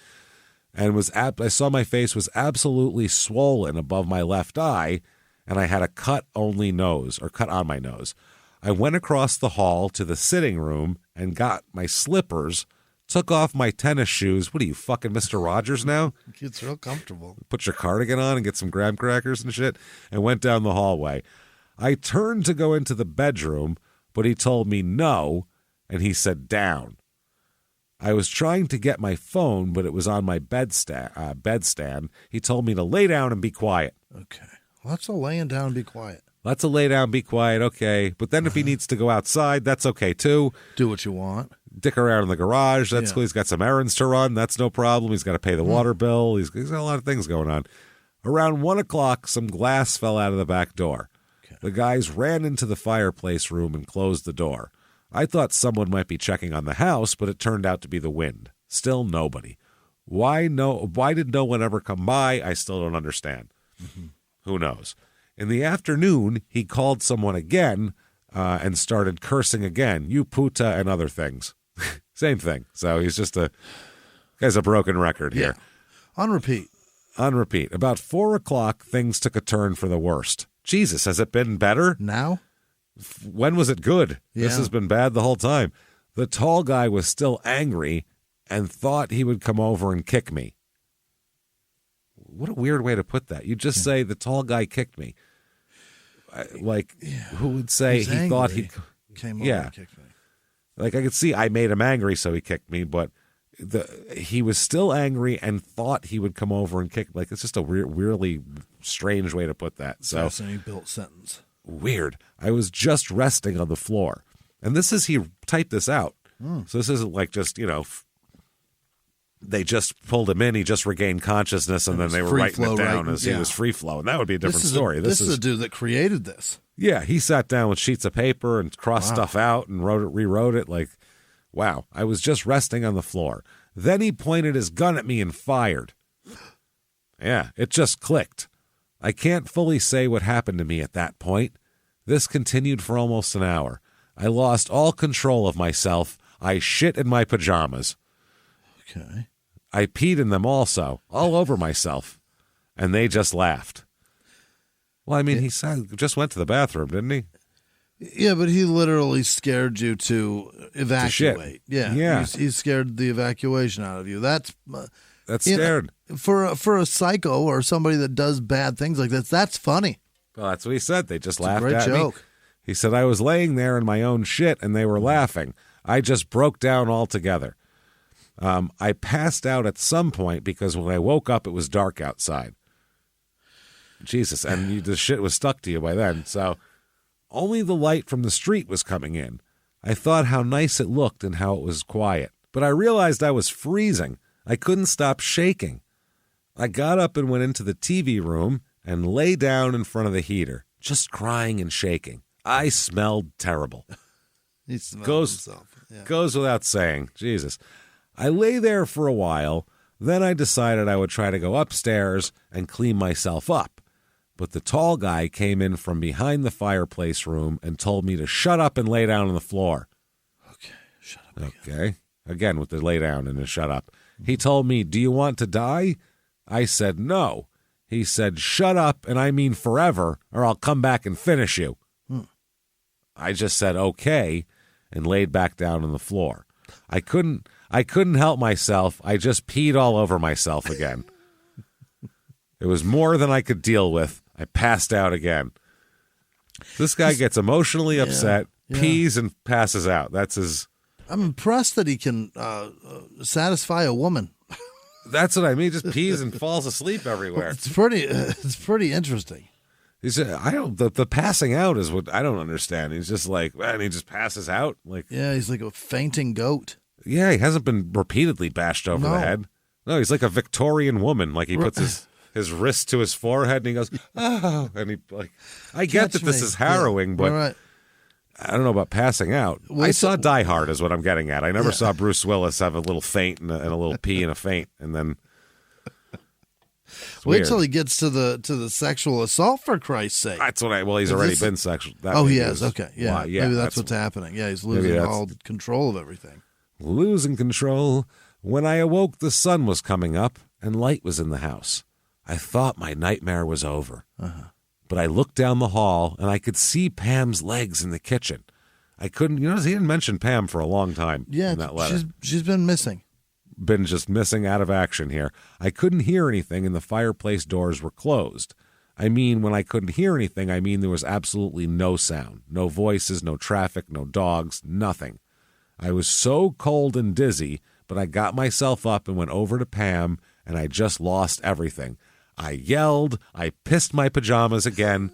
And I saw my face was absolutely swollen above my left eye, and I had a cut on my nose. I went across the hall to the sitting room and got my slippers, took off my tennis shoes. What are you, fucking Mr. Rogers now? It's real comfortable. Put your cardigan on and get some graham crackers and shit, and went down the hallway. I turned to go into the bedroom, but he told me no, and he said down. I was trying to get my phone, but it was on my bedstand. He told me to lay down and be quiet. Okay. Well, that's a laying down and be quiet. That's a lay down, be quiet, okay. But then if he needs to go outside, that's okay too. Do what you want. Dick around in the garage, that's cool. He's got some errands to run, that's no problem. He's got to pay the water bill. He's got a lot of things going on. Around 1 o'clock, some glass fell out of the back door. Okay. The guys ran into the fireplace room and closed the door. I thought someone might be checking on the house, but it turned out to be the wind. Still nobody. Why did no one ever come by? I still don't understand. Mm-hmm. Who knows? In the afternoon, he called someone again and started cursing again. You puta and other things. Same thing. So he's just guy's a broken record here. On repeat. About 4 o'clock, things took a turn for the worst. Jesus, has it been better? Now? When was it good? Yeah. This has been bad the whole time. The tall guy was still angry and thought he would come over and kick me. What a weird way to put that. You just say the tall guy kicked me. Who would say he thought he came over and kicked me? Like I could see I made him angry, so he kicked me, but he was still angry and thought he would come over and kick. Like it's just a weirdly strange way to put that. So fascinating built sentence. Weird. I was just resting on the floor, and he typed this out. So this isn't like just they just pulled him in, he just regained consciousness, and then they were writing it down as he was free flowing. That would be a different story. This is a dude that created this. Yeah, he sat down with sheets of paper and crossed stuff out and rewrote it. Like, wow, I was just resting on the floor. Then he pointed his gun at me and fired. Yeah, it just clicked. I can't fully say what happened to me at that point. This continued for almost an hour. I lost all control of myself. I shit in my pajamas. Okay. I peed in them also, all over myself. And they just laughed. Well, I mean, he just went to the bathroom, didn't he? Yeah, but he literally scared you to evacuate. Yeah. He scared the evacuation out of you. That's scared. For a psycho or somebody that does bad things like that. That's funny. Well, that's what he said. They just laughed Great at joke. me. He said, I was laying there in my own shit, and they were laughing. I just broke down altogether. I passed out at some point because when I woke up, it was dark outside. Jesus, and the shit was stuck to you by then. So only the light from the street was coming in. I thought how nice it looked and how it was quiet. But I realized I was freezing. I couldn't stop shaking. I got up and went into the TV room and lay down in front of the heater, just crying and shaking. I smelled terrible. He smelled himself. Yeah. Goes without saying. Jesus. I lay there for a while. Then I decided I would try to go upstairs and clean myself up. But the tall guy came in from behind the fireplace room and told me to shut up and lay down on the floor. Okay, shut up again. Okay. Again with the lay down and the shut up. He told me, do you want to die? I said no. He said, shut up, and I mean forever, or I'll come back and finish you. I just said okay and laid back down on the floor. I couldn't help myself. I just peed all over myself again. It was more than I could deal with. I passed out again. This guy gets emotionally upset, pees, and passes out. That's his... I'm impressed that he can satisfy a woman. That's what I mean. Just pees and falls asleep everywhere. It's pretty interesting. The passing out is what I don't understand. He's just like, man, he just passes out. Like, yeah, he's like a fainting goat. Yeah, he hasn't been repeatedly bashed over the head. No, he's like a Victorian woman. Like he puts his wrist to his forehead and he goes, oh, and he like. I get that this is harrowing, but right. I don't know about passing out. I saw Die Hard, is what I'm getting at. I never saw Bruce Willis have a little faint and a little pee and a faint, and then. Wait till he gets to the sexual assault, for Christ's sake. That's what he's already been sexual. He has. Okay. Yeah. Maybe that's what's happening. Yeah, he's losing all control of everything. Losing control. When I awoke, the sun was coming up and light was in the house. I thought my nightmare was over. But I looked down the hall and I could see Pam's legs in the kitchen. I couldn't, he didn't mention Pam for a long time in that letter. She's been missing. Been just missing out of action here. I couldn't hear anything and the fireplace doors were closed. I mean, when I couldn't hear anything, I mean there was absolutely no sound. No voices, no traffic, no dogs, nothing. I was so cold and dizzy, but I got myself up and went over to Pam, and I just lost everything. I yelled. I pissed my pajamas again.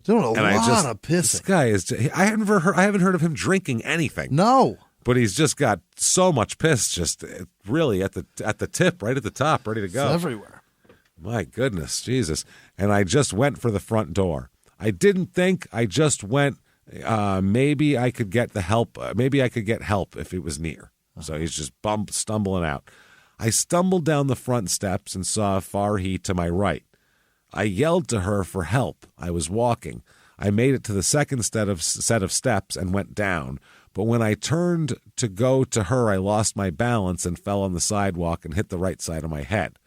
Doing a lot of pissing. This guy is. I haven't heard of him drinking anything. No. But he's just got so much piss, just really at the tip, right at the top, ready to go. It's everywhere. My goodness, Jesus. And I just went for the front door. I didn't think. I just went. Maybe I could get the help. Maybe I could get help if it was near. So he's just stumbling out. I stumbled down the front steps and saw Farhi to my right. I yelled to her for help. I was walking. I made it to the second set of steps and went down. But when I turned to go to her, I lost my balance and fell on the sidewalk and hit the right side of my head.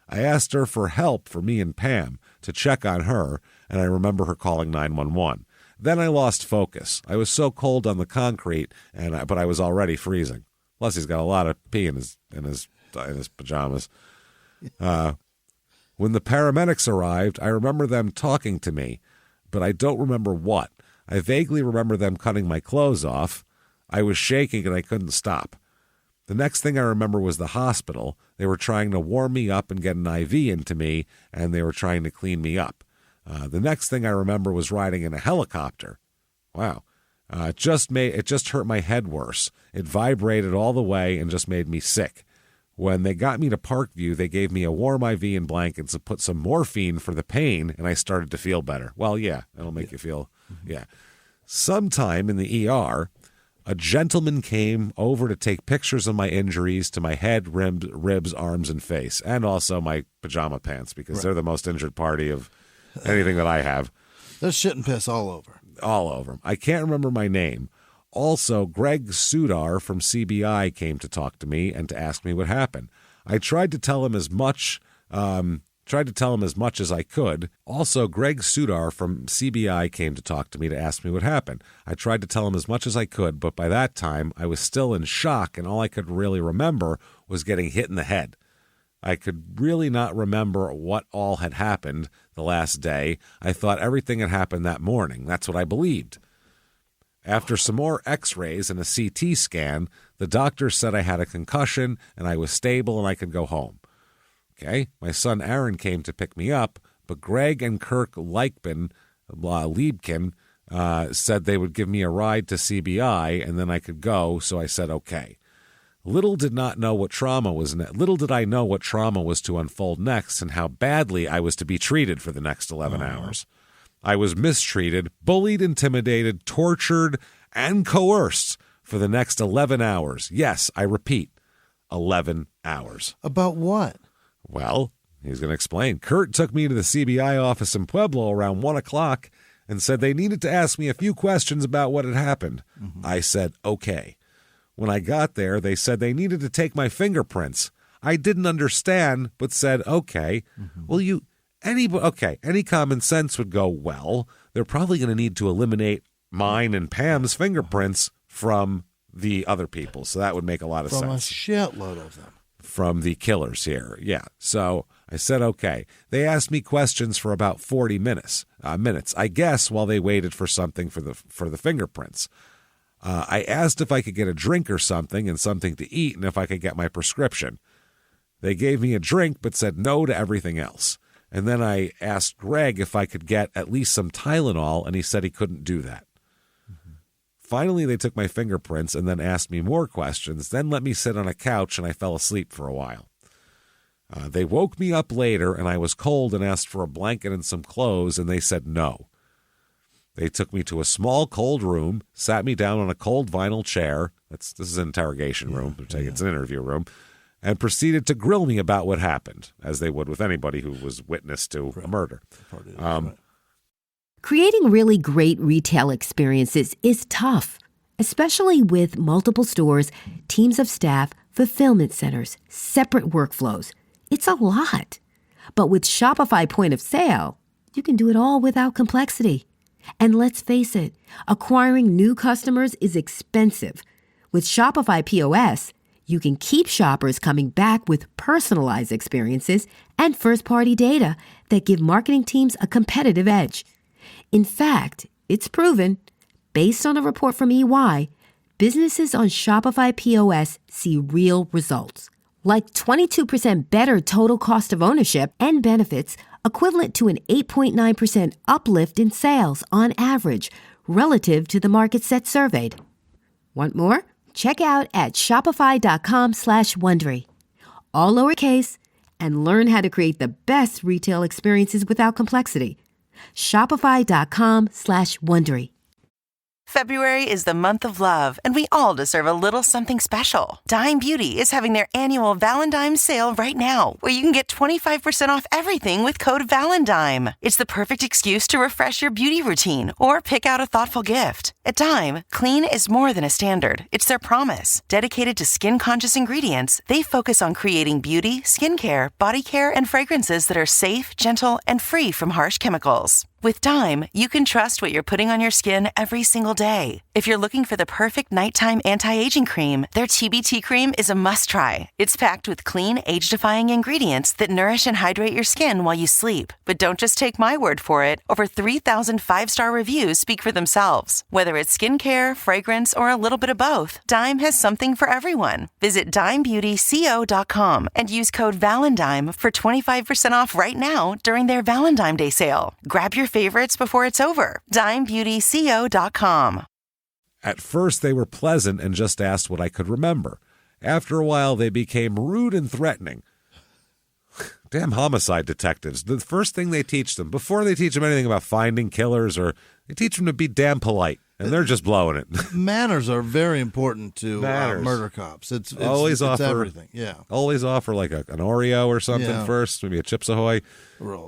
I asked her for help for me and Pam to check on her, and I remember her calling 911. Then I lost focus. I was so cold on the concrete, but I was already freezing. Plus, he's got a lot of pee in his pajamas. When the paramedics arrived, I remember them talking to me, but I don't remember what. I vaguely remember them cutting my clothes off. I was shaking and I couldn't stop. The next thing I remember was the hospital. They were trying to warm me up and get an IV into me, and they were trying to clean me up. The next thing I remember was riding in a helicopter. Wow. It just hurt my head worse. It vibrated all the way and just made me sick. When they got me to Parkview, they gave me a warm IV and blankets and put some morphine for the pain, and I started to feel better. Well, yeah, it'll make you feel, yeah. Sometime in the ER, A gentleman came over to take pictures of my injuries to my head, ribs, arms, and face, and also my pajama pants, because they're the most injured party of anything that I have. There's shit and piss all over. All over. I can't remember my name. Also, Greg Sudar from CBI came to talk to me and to ask me what happened. I tried to tell him as much as I could. Also, Greg Sudar from CBI came to talk to me to ask me what happened. I tried to tell him as much as I could, but by that time, I was still in shock, and all I could really remember was getting hit in the head. I could really not remember what all had happened the last day. I thought everything had happened that morning. That's what I believed. After some more x-rays and a CT scan, the doctor said I had a concussion and I was stable and I could go home. Okay, my son Aaron came to pick me up, but Greg and Kirk Liebkin said they would give me a ride to CBI and then I could go, so I said okay. Little did I know what trauma was to unfold next and how badly I was to be treated for the next 11 hours. I was mistreated, bullied, intimidated, tortured, and coerced for the next 11 hours. Yes, I repeat, 11 hours. About what? Well, he's going to explain. Kurt took me to the CBI office in Pueblo around 1 o'clock and said they needed to ask me a few questions about what had happened. Mm-hmm. I said, okay. When I got there, they said they needed to take my fingerprints. I didn't understand, but said, okay. Mm-hmm. Well, any common sense would go, well, they're probably going to need to eliminate mine and Pam's fingerprints from the other people. So that would make a lot of sense. From a shitload of them. From the killers here. Yeah. So I said, okay. They asked me questions for about 40 minutes, I guess, while they waited for something for the fingerprints. I asked if I could get a drink or something and something to eat and if I could get my prescription. They gave me a drink but said no to everything else. And then I asked Greg if I could get at least some Tylenol, and he said he couldn't do that. Mm-hmm. Finally, they took my fingerprints and then asked me more questions, then let me sit on a couch, and I fell asleep for a while. They woke me up later, and I was cold and asked for a blanket and some clothes, and they said no. They took me to a small, cold room, sat me down on a cold vinyl chair. This is an interrogation room. It's an interview room. And proceeded to grill me about what happened, as they would with anybody who was witness to a murder. Creating really great retail experiences is tough, especially with multiple stores, teams of staff, fulfillment centers, separate workflows. It's a lot. But with Shopify Point of Sale, you can do it all without complexity. And let's face it, acquiring new customers is expensive. With Shopify POS, you can keep shoppers coming back with personalized experiences and first-party data that give marketing teams a competitive edge. In fact, it's proven, based on a report from EY, businesses on Shopify POS see real results, like 22% better total cost of ownership and benefits, equivalent to an 8.9% uplift in sales on average relative to the market set surveyed. Want more? Check out at shopify.com/Wondery. All lowercase, and learn how to create the best retail experiences without complexity. Shopify.com/Wondery. February is the month of love, and we all deserve a little something special. Dime Beauty is having their annual Valentine's sale right now, where you can get 25% off everything with code VALENTINE. It's the perfect excuse to refresh your beauty routine or pick out a thoughtful gift. At Dime, clean is more than a standard. It's their promise. Dedicated to skin-conscious ingredients, they focus on creating beauty, skincare, body care, and fragrances that are safe, gentle, and free from harsh chemicals. With Dime, you can trust what you're putting on your skin every single day. If you're looking for the perfect nighttime anti-aging cream, their TBT cream is a must-try. It's packed with clean, age-defying ingredients that nourish and hydrate your skin while you sleep. But don't just take my word for it. Over 3,000 five-star reviews speak for themselves. Whether it's skincare, fragrance, or a little bit of both, Dime has something for everyone. Visit DimeBeautyCO.com and use code VALENTINE for 25% off right now during their Valentine's Day sale. Grab your favorites before it's over. DimeBeautyCO.com. At first, they were pleasant and just asked what I could remember. After a while, they became rude and threatening. Damn homicide detectives. The first thing they teach them, before they teach them anything about finding killers or They teach them to be damn polite, and they're just blowing it. Manners are very important to murder cops. It's always it's offer everything. Yeah. Always offer like an Oreo or something first, maybe a Chips Ahoy,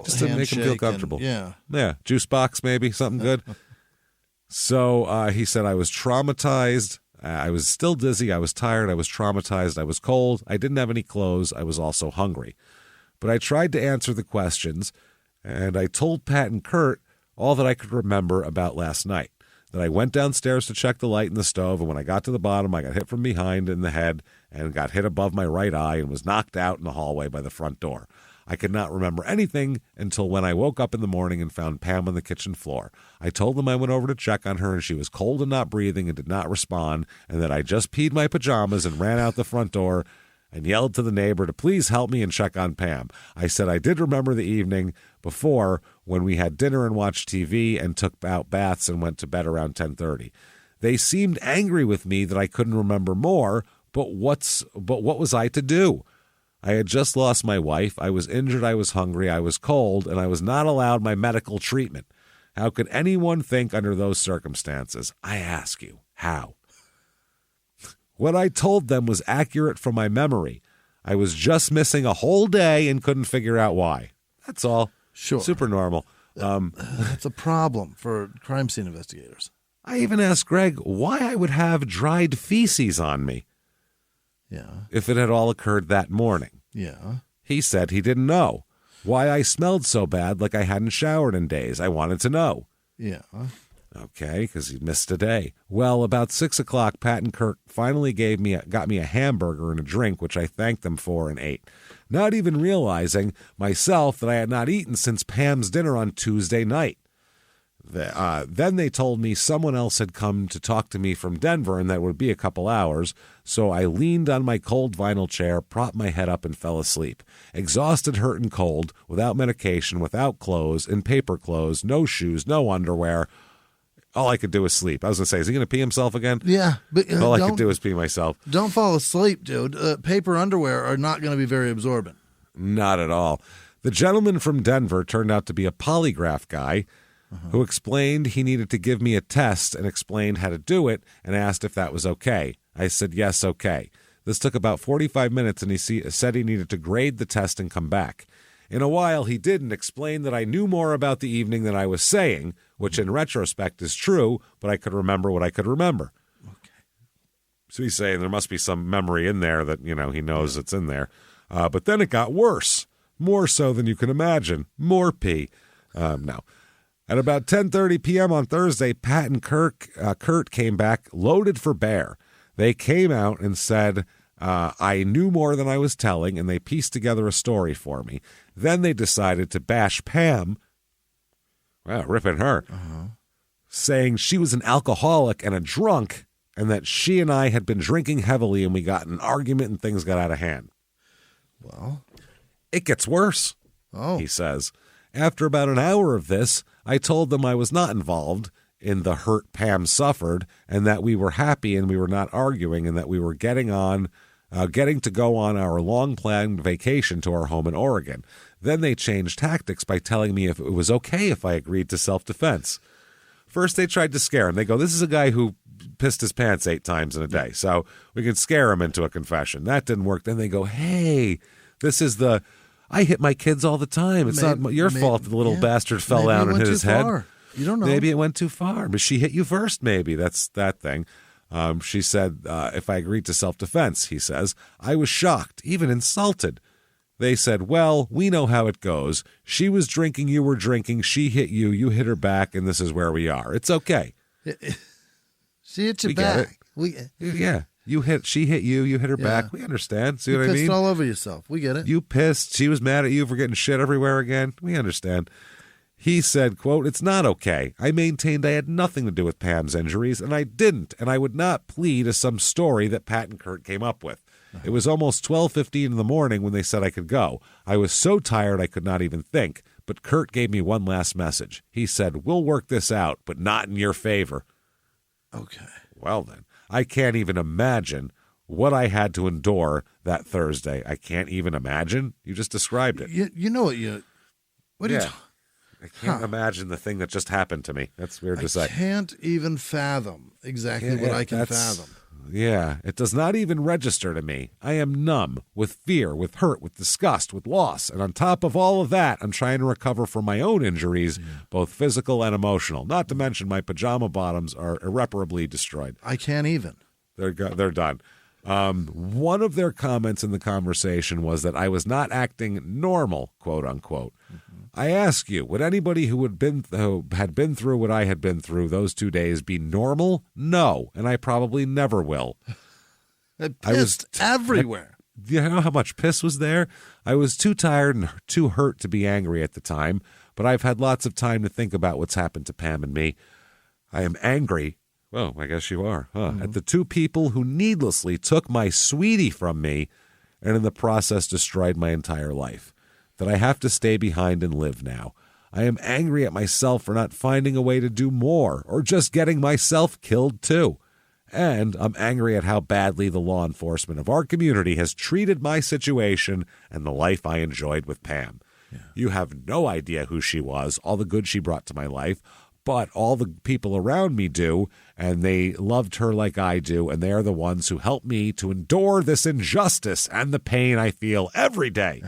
just to make them feel comfortable. Yeah, juice box maybe, something good. So he said, I was traumatized. I was still dizzy. I was tired. I was traumatized. I was cold. I didn't have any clothes. I was also hungry. But I tried to answer the questions, and I told Pat and Kurt all that I could remember about last night. That I went downstairs to check the light in the stove, and when I got to the bottom, I got hit from behind in the head and got hit above my right eye and was knocked out in the hallway by the front door. I could not remember anything until when I woke up in the morning and found Pam on the kitchen floor. I told them I went over to check on her, and she was cold and not breathing and did not respond, and that I just peed my pajamas and ran out the front door and yelled to the neighbor to please help me and check on Pam. I said I did remember the evening before when we had dinner and watched TV and took out baths and went to bed around 10:30. They seemed angry with me that I couldn't remember more, but what was I to do? I had just lost my wife. I was injured. I was hungry. I was cold, and I was not allowed my medical treatment. How could anyone think under those circumstances? I ask you, how? What I told them was accurate from my memory. I was just missing a whole day and couldn't figure out why. That's all. Sure. Super normal. That's a problem for crime scene investigators. I even asked Greg why I would have dried feces on me. Yeah. If it had all occurred that morning. Yeah. He said he didn't know. Why I smelled so bad like I hadn't showered in days. I wanted to know. Yeah. Okay, because he missed a day. Well, about 6 o'clock, Pat and Kirk finally got me a hamburger and a drink, which I thanked them for and ate. Not even realizing myself that I had not eaten since Pam's dinner on Tuesday night. Then they told me someone else had come to talk to me from Denver and that it would be a couple hours, so I leaned on my cold vinyl chair, propped my head up, and fell asleep. Exhausted, hurt, and cold, without medication, without clothes, in paper clothes, no shoes, no underwear. All I could do was sleep. I was going to say, is he going to pee himself again? Yeah. But all I could do was pee myself. Don't fall asleep, dude. Paper underwear are not going to be very absorbent. Not at all. The gentleman from Denver turned out to be a polygraph guy who explained he needed to give me a test and explained how to do it and asked if that was okay. I said, yes, okay. This took about 45 minutes, and he said he needed to grade the test and come back. In a while, he didn't explain that I knew more about the evening than I was saying, which in retrospect is true, but I could remember what I could remember. Okay. So he's saying there must be some memory in there that, he knows it's in there. But then it got worse, more so than you can imagine. More pee. No. At about 10:30 p.m. on Thursday, Pat and Kurt came back loaded for bear. They came out and said, I knew more than I was telling, and they pieced together a story for me. Then they decided to bash Pam, ripping her, saying she was an alcoholic and a drunk, and that she and I had been drinking heavily, and we got in an argument and things got out of hand. Well, it gets worse, he says. After about an hour of this, I told them I was not involved in the hurt Pam suffered, and that we were happy and we were not arguing, and that we were getting to go on our long-planned vacation to our home in Oregon. Then they changed tactics by telling me if it was okay if I agreed to self-defense. First, they tried to scare him. They go, this is a guy who pissed his pants 8 times in a day, so we can scare him into a confession. That didn't work. Then they go, hey, this is I hit my kids all the time. It's not your fault that the little bastard fell down and hit his head. You don't know. Maybe it went too far, but she hit you first, maybe. That's that thing. She said, if I agreed to self-defense, he says, I was shocked, even insulted. They said, well, we know how it goes. She was drinking, you were drinking, she hit you, you hit her back, and this is where we are. It's okay. She hit you back. She hit you, you hit her back. We understand. See what I mean? You pissed all over yourself. We get it. You pissed. She was mad at you for getting shit everywhere again. We understand. He said, quote, it's not okay. I maintained I had nothing to do with Pam's injuries, and I didn't, and I would not plead as some story that Pat and Kurt came up with. It was almost 12:15 in the morning when they said I could go. I was so tired I could not even think, but Kurt gave me one last message. He said, we'll work this out, but not in your favor. Okay. Well, then, I can't even imagine what I had to endure that Thursday. I can't even imagine. You just described it. You know what you... What are you I can't imagine the thing that just happened to me. That's weird to say. I can't even fathom exactly what I can fathom. Yeah, it does not even register to me. I am numb with fear, with hurt, with disgust, with loss. And on top of all of that, I'm trying to recover from my own injuries, both physical and emotional. Not to mention my pajama bottoms are irreparably destroyed. I can't even. They're done. One of their comments in the conversation was that I was not acting normal, quote unquote. I ask you, would anybody who had been through what I had been through those 2 days be normal? No, and I probably never will. I pissed everywhere. You know how much piss was there? I was too tired and too hurt to be angry at the time, but I've had lots of time to think about what's happened to Pam and me. I am angry. Well, I guess you are, huh? At the two people who needlessly took my sweetie from me and in the process destroyed my entire life. That I have to stay behind and live now. I am angry at myself for not finding a way to do more or just getting myself killed too. And I'm angry at how badly the law enforcement of our community has treated my situation and the life I enjoyed with Pam. Yeah. You have no idea who she was, all the good she brought to my life, but all the people around me do, and they loved her like I do, and they are the ones who helped me to endure this injustice and the pain I feel every day.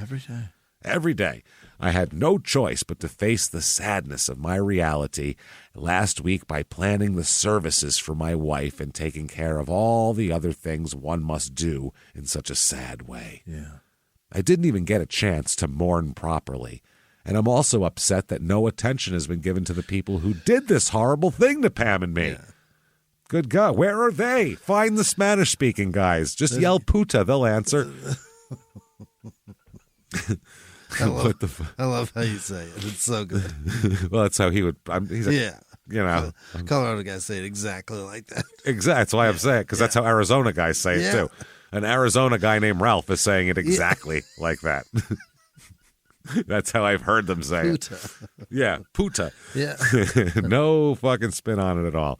Every day. I had no choice but to face the sadness of my reality last week by planning the services for my wife and taking care of all the other things one must do in such a sad way. Yeah. I didn't even get a chance to mourn properly. And I'm also upset that no attention has been given to the people who did this horrible thing to Pam and me. Yeah. Good God, where are they? Find the Spanish-speaking guys. Just yell puta, they'll answer. I love how you say it. It's so good. Well, that's how he would. Yeah. You know. Colorado guys say it exactly like that. Exactly. That's why I'm saying it, because that's how Arizona guys say it, too. An Arizona guy named Ralph is saying it exactly like that. That's how I've heard them say puta. It. Yeah, puta. Yeah. No fucking spin on it at all.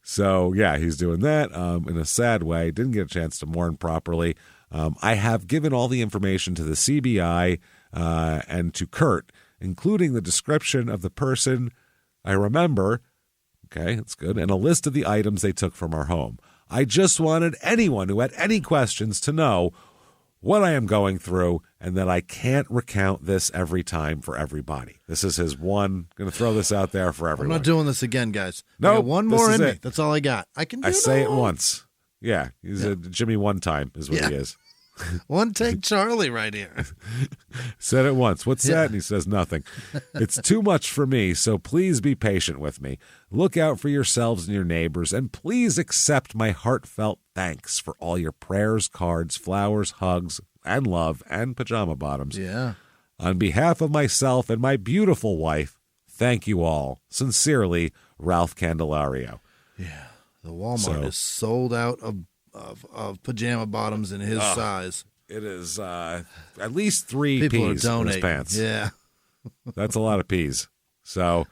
So, yeah, he's doing that in a sad way. Didn't get a chance to mourn properly. I have given all the information to the CBI and to Kurt, including the description of the person I remember. Okay, that's good. And a list of the items they took from our home. I just wanted anyone who had any questions to know what I am going through and that I can't recount this every time for everybody. This is his one. Going to throw this out there for everyone. I'm not doing this again, guys. No, one more in me. That's all I got. I can do I say it all. once. Yeah, he's a Jimmie one time is what he is. One take Charlie right here. Said it once. What's that? And he says nothing. It's too much for me, so please be patient with me. Look out for yourselves and your neighbors, and please accept my heartfelt thanks for all your prayers, cards, flowers, hugs, and love, and pajama bottoms. Yeah. On behalf of myself and my beautiful wife, thank you all. Sincerely, Ralph Candelario. Yeah. The Walmart is sold out of pajama bottoms in his size. It is at least 3 People P's are in donating. his pants. Yeah. That's a lot of P's. So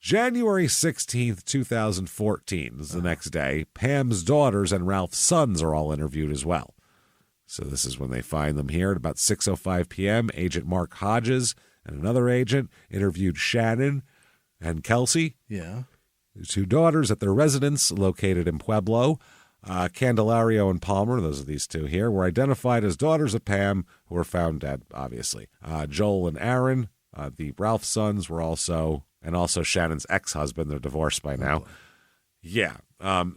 January 16th, 2014 is the next day. Pam's daughters and Ralph's sons are all interviewed as well. So this is when they find them here at about 6:05 p.m. Agent Mark Hodges and another agent interviewed Shannon and Kelsey. Yeah. The two daughters at their residence located in Pueblo. Candelario and Palmer, those are these two here, were identified as daughters of Pam, who were found dead, obviously. Joel and Aaron, the Ralph sons, were also Shannon's ex-husband. They're divorced by now. Yeah.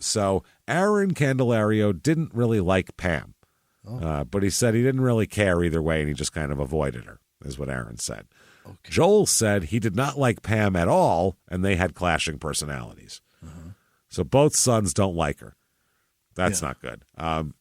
So Aaron Candelario didn't really like Pam, but he said he didn't really care either way, and he just kind of avoided her, is what Aaron said. Okay. Joel said he did not like Pam at all, and they had clashing personalities. So both sons don't like her. That's not good.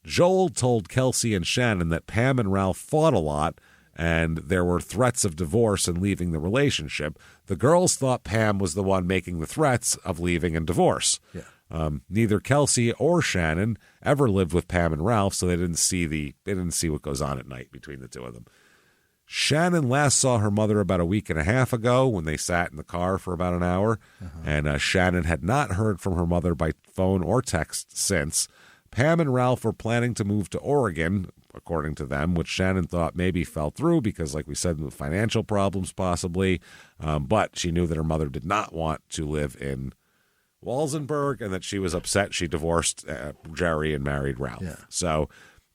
Joel told Kelsey and Shannon that Pam and Ralph fought a lot, and there were threats of divorce and leaving the relationship. The girls thought Pam was the one making the threats of leaving and divorce. Yeah. Neither Kelsey or Shannon ever lived with Pam and Ralph, so they didn't see what goes on at night between the two of them. Shannon last saw her mother about a week and a half ago when they sat in the car for about an hour, and Shannon had not heard from her mother by phone or text since. Pam and Ralph were planning to move to Oregon, according to them, which Shannon thought maybe fell through because, like we said, the financial problems possibly. But she knew that her mother did not want to live in Walsenburg and that she was upset she divorced Jerry and married Ralph. Yeah. So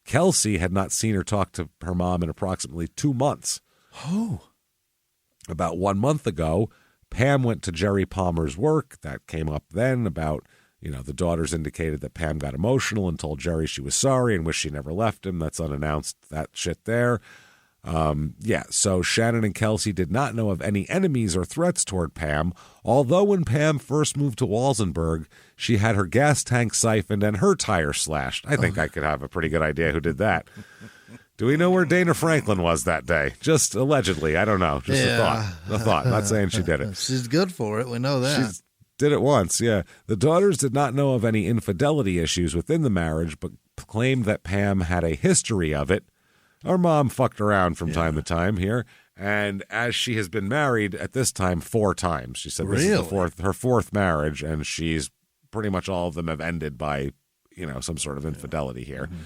Kelsey had not seen her talk to her mom in approximately 2 months. Oh. About 1 month ago, Pam went to Jerry Palmer's work. That came up then about, the daughters indicated that Pam got emotional and told Jerry she was sorry and wished she never left him. That's unannounced, that shit there. So Shannon and Kelsey did not know of any enemies or threats toward Pam, although when Pam first moved to Walsenburg, she had her gas tank siphoned and her tire slashed. I think I could have a pretty good idea who did that. Do we know where Dana Franklin was that day? Just allegedly. I don't know. Just a thought. Not saying she did it. She's good for it. We know that. She did it once, yeah. The daughters did not know of any infidelity issues within the marriage, but claimed that Pam had a history of it. Our mom fucked around from time to time here, and as she has been married at this time 4 times. She said this is her fourth marriage, and she's pretty much all of them have ended by, some sort of infidelity here. Mm-hmm.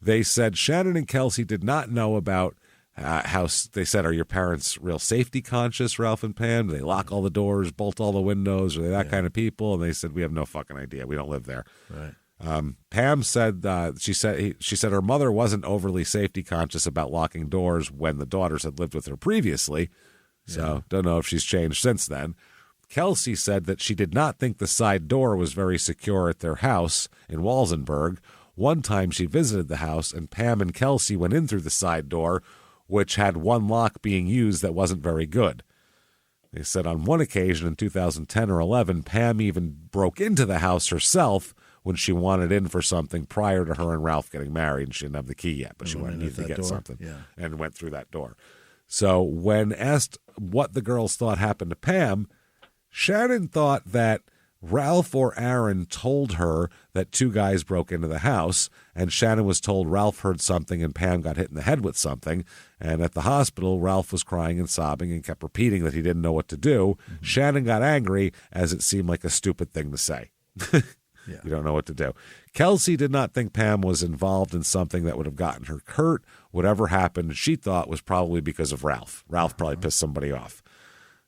They said Shannon and Kelsey did not know about how they said, are your parents real safety conscious, Ralph and Pam? Do they lock all the doors, bolt all the windows? Are they that kind of people? And they said, we have no fucking idea. We don't live there. Right. Pam said she said her mother wasn't overly safety conscious about locking doors when the daughters had lived with her previously. So don't know if she's changed since then. Kelsey said that she did not think the side door was very secure at their house in Walsenburg. One time she visited the house and Pam and Kelsey went in through the side door, which had one lock being used that wasn't very good. They said on one occasion in 2010 or 11, Pam even broke into the house herself when she wanted in for something prior to her and Ralph getting married, and she didn't have the key yet, but she needed to get something and went through that door. So when asked what the girls thought happened to Pam, Shannon thought that Ralph or Aaron told her that 2 guys broke into the house, and Shannon was told Ralph heard something and Pam got hit in the head with something. And at the hospital, Ralph was crying and sobbing and kept repeating that he didn't know what to do. Mm-hmm. Shannon got angry as it seemed like a stupid thing to say. You don't know what to do. Kelsey did not think Pam was involved in something that would have gotten her hurt. Whatever happened, she thought was probably because of Ralph. Ralph probably pissed somebody off.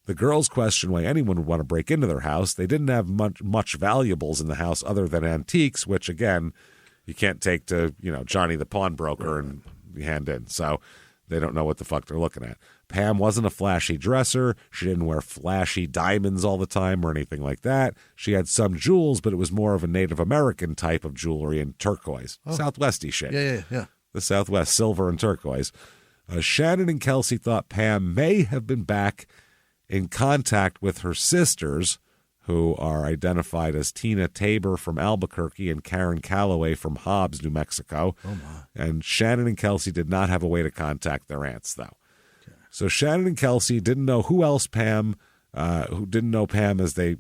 The girls questioned why anyone would want to break into their house. They didn't have much valuables in the house other than antiques, which, again, you can't take to, Johnny the pawnbroker and hand in. So they don't know what the fuck they're looking at. Pam wasn't a flashy dresser. She didn't wear flashy diamonds all the time or anything like that. She had some jewels, but it was more of a Native American type of jewelry in turquoise. Southwesty shit. Yeah. The Southwest, silver and turquoise. Shannon and Kelsey thought Pam may have been back in contact with her sisters, who are identified as Tina Tabor from Albuquerque and Karen Calloway from Hobbs, New Mexico. Oh, my. And Shannon and Kelsey did not have a way to contact their aunts, though. Okay. So Shannon and Kelsey didn't know who else who didn't know Pam, as they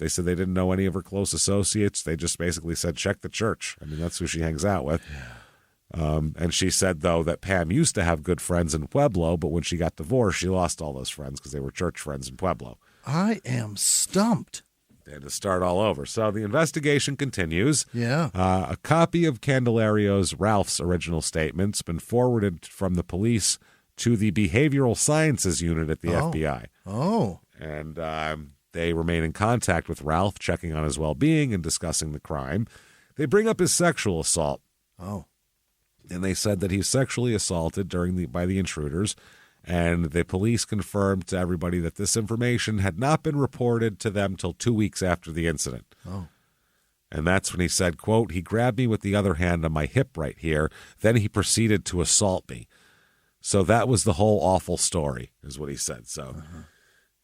said they didn't know any of her close associates. They just basically said, check the church. I mean, that's who she hangs out with. Yeah. And she said, though, that Pam used to have good friends in Pueblo, but when she got divorced, she lost all those friends because they were church friends in Pueblo. I am stumped. They had to start all over. So the investigation continues. Yeah. A copy of Ralph's original statement's been forwarded from the police to the Behavioral Sciences Unit at the FBI. Oh. And they remain in contact with Ralph, checking on his well-being and discussing the crime. They bring up his sexual assault. Oh. And they said that he was sexually assaulted by the intruders. And the police confirmed to everybody that this information had not been reported to them till 2 weeks after the incident. Oh. And that's when he said, quote, he grabbed me with the other hand on my hip right here. Then he proceeded to assault me. So that was the whole awful story, is what he said. So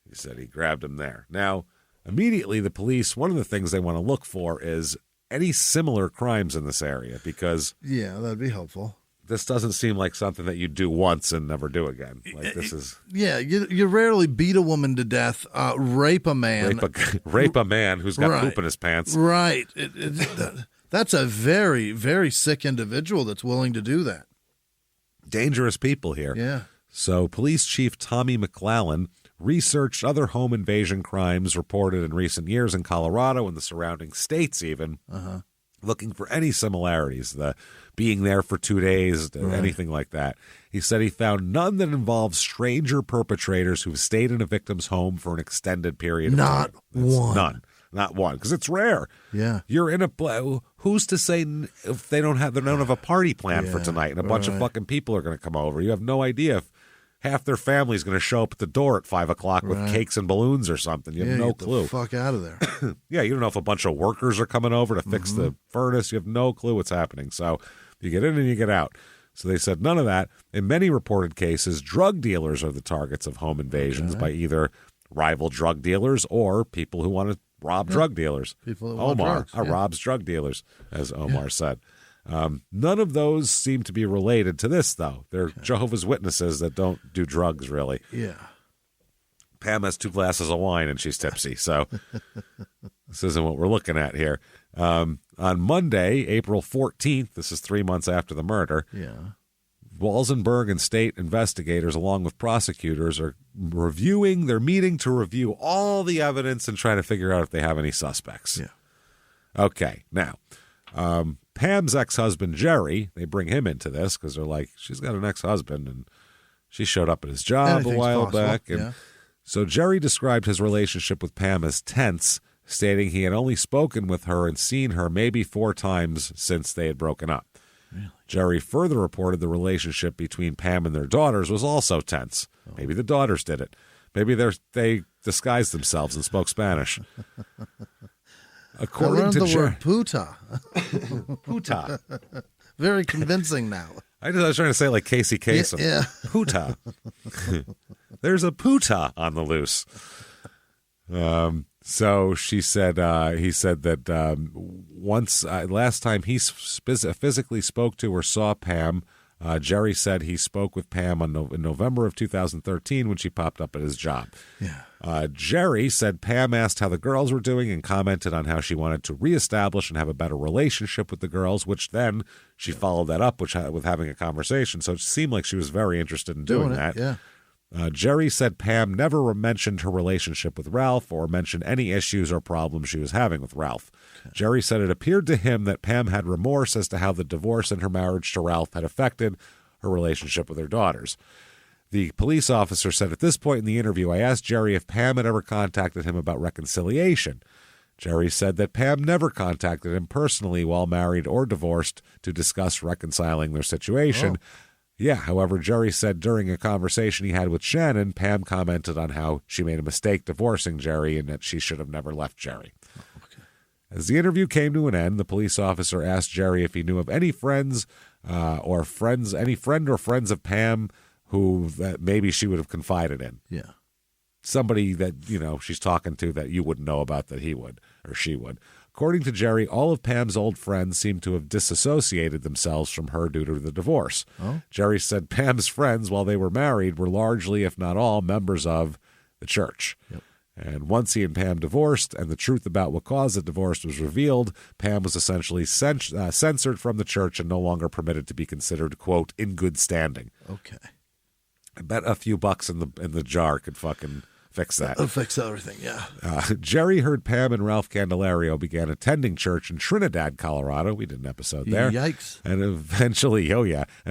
he said he grabbed him there. Now, immediately the police, one of the things they want to look for is any similar crimes in this area, because yeah, that'd be helpful. This doesn't seem like something that you do once and never do again. Like this is you rarely beat a woman to death, rape a man, rape a man who's got poop in his pants. Right. That's a very, very sick individual that's willing to do that. Dangerous people here. Yeah. So Police Chief Tommy McClellan researched other home invasion crimes reported in recent years in Colorado and the surrounding states even. looking for any similarities, the being there for 2 days, anything like that. He said he found none that involved stranger perpetrators who've stayed in a victim's home for an extended period of time. None. Not one, because it's rare. Yeah. You're in who's to say if they don't have a party plan for tonight and a bunch of fucking people are going to come over? You have no idea if half their family's going to show up at the door at 5 o'clock with cakes and balloons or something. You have no clue. Get the fuck out of there. Yeah, you don't know if a bunch of workers are coming over to fix the furnace. You have no clue what's happening. So you get in and you get out. So they said none of that. In many reported cases, drug dealers are the targets of home invasions by either rival drug dealers or people who want to rob drug dealers. People that want drugs, robs drug dealers, as Omar said. None of those seem to be related to this, though. They're Jehovah's Witnesses that don't do drugs, really. Yeah. Pam has 2 glasses of wine and she's tipsy, so this isn't what we're looking at here. On Monday, April 14th, this is 3 months after the murder, Walsenburg and state investigators, along with prosecutors, are meeting to review all the evidence and try to figure out if they have any suspects. Yeah. Okay, now, Pam's ex-husband, Jerry, they bring him into this because they're like, she's got an ex-husband, and she showed up at his job a while back. And so Jerry described his relationship with Pam as tense, stating he had only spoken with her and seen her maybe 4 times since they had broken up. Really? Jerry further reported the relationship between Pam and their daughters was also tense. Maybe the daughters did it. Maybe they disguised themselves and spoke Spanish. According to word puta. Puta. Very convincing now. I was trying to say like Casey Kasem. Yeah. Puta. There's a puta on the loose. So he said that once last time he physically spoke to or saw Pam, Jerry said he spoke with Pam in November of 2013 when she popped up at his job. Yeah. Jerry said Pam asked how the girls were doing and commented on how she wanted to reestablish and have a better relationship with the girls, which then she followed that up with having a conversation. So it seemed like she was very interested in doing that. Yeah. Jerry said Pam never mentioned her relationship with Ralph or mentioned any issues or problems she was having with Ralph. Okay. Jerry said it appeared to him that Pam had remorse as to how the divorce and her marriage to Ralph had affected her relationship with her daughters. The police officer said, at this point in the interview, I asked Jerry if Pam had ever contacted him about reconciliation. Jerry said that Pam never contacted him personally while married or divorced to discuss reconciling their situation. Oh. Yeah, however, Jerry said during a conversation he had with Shannon, Pam commented on how she made a mistake divorcing Jerry and that she should have never left Jerry. Okay. As the interview came to an end, the police officer asked Jerry if he knew of any friends or friends of Pam who that maybe she would have confided in. Yeah. Somebody that, she's talking to that you wouldn't know about that he would or she would. According to Jerry, all of Pam's old friends seem to have disassociated themselves from her due to the divorce. Oh. Jerry said Pam's friends, while they were married, were largely, if not all, members of the church. Yep. And once he and Pam divorced and the truth about what caused the divorce was revealed, Pam was essentially censored from the church and no longer permitted to be considered, quote, in good standing. Okay. I bet a few bucks in the jar could fucking fix that. It'll fix everything, yeah. Jerry heard Pam and Ralph Candelario began attending church in Trinidad, Colorado. We did an episode there. Yikes. And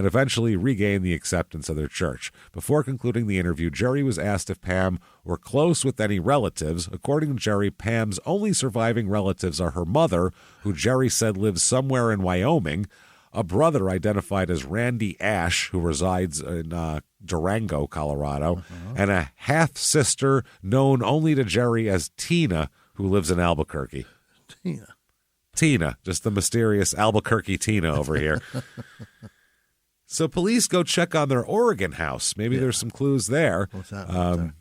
eventually regained the acceptance of their church. Before concluding the interview, Jerry was asked if Pam were close with any relatives. According to Jerry, Pam's only surviving relatives are her mother, who Jerry said lives somewhere in Wyoming, a brother identified as Randy Ash, who resides in Durango, Colorado, and a half-sister known only to Jerry as Tina, who lives in Albuquerque. Tina, just the mysterious Albuquerque Tina over here. So police go check on their Oregon house. Maybe there's some clues there. What's that?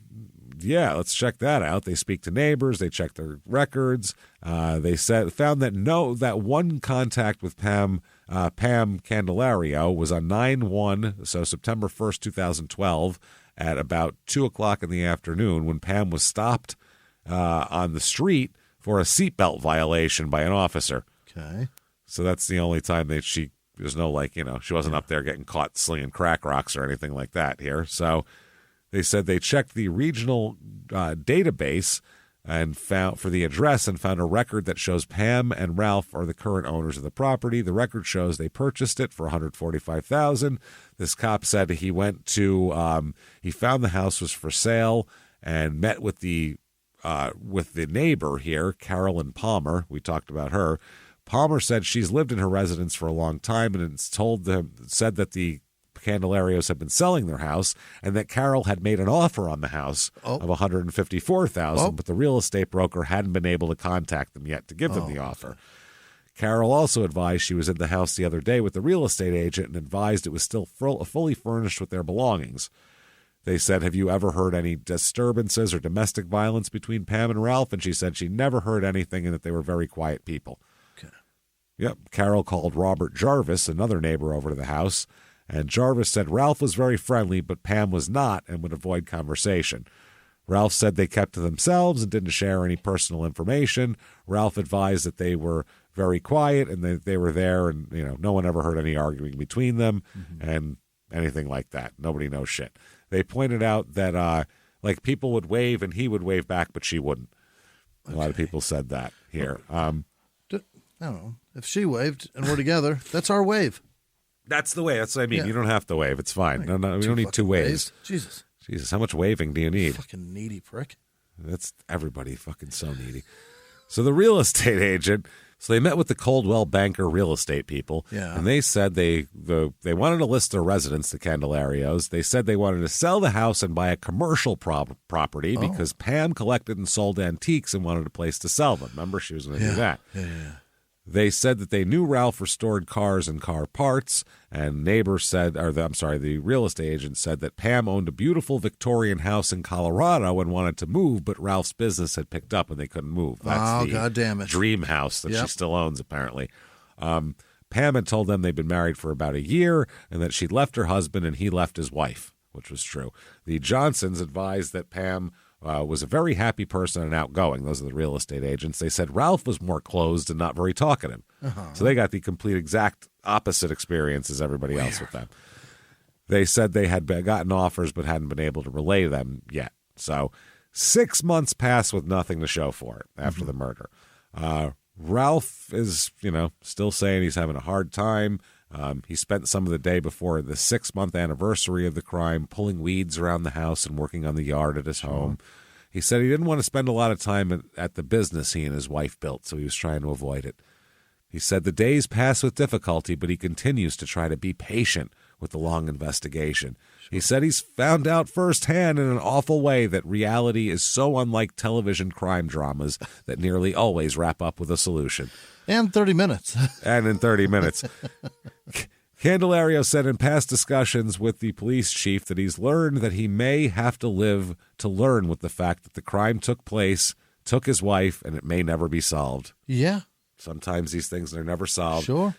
Yeah, let's check that out. They speak to neighbors. They check their records. They found that one contact with Pam Candelario was on 9/1, so September 1st, 2012, at about 2 o'clock in the afternoon when Pam was stopped on the street for a seatbelt violation by an officer. Okay. So that's the only time that she wasn't up there getting caught slinging crack rocks or anything like that here. So they said they checked the regional database and found for the address and found a record that shows Pam and Ralph are the current owners of the property. The record shows they purchased it for $145,000. This cop said he went to he found the house was for sale and met with the neighbor here, Carolyn Palmer. We talked about her. Palmer said she's lived in her residence for a long time and said that the Candelarios had been selling their house and that Carol had made an offer on the house of $154,000, but the real estate broker hadn't been able to contact them yet to give them the offer. Carol also advised she was in the house the other day with the real estate agent and advised it was still fully furnished with their belongings. They said, have you ever heard any disturbances or domestic violence between Pam and Ralph? And she said she never heard anything and that they were very quiet people. Okay. Yep. Carol called Robert Jarvis, another neighbor, over to the house. And Jarvis said Ralph was very friendly, but Pam was not and would avoid conversation. Ralph said they kept to themselves and didn't share any personal information. Ralph advised that they were very quiet and they were there and, no one ever heard any arguing between them and anything like that. Nobody knows shit. They pointed out that, people would wave and he would wave back, but she wouldn't. A lot of people said that here. I don't know. If she waved and we're together, that's our wave. That's the way. That's what I mean. Yeah. You don't have to wave. It's fine. No, we don't need two waves. Jesus, how much waving do you need? fucking needy prick. That's everybody fucking so needy. So the real estate agent, they met with the Coldwell Banker real estate people, and they said they wanted to list their residents, the Candelarios. They said they wanted to sell the house and buy a commercial property because Pam collected and sold antiques and wanted a place to sell them. Remember, she was going to do that. Yeah. They said that they knew Ralph restored cars and car parts, and neighbors said, the real estate agent said that Pam owned a beautiful Victorian house in Colorado and wanted to move, but Ralph's business had picked up and they couldn't move. That's the God damn it. dream house that she still owns, apparently. Pam had told them they'd been married for about a year and that she'd left her husband and he left his wife, which was true. The Johnsons advised that Pam was a very happy person and outgoing. Those are the real estate agents. They said Ralph was more closed and not very talkative. So they got the complete exact opposite experience as everybody else with them. They said they had gotten offers but hadn't been able to relay them yet. So 6 months passed with nothing to show for it after the murder. Ralph is, still saying he's having a hard time. He spent some of the day before the 6-month anniversary of the crime pulling weeds around the house and working on the yard at his home. He said he didn't want to spend a lot of time at the business he and his wife built, so he was trying to avoid it. He said the days pass with difficulty, but he continues to try to be patient with the long investigation. He said he's found out firsthand in an awful way that reality is so unlike television crime dramas that nearly always wrap up with a solution. And 30 minutes. And in 30 minutes. Candelario said in past discussions with the police chief that he's learned that he may have to live to learn with the fact that the crime took place, took his wife, and it may never be solved. Yeah. Sometimes these things are never solved. Sure.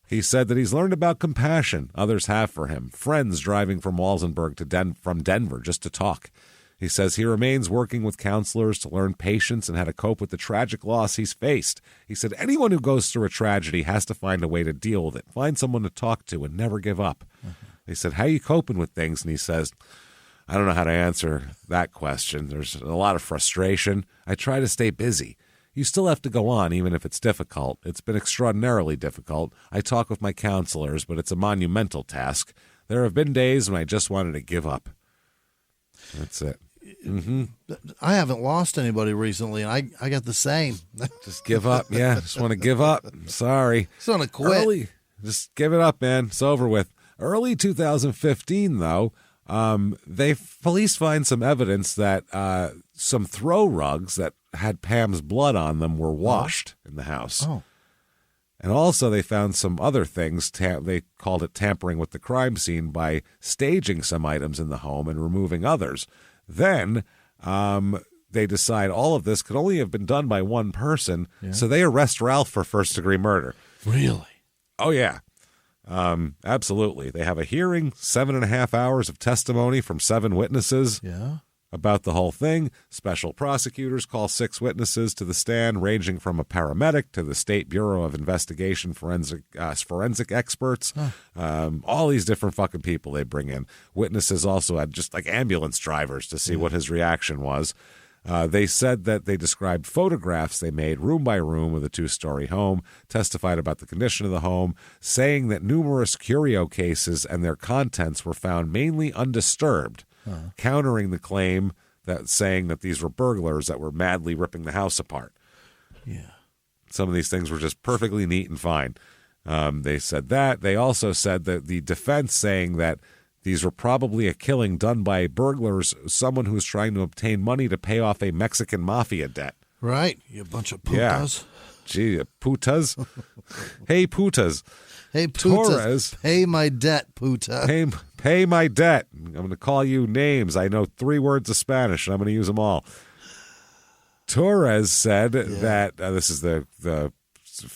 He said that he's learned about compassion others have for him, friends driving from Walsenburg from Denver just to talk. He says he remains working with counselors to learn patience and how to cope with the tragic loss he's faced. He said anyone who goes through a tragedy has to find a way to deal with it, find someone to talk to, and never give up. He said, how are you coping with things? And he says, I don't know how to answer that question. There's a lot of frustration. I try to stay busy. You still have to go on, even if it's difficult. It's been extraordinarily difficult. I talk with my counselors, but it's a monumental task. There have been days when I just wanted to give up. That's it. I haven't lost anybody recently, and I got the same. Just give up. Yeah, just want to give up. Sorry. Just want to quit. Just give it up, man. It's over with. Early 2015, though, police find some evidence that some throw rugs that had Pam's blood on them were washed in the house. Oh. And also they found some other things. They called it tampering with the crime scene by staging some items in the home and removing others. Then they decide all of this could only have been done by one person, so they arrest Ralph for first-degree murder. Really? Oh, yeah. Absolutely. They have a hearing, 7.5 hours of testimony from 7 witnesses. Yeah. About the whole thing. Special prosecutors call 6 witnesses to the stand, ranging from a paramedic to the State Bureau of Investigation forensic experts. All these different fucking people they bring in. Witnesses also had just like ambulance drivers to see what his reaction was. They said that they described photographs they made room by room of the 2-story home, testified about the condition of the home, saying that numerous curio cases and their contents were found mainly undisturbed, countering the claim that saying that these were burglars that were madly ripping the house apart. Yeah. Some of these things were just perfectly neat and fine. They said that. They also said that the defense saying that these were probably a killing done by burglars, someone who was trying to obtain money to pay off a Mexican mafia debt. Right. You bunch of putas. Yeah. Gee, putas? Hey, putas. Hey, putas. Torres. Pay my debt, puta. Pay my debt. I'm going to call you names. I know 3 words of Spanish, and I'm going to use them all. Torres said that, this is the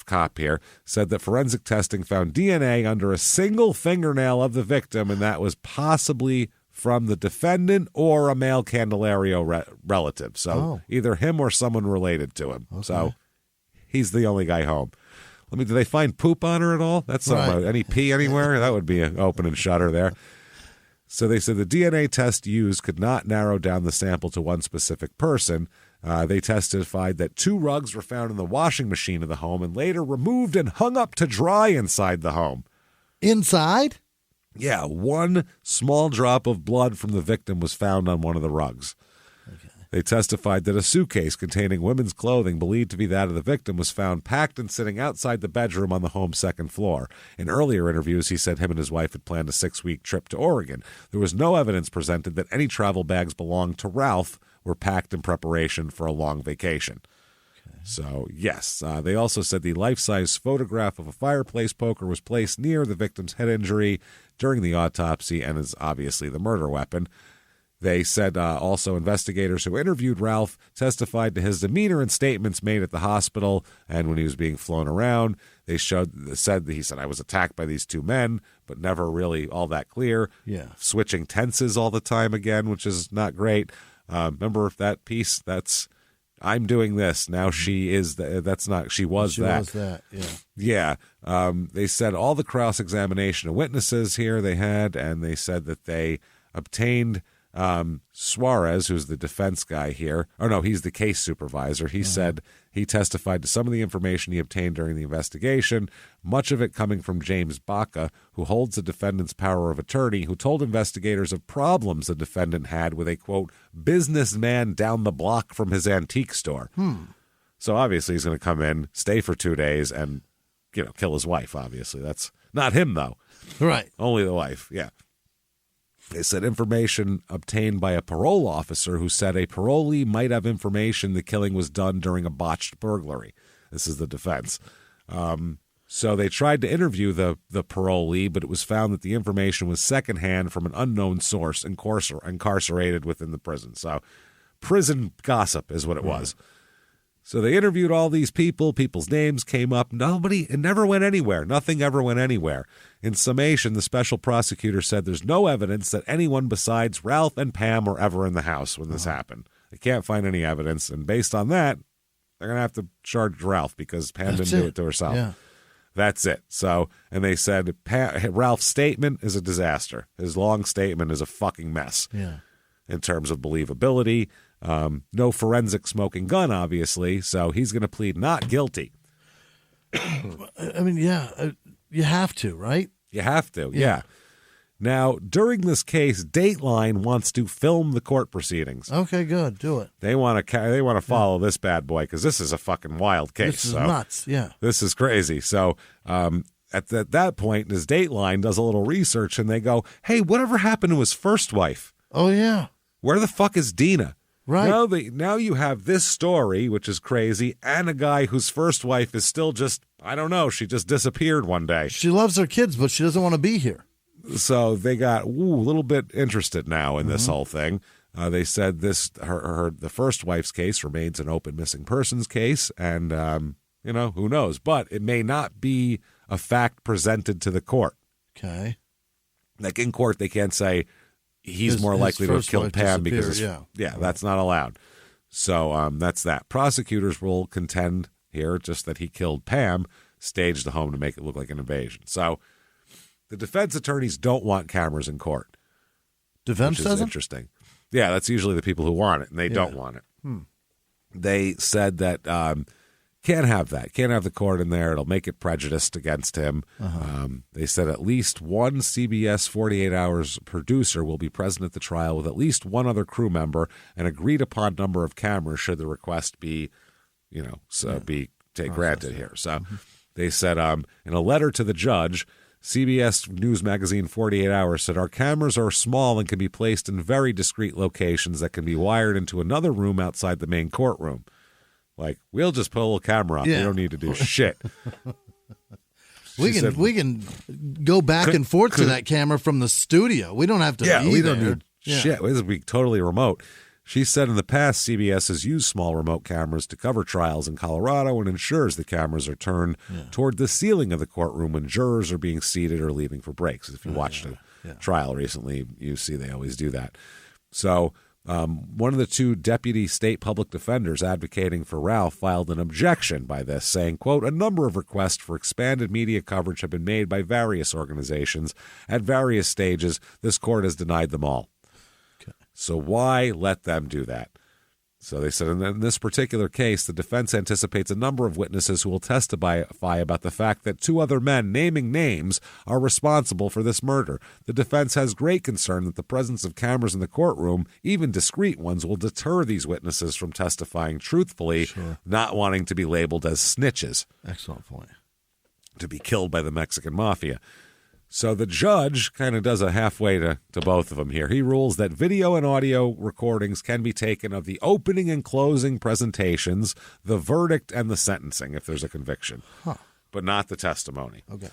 cop here, said that forensic testing found DNA under a single fingernail of the victim, and that was possibly from the defendant or a male Candelario relative. So either him or someone related to him. Okay. So he's the only guy home. Did they find poop on her at all? That's right. Any pee anywhere? That would be an open and shutter there. So they said the DNA test used could not narrow down the sample to one specific person. They testified that 2 rugs were found in the washing machine of the home and later removed and hung up to dry inside the home. Inside? Yeah, 1 small drop of blood from the victim was found on one of the rugs. Okay. They testified that a suitcase containing women's clothing believed to be that of the victim was found packed and sitting outside the bedroom on the home's 2nd floor. In earlier interviews, he said him and his wife had planned a 6-week trip to Oregon. There was no evidence presented that any travel bags belonged to Ralph were packed in preparation for a long vacation. Okay. So, yes. They also said the life-size photograph of a fireplace poker was placed near the victim's head injury during the autopsy and is obviously the murder weapon. They said also investigators who interviewed Ralph testified to his demeanor and statements made at the hospital and when he was being flown around. They said he said, I was attacked by these 2 men, but never really all that clear. Yeah. Switching tenses all the time again, which is not great. Remember that piece? That's I'm doing this now. She is that's not. She was she that. Was that? Yeah. Yeah. They said all the cross examination of witnesses here they had, and they said that they obtained Suarez, who's the defense guy here. Oh no, he's the case supervisor. He said he testified to some of the information he obtained during the investigation, much of it coming from James Baca, who holds the defendant's power of attorney, who told investigators of problems the defendant had with a, quote, businessman down the block from his antique store. So obviously he's going to come in, stay for 2 days, and, kill his wife, obviously. That's not him, though. Right. Only the wife, yeah. They said information obtained by a parole officer who said a parolee might have information the killing was done during a botched burglary. This is the defense. So they tried to interview the parolee, but it was found that the information was secondhand from an unknown source incarcerated within the prison. So prison gossip is what it was. So they interviewed all these people. People's names came up. It never went anywhere. Nothing ever went anywhere. In summation, the special prosecutor said there's no evidence that anyone besides Ralph and Pam were ever in the house when this happened. They can't find any evidence. And based on that, they're going to have to charge Ralph because Pam didn't do it to herself. Yeah. That's it. So, and they said Ralph's statement is a disaster. His long statement is a fucking mess. Yeah. In terms of believability. No forensic smoking gun, obviously, so he's going to plead not guilty. I mean, you have to, right? You have to, yeah. Now, during this case, Dateline wants to film the court proceedings. Okay, good. Do it. They want to follow this bad boy because this is a fucking wild case. This is nuts, yeah. This is crazy. So at that point, this Dateline does a little research, and they go, hey, whatever happened to his first wife? Oh, yeah. Where the fuck is Dina? Right. Now you have this story, which is crazy, and a guy whose first wife is still just, I don't know, she just disappeared one day. She loves her kids, but she doesn't want to be here. So they got a little bit interested now in this whole thing. They said the first wife's case remains an open missing persons case, and, who knows? But it may not be a fact presented to the court. Okay. Like in court, they can't say, he's more likely to have killed Pam because that's not allowed. So that's that. Prosecutors will contend here just that he killed Pam, staged the home to make it look like an invasion. So the defense attorneys don't want cameras in court. Defense which is doesn't? interesting. Yeah, that's usually the people who want it, and they don't want it. They said that can't have that. Can't have the court in there. It'll make it prejudiced against him. They said at least one CBS 48 Hours producer will be present at the trial with at least one other crew member, and agreed upon number of cameras should the request be, granted here. So they said in a letter to the judge, CBS News Magazine 48 Hours said, our cameras are small and can be placed in very discreet locations that can be wired into another room outside the main courtroom. Like, we'll just put a little camera up. We don't need to do shit. We can go back and forth to that camera from the studio. We don't have to be we there. don't need shit. This would be totally remote. She said in the past, CBS has used small remote cameras to cover trials in Colorado and ensures the cameras are turned toward the ceiling of the courtroom when jurors are being seated or leaving for breaks. If you watched a trial recently, you see they always do that. So one of the two deputy state public defenders advocating for Ralph filed an objection by this, saying, quote, a number of requests for expanded media coverage have been made by various organizations at various stages. This court has denied them all. So why let them do that? So they said in this particular case, the defense anticipates a number of witnesses who will testify about the fact that two other men, naming names, are responsible for this murder. The defense has great concern that the presence of cameras in the courtroom, even discreet ones, will deter these witnesses from testifying truthfully, not wanting to be labeled as snitches. Excellent point. To be killed by the Mexican mafia. So the judge kind of does a halfway to both of them here. He rules that video and audio recordings can be taken of the opening and closing presentations, the verdict, and the sentencing if there's a conviction, but not the testimony. Okay.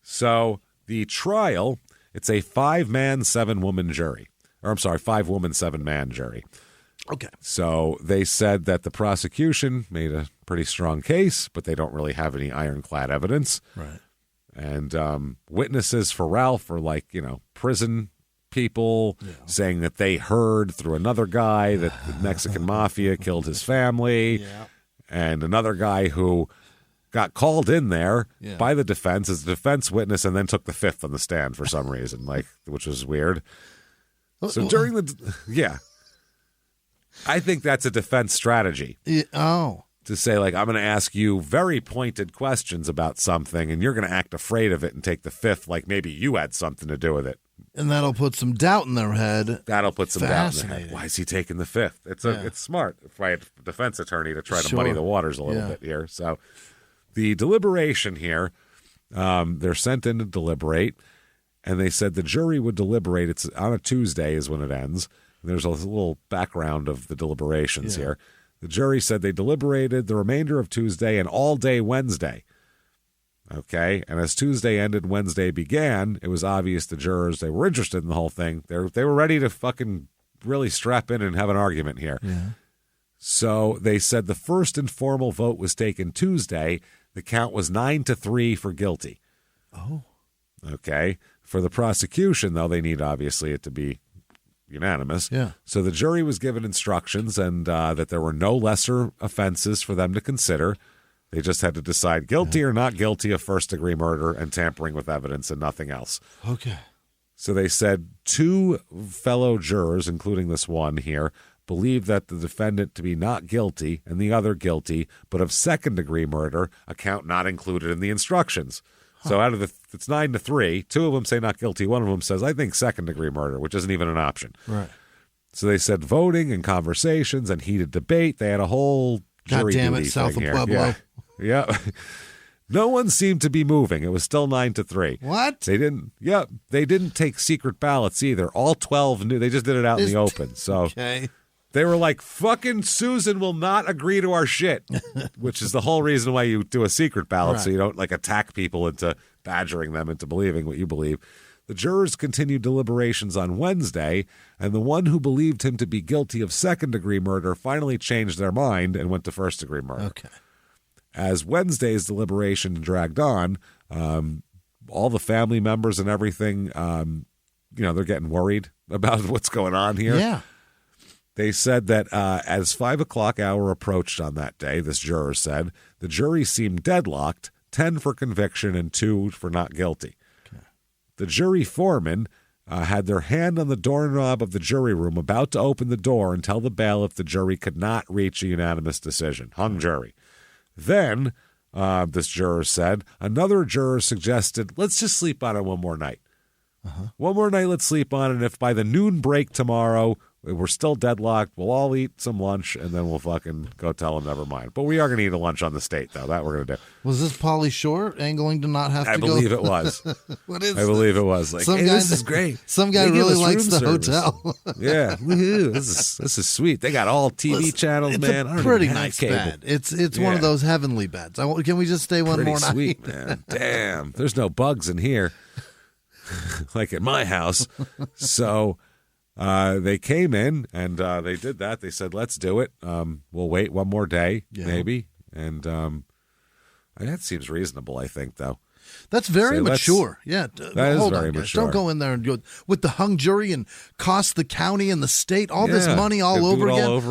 So the trial, it's a 5-man, 7-woman jury. Or I'm sorry, 5-woman, 7-man jury. Okay. So they said that the prosecution made a pretty strong case, but they don't really have any ironclad evidence. Right. And witnesses for Ralph are like, prison people saying that they heard through another guy that the Mexican mafia killed his family. And another guy who got called in there by the defense as a defense witness and then took the fifth on the stand for some reason, which was weird. So during I think that's a defense strategy. To say, I'm going to ask you very pointed questions about something, and you're going to act afraid of it and take the fifth, like maybe you had something to do with it. And that'll put some doubt in their head. That'll put some doubt in their head. Why is he taking the fifth? It's smart by a defense attorney to try to muddy the waters a little bit here. So the deliberation here, they're sent in to deliberate, and they said the jury would deliberate. It's on a Tuesday is when it ends. There's a little background of the deliberations here. The jury said they deliberated the remainder of Tuesday and all day Wednesday. Okay, and as Tuesday ended, Wednesday began, it was obvious the jurors, they were interested in the whole thing. They were ready to fucking really strap in and have an argument here. So they said the first informal vote was taken Tuesday. The count was 9-3 for guilty. Okay. For the prosecution, though, they need obviously it to be unanimous. So the jury was given instructions and that there were no lesser offenses for them to consider. They just had to decide guilty or not guilty of first-degree murder and tampering with evidence and nothing else. Okay. So they said 2 fellow jurors, including this one here, believed that the defendant to be not guilty and the other guilty, but of second-degree murder, a count not included in the instructions. So out of it's 9-3, 2 of them say not guilty. One of them says, I think second-degree murder, which isn't even an option. Right. So they said voting and conversations and heated debate. They had a whole jury God damn duty it, south of thing Pueblo. Yeah. No one seemed to be moving. It was still 9-3. What? They didn't take secret ballots either. All 12 knew. They just did it out in the open. So they were like, fucking Susan will not agree to our shit, which is the whole reason why you do a secret ballot, so you don't attack people into badgering them into believing what you believe. The jurors continued deliberations on Wednesday, and the one who believed him to be guilty of second-degree murder finally changed their mind and went to first-degree murder. Okay. As Wednesday's deliberation dragged on, all the family members and everything, they're getting worried about what's going on here. Yeah. They said that as 5 o'clock hour approached on that day, this juror said, the jury seemed deadlocked, 10 for conviction and 2 for not guilty. Okay. The jury foreman had their hand on the doorknob of the jury room, about to open the door and tell the bailiff the jury could not reach a unanimous decision. Hung jury. Then, this juror said, another juror suggested, let's just sleep on it one more night. One more night, let's sleep on it, and if by the noon break tomorrow we're still deadlocked, we'll all eat some lunch, and then we'll fucking go tell them never mind. But we are going to eat a lunch on the state, though. That we're going to do. Was this Pauly Shore angling to not have to go? I believe it was. What is I believe it was. Like, hey, this is great. Some guy really likes the hotel. Yeah. Woo-hoo. This is sweet. They got all TV channels, man. It's a pretty nice bed. It's one of those heavenly beds. Can we just stay one more night? Sweet, man. Damn. There's no bugs in here. Like at my house. So they came in and they did that. They said, let's do it. We'll wait one more day, maybe. And that seems reasonable, I think, though. That's very mature. Yeah. That is very mature. Don't go in there and go with the hung jury and cost the county and the state all this money all over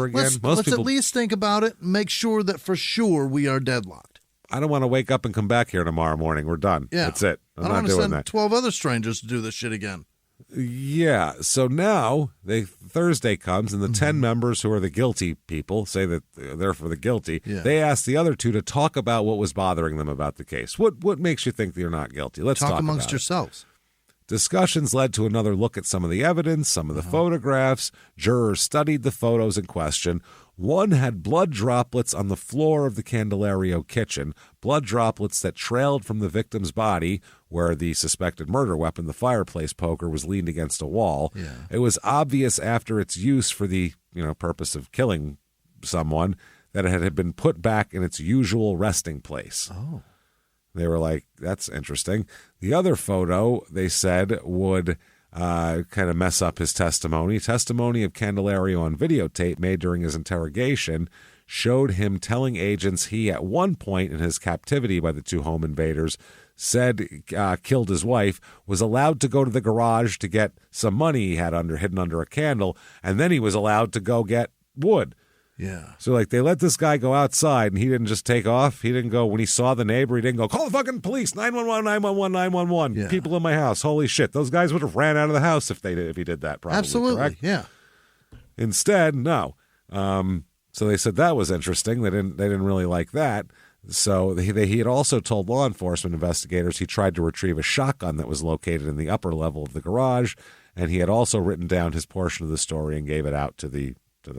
again. Let's at least think about it and make sure that for sure we are deadlocked. I don't want to wake up and come back here tomorrow morning. We're done. Yeah. That's it. I'm not doing that. 12 other strangers to do this shit again. Yeah. So now Thursday comes, and the 10 members who are the guilty people say that they're for the guilty. Yeah. They ask the other 2 to talk about what was bothering them about the case. What makes you think they're not guilty? Let's talk amongst about yourselves. Discussions led to another look at some of the evidence, some of the photographs. Jurors studied the photos in question. One had blood droplets on the floor of the Candelario kitchen, blood droplets that trailed from the victim's body, where the suspected murder weapon, the fireplace poker, was leaned against a wall. Yeah. It was obvious after its use for the purpose of killing someone that it had been put back in its usual resting place. Oh. They were like, that's interesting. The other photo, they said, would kind of mess up his testimony. Testimony of Candelario on videotape made during his interrogation showed him telling agents he, at one point in his captivity by the 2 home invaders, said killed his wife, was allowed to go to the garage to get some money he had hidden under a candle, and then he was allowed to go get wood. Yeah. So, they let this guy go outside, and he didn't just take off. He didn't go, when he saw the neighbor, he didn't go, call the fucking police, 911, 911, 911. Yeah. People in my house. Holy shit. Those guys would have ran out of the house if he did that, probably. Absolutely, correct? Yeah. Instead, no. So they said that was interesting. They didn't really like that. So he had also told law enforcement investigators he tried to retrieve a shotgun that was located in the upper level of the garage, and he had also written down his portion of the story and gave it out to the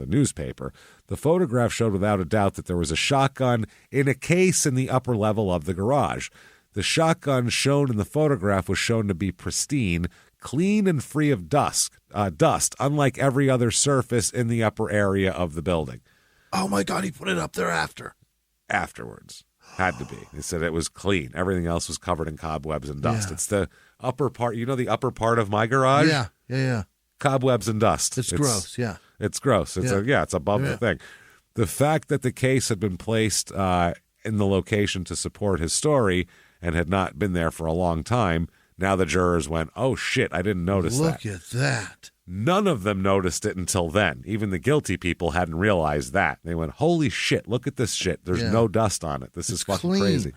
newspaper. The photograph showed without a doubt that there was a shotgun in a case in the upper level of the garage. The shotgun shown in the photograph was shown to be pristine, clean and free of dust, unlike every other surface in the upper area of the building. Oh my God, he put it up there afterwards. Had to be. They said it was clean. Everything else was covered in cobwebs and dust. It's the upper part, the upper part of my garage? Yeah. Cobwebs and dust. It's gross, yeah. It's gross. It's above the thing. The fact that the case had been placed in the location to support his story and had not been there for a long time, now the jurors went, oh shit, I didn't notice that. Look at that. None of them noticed it until then. Even the guilty people hadn't realized that. They went, holy shit, look at this shit. There's no dust on it. This is fucking clean. Crazy.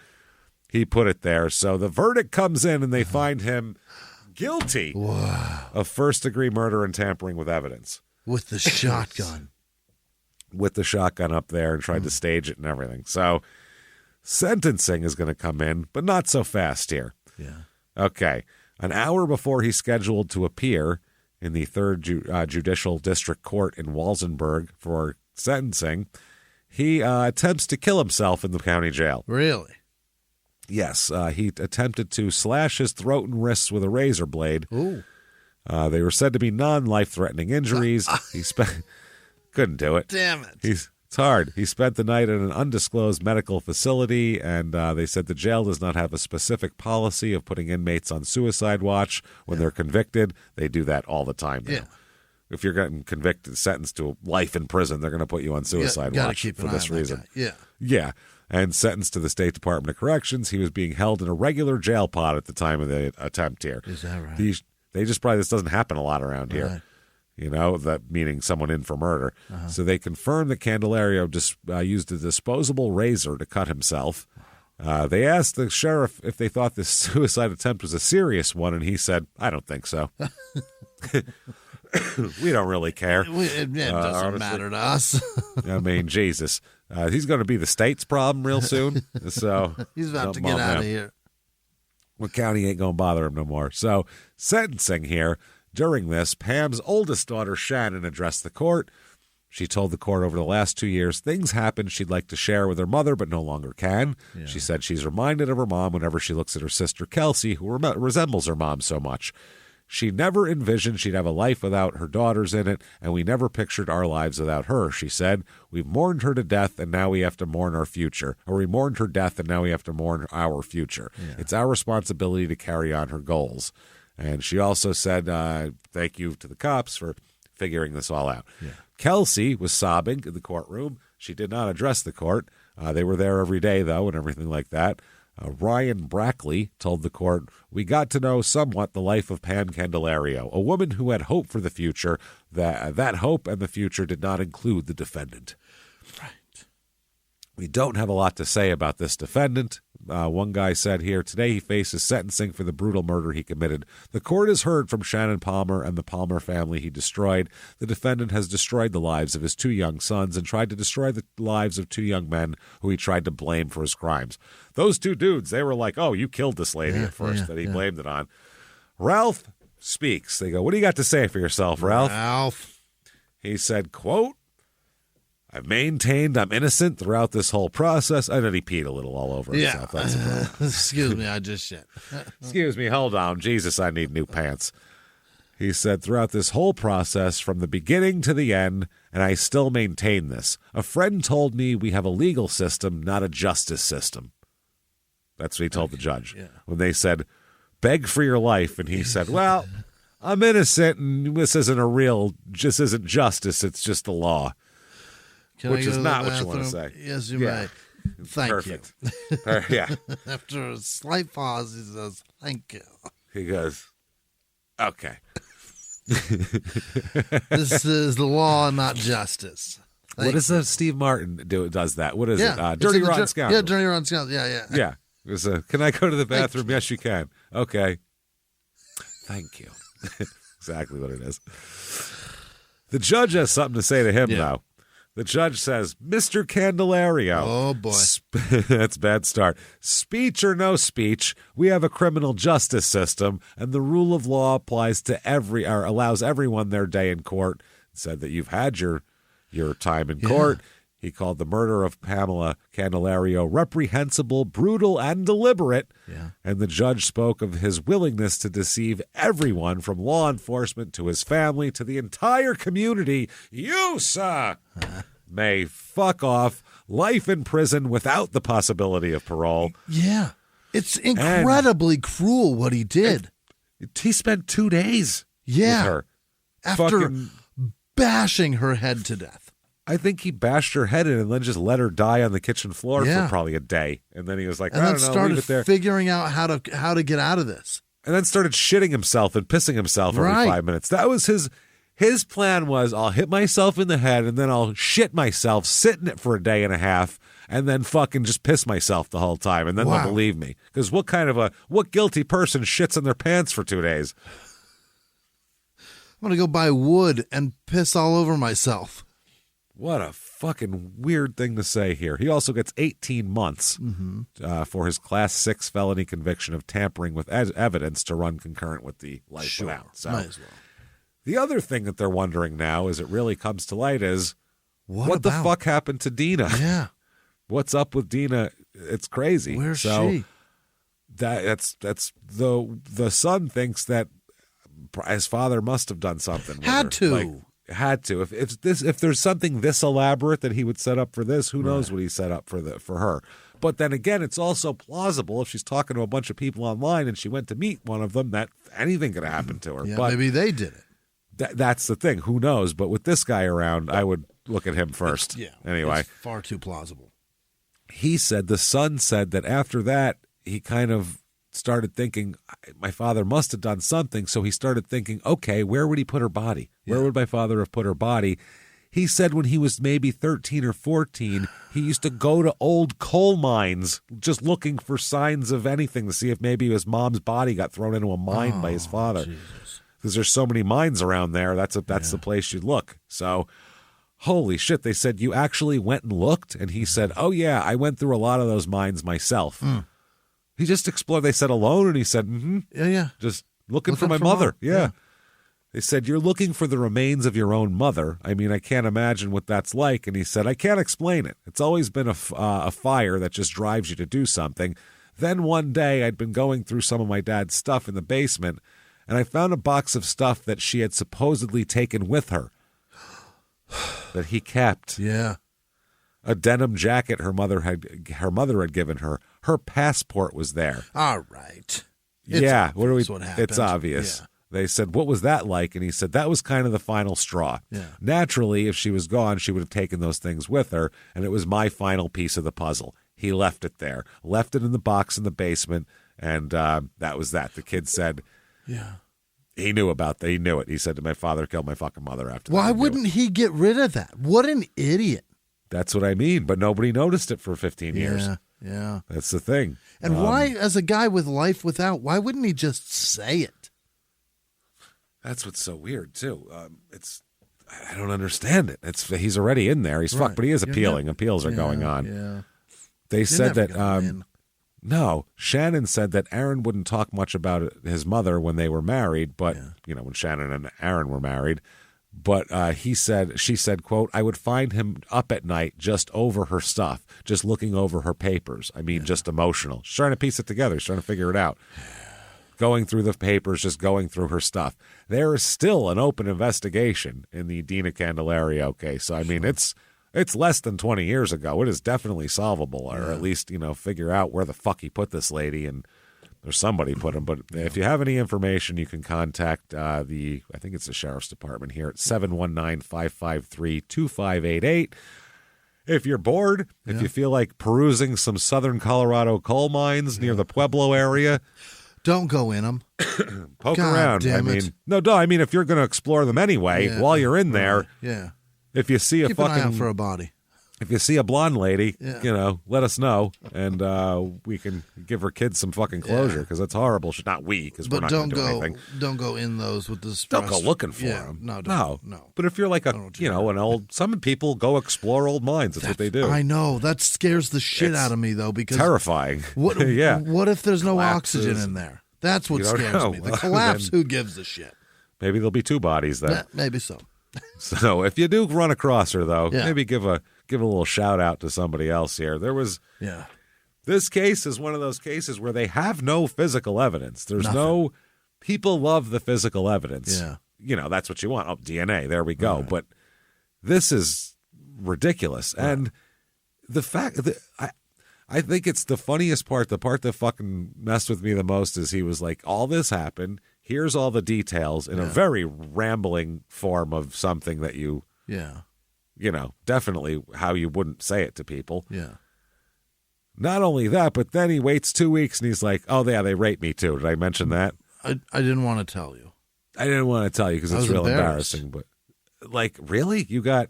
He put it there. So the verdict comes in and they find him guilty of first-degree murder and tampering with evidence. With the shotgun. With the shotgun up there and tried to stage it and everything. So sentencing is going to come in, but not so fast here. Yeah. Okay. An hour before he's scheduled to appear in the 3rd Judicial District Court in Walsenburg for sentencing, he attempts to kill himself in the county jail. Really? Yes. He attempted to slash his throat and wrists with a razor blade. Ooh. They were said to be non-life-threatening injuries. He couldn't do it. Damn it. It's hard. He spent the night at an undisclosed medical facility, and they said the jail does not have a specific policy of putting inmates on suicide watch when they're convicted. They do that all the time now. Yeah. If you're getting convicted, sentenced to life in prison, they're going to put you on suicide watch for this reason. Yeah. And sentenced to the State Department of Corrections. He was being held in a regular jail pod at the time of the attempt here. Is that right? They just probably, this doesn't happen a lot around here. Right. That meaning someone in for murder. So they confirmed that Candelario just used a disposable razor to cut himself. They asked the sheriff if they thought this suicide attempt was a serious one, and he said, I don't think so. We don't really care. It doesn't honestly. matter to us. I mean, Jesus. He's going to be the state's problem real soon. So He's about to get out of here. What county ain't going to bother him no more. So, sentencing here. During this, Pam's oldest daughter, Shannon, addressed the court. She told the court over the last 2 years things happened she'd like to share with her mother but no longer can. Yeah. She said she's reminded of her mom whenever she looks at her sister, Kelsey, who resembles her mom so much. She never envisioned she'd have a life without her daughters in it, and we never pictured our lives without her, she said. We've mourned her to death, and now we have to mourn our future. Or we mourned her death, and now we have to mourn our future. Yeah. It's our responsibility to carry on her goals. And she also said, thank you to the cops for figuring this all out. Yeah. Kelsey was sobbing in the courtroom. She did not address the court. They were there every day, though, and everything like that. Ryan Brackley told the court, we got to know somewhat the life of Pam Candelario, a woman who had hope for the future. That hope and the future did not include the defendant. Right. We don't have a lot to say about this defendant. One guy said here, today he faces sentencing for the brutal murder he committed. The court has heard from Shannon Palmer and the Palmer family he destroyed. The defendant has destroyed the lives of his 2 young sons and tried to destroy the lives of 2 young men who he tried to blame for his crimes. Those 2 dudes, they were like, oh, you killed this lady at first, that he blamed it on. Ralph speaks. They go, what do you got to say for yourself, Ralph? He said, quote, I've maintained I'm innocent throughout this whole process. And then he peed a little all over himself. That's a problem. Excuse me, I just shit. Excuse me, hold on. Jesus, I need new pants. He said, throughout this whole process, from the beginning to the end, and I still maintain this. A friend told me we have a legal system, not a justice system. That's what he told the judge. Yeah. When they said, beg for your life, and he said, well, I'm innocent, and this isn't justice, it's just the law. Which is not what you want to say. Yes, you may. Thank Perfect. you. Yeah. After a slight pause, he says, thank you. He goes, okay. This is the law, not justice. What does Steve Martin do? Does that? What is it? Dirty Rotten Scoundrel. Yeah, Dirty Rotten Scoundrel. Yeah. Yeah. It was can I go to the bathroom? Yes, you can. Okay. Thank you. Exactly what it is. The judge has something to say to him, though. The judge says, Mr. Candelario. Oh, boy. That's a bad start. Speech or no speech, we have a criminal justice system, and the rule of law applies to allows everyone their day in court. Said that you've had your time in court. He called the murder of Pamela Candelario reprehensible, brutal, and deliberate. Yeah. And the judge spoke of his willingness to deceive everyone from law enforcement to his family to the entire community. You, sir, may fuck off. Life in prison without the possibility of parole. Yeah. It's incredibly cruel what he did. He spent 2 days with her. After bashing her head to death. I think he bashed her head in and then just let her die on the kitchen floor for probably a day. And then he was like, I don't know, leave it there. Figuring out how to get out of this. And then started shitting himself and pissing himself every 5 minutes. That was his plan was, I'll hit myself in the head and then I'll shit myself, sit in it for a day and a half, and then fucking just piss myself the whole time. And then they'll believe me. Because what guilty person shits in their pants for 2 days? I'm going to go buy wood and piss all over myself. What a fucking weird thing to say here. He also gets 18 months for his Class 6 felony conviction of tampering with evidence to run concurrent with the life without. So, might as well. The other thing that they're wondering now, as it really comes to light, is what the fuck happened to Dina? Yeah. What's up with Dina? It's crazy. Where's she? That's the son thinks that his father must have done something. Had to. If there's something this elaborate that he would set up for this, who knows what he set up for her. But then again, it's also plausible if she's talking to a bunch of people online and she went to meet one of them that anything could happen to her. Yeah, but maybe they did it. That's the thing. Who knows? But with this guy around, I would look at him first. Anyway, it's far too plausible. He said the son said that after that he kind of started thinking, my father must have done something. So he started thinking, okay, where would he put her body? Where would my father have put her body? He said when he was maybe 13 or 14, he used to go to old coal mines just looking for signs of anything to see if maybe his mom's body got thrown into a mine by his father. Because there's so many mines around there. That's the place you'd look. So, holy shit. They said, you actually went and looked? And he said, oh, yeah, I went through a lot of those mines myself. He just explored. They said alone, and he said, Yeah. Just looking for my mother. Yeah. They said, you're looking for the remains of your own mother. I mean, I can't imagine what that's like. And he said, I can't explain it. It's always been a fire that just drives you to do something. Then one day I'd been going through some of my dad's stuff in the basement, and I found a box of stuff that she had supposedly taken with her that he kept. Yeah. A denim jacket her mother had given her. Her passport was there. All right. What happened. It's obvious. Yeah. They said, what was that like? And he said, that was kind of the final straw. Yeah. Naturally, if she was gone, she would have taken those things with her, and it was my final piece of the puzzle. He left it there, left it in the box in the basement, and that was that. The kid said, he knew about that. He knew it. He said, my father killed my fucking mother after that. Why wouldn't he get rid of that? What an idiot. That's what I mean, but nobody noticed it for 15 years. Yeah. That's the thing. And why, as a guy with life without, why wouldn't he just say it? That's what's so weird, too. I don't understand it. He's already in there. He's fucked, but he is appealing. Appeals are going on. Yeah. They said that, no, Shannon said that Aaron wouldn't talk much about his mother when they were married, but, when Shannon and Aaron were married. But she said, quote, I would find him up at night just over her stuff, just looking over her papers. I mean, just emotional. She's trying to piece it together. She's trying to figure it out. Going through the papers, just going through her stuff. There is still an open investigation in the Dina Candelario case. So, I mean, it's less than 20 years ago. It is definitely solvable, or at least, figure out where the fuck he put this lady, and there's somebody put him. But if you have any information, you can contact I think it's the Sheriff's Department here at 719-553-2588. If you're bored, if you feel like perusing some southern Colorado coal mines near the Pueblo area, don't go in them. Poke around. Damn it. I mean, if you're going to explore them anyway, while you're in there, if you see keep an eye out for a body. If you see a blonde lady, let us know, and we can give her kids some fucking closure, because that's horrible. Not we, because we're not going to do anything. Don't go in those with this. Don't go looking for them. No. But if you're like an old, some people go explore old mines. That's what they do. I know. That scares the shit out of me, though, because terrifying. What if there's no oxygen in there? That's what scares me. The collapse. Who gives a shit? Maybe there'll be two bodies then. Maybe so. So if you do run across her, though, maybe give a little shout out to somebody else here. This case is one of those cases where they have no physical evidence. There's no, people love the physical evidence. Yeah. That's what you want. Oh, DNA, there we go. Right. But this is ridiculous. Right. And the fact that I think it's the funniest part, the part that fucking messed with me the most, is he was like, all this happened, here's all the details in a very rambling form of something that you definitely how you wouldn't say it to people. Yeah. Not only that, but then he waits 2 weeks and he's like, oh, yeah, they raped me too. Did I mention that? I didn't want to tell you. I didn't want to tell you because it's real embarrassing. But, really? You got,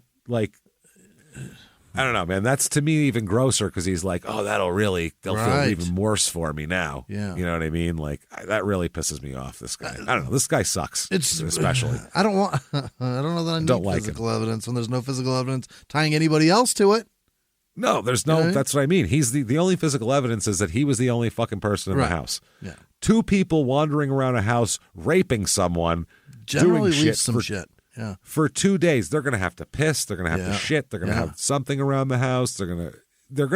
I don't know, man. That's, to me, even grosser, because he's like, oh, they'll feel even worse for me now. Yeah. You know what I mean? That really pisses me off, this guy. I don't know. This guy sucks, especially. I don't know that I need physical evidence when there's no physical evidence tying anybody else to it. No, there's no, that's what I mean. He's the only physical evidence is that he was the only fucking person in the house. Yeah. Two people wandering around a house, raping someone, generally doing leaves some shit. Yeah. For 2 days, they're going to have to piss. They're going to have to shit. They're going to have something around the house. They're going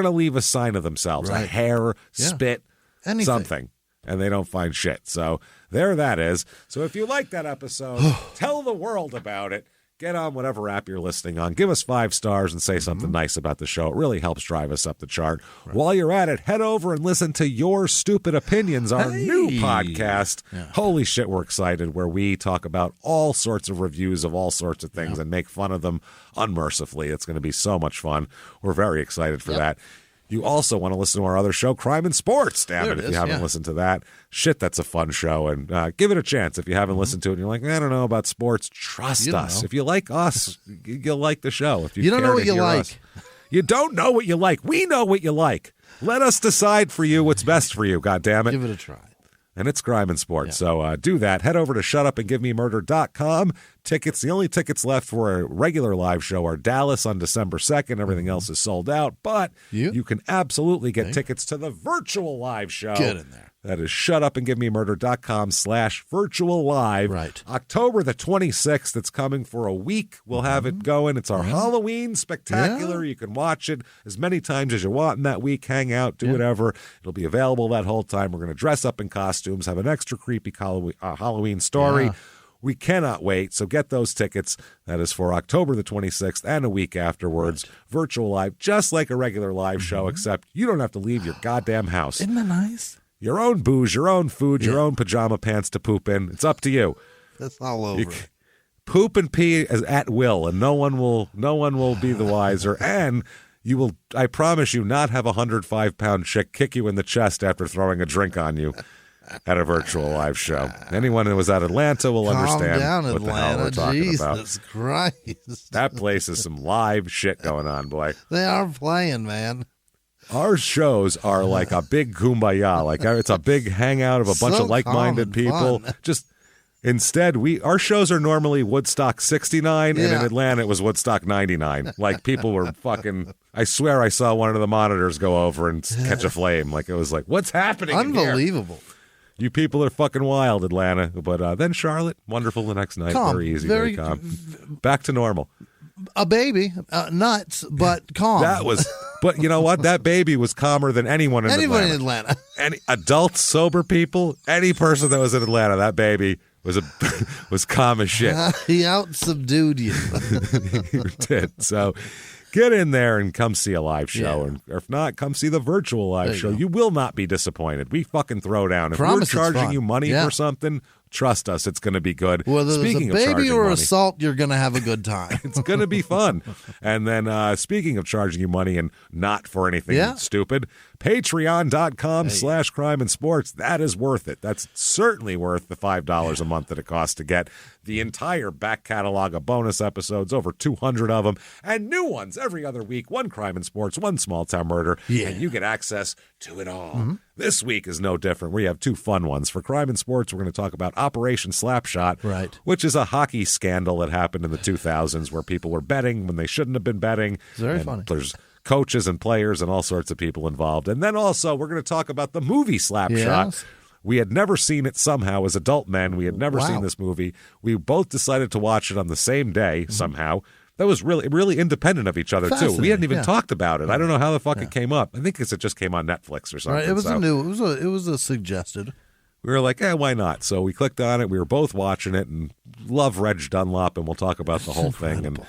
to leave a sign of themselves, a hair, spit, anything. Something, and they don't find shit. So there that is. So if you like that episode, tell the world about it. Get on whatever app you're listening on. Give us 5 stars and say something nice about the show. It really helps drive us up the chart. Right. While you're at it, head over and listen to Your Stupid Opinions, our new podcast. Yeah. Holy shit, we're excited, where we talk about all sorts of reviews of all sorts of things and make fun of them unmercifully. It's going to be so much fun. We're very excited for that. You also want to listen to our other show, Crime and Sports. Damn There it, it if is, you haven't yeah. listened to that. Shit, that's a fun show. And give it a chance. If you haven't listened to it and you're like, I don't know about sports, trust You don't us. know. If you like us, you'll like the show. If You don't care know to what you hear like. us. You don't know what you like. We know what you like. Let us decide for you what's best for you, goddammit. Give it a try. And it's Crime and Sports. So do that. Head over to shutupandgivememurder.com. Tickets, the only tickets left for a regular live show are Dallas on December 2nd. Everything else is sold out. But you can absolutely get tickets to the virtual live show. Get in there. That is shutupandgivememurder.com/virtual live. Right. October the 26th. It's coming for a week. We'll have it going. It's our Halloween spectacular. Yeah. You can watch it as many times as you want in that week. Hang out, do whatever. It'll be available that whole time. We're going to dress up in costumes, have an extra creepy Halloween story. Yeah. We cannot wait. So get those tickets. That is for October the 26th and a week afterwards. Virtual live, just like a regular live show, except you don't have to leave your goddamn house. Isn't that nice? Your own booze, your own food, your own pajama pants to poop in. It's up to you. That's all over. Poop and pee is at will, and no one will be the wiser. And you will, I promise you, not have a 105-pound chick kick you in the chest after throwing a drink on you at a virtual live show. Anyone who was at Atlanta will understand down, what the hell we're Atlanta. talking Jesus about. Christ. That place is some live shit going on, boy. They are playing, man. Our shows are like a big kumbaya. Like it's a big hangout of a bunch So of like-minded calm and people. fun. Just instead, our shows are normally Woodstock 69, and in Yeah. Atlanta it was Woodstock 99. Like people were fucking. I swear I saw one of the monitors go over and catch a flame. Like it was like, what's happening? in here? Unbelievable. You people are fucking wild, Atlanta. But then Charlotte, wonderful the next night. Calm. Very easy, very calm. Back to normal. A baby, nuts, but calm. That was, but you know what? That baby was calmer than anyone in Anybody in Atlanta. Atlanta. Any adults, sober people, any person that was in Atlanta, that baby was was calm as shit. He out subdued you. He did. So get in there and come see a live show, Yeah. and or if not, come see the virtual live There you show. go. You will not be disappointed. We fucking throw down. If Promise we're it's charging fun. you money Yeah. for something, trust us, it's going to be good. Whether Speaking there's a of baby charging or money, assault, you're going to have a good time. it's going to be fun. And then speaking of charging you money and not for anything Yeah. stupid, patreon.com/crime and sports. That is worth it. That's certainly worth the $5 a month that it costs to get the entire back catalog of bonus episodes, over 200 of them, and new ones every other week. One crime and sports, one small town murder, and you get access to it all. This week is no different. We have two fun ones. For crime and sports, we're going to talk about Operation Slapshot, Right. which is a hockey scandal that happened in the 2000s where people were betting when they shouldn't have been betting. It's very And funny. There's coaches and players and all sorts of people involved. And then also we're going to talk about the movie Slapshot. Yes. We had never seen it somehow as adult men. We had never Wow. seen this movie. We both decided to watch it on the same day somehow. That was really independent of each other, too. We hadn't Fascinating, even yeah. talked about it. I don't know how the fuck it came up. I think it just came on Netflix or something. Right? It was so it was a suggested. we were like, why not? So we clicked on it. We were both watching it and love Reg Dunlop, and we'll talk about the whole thing and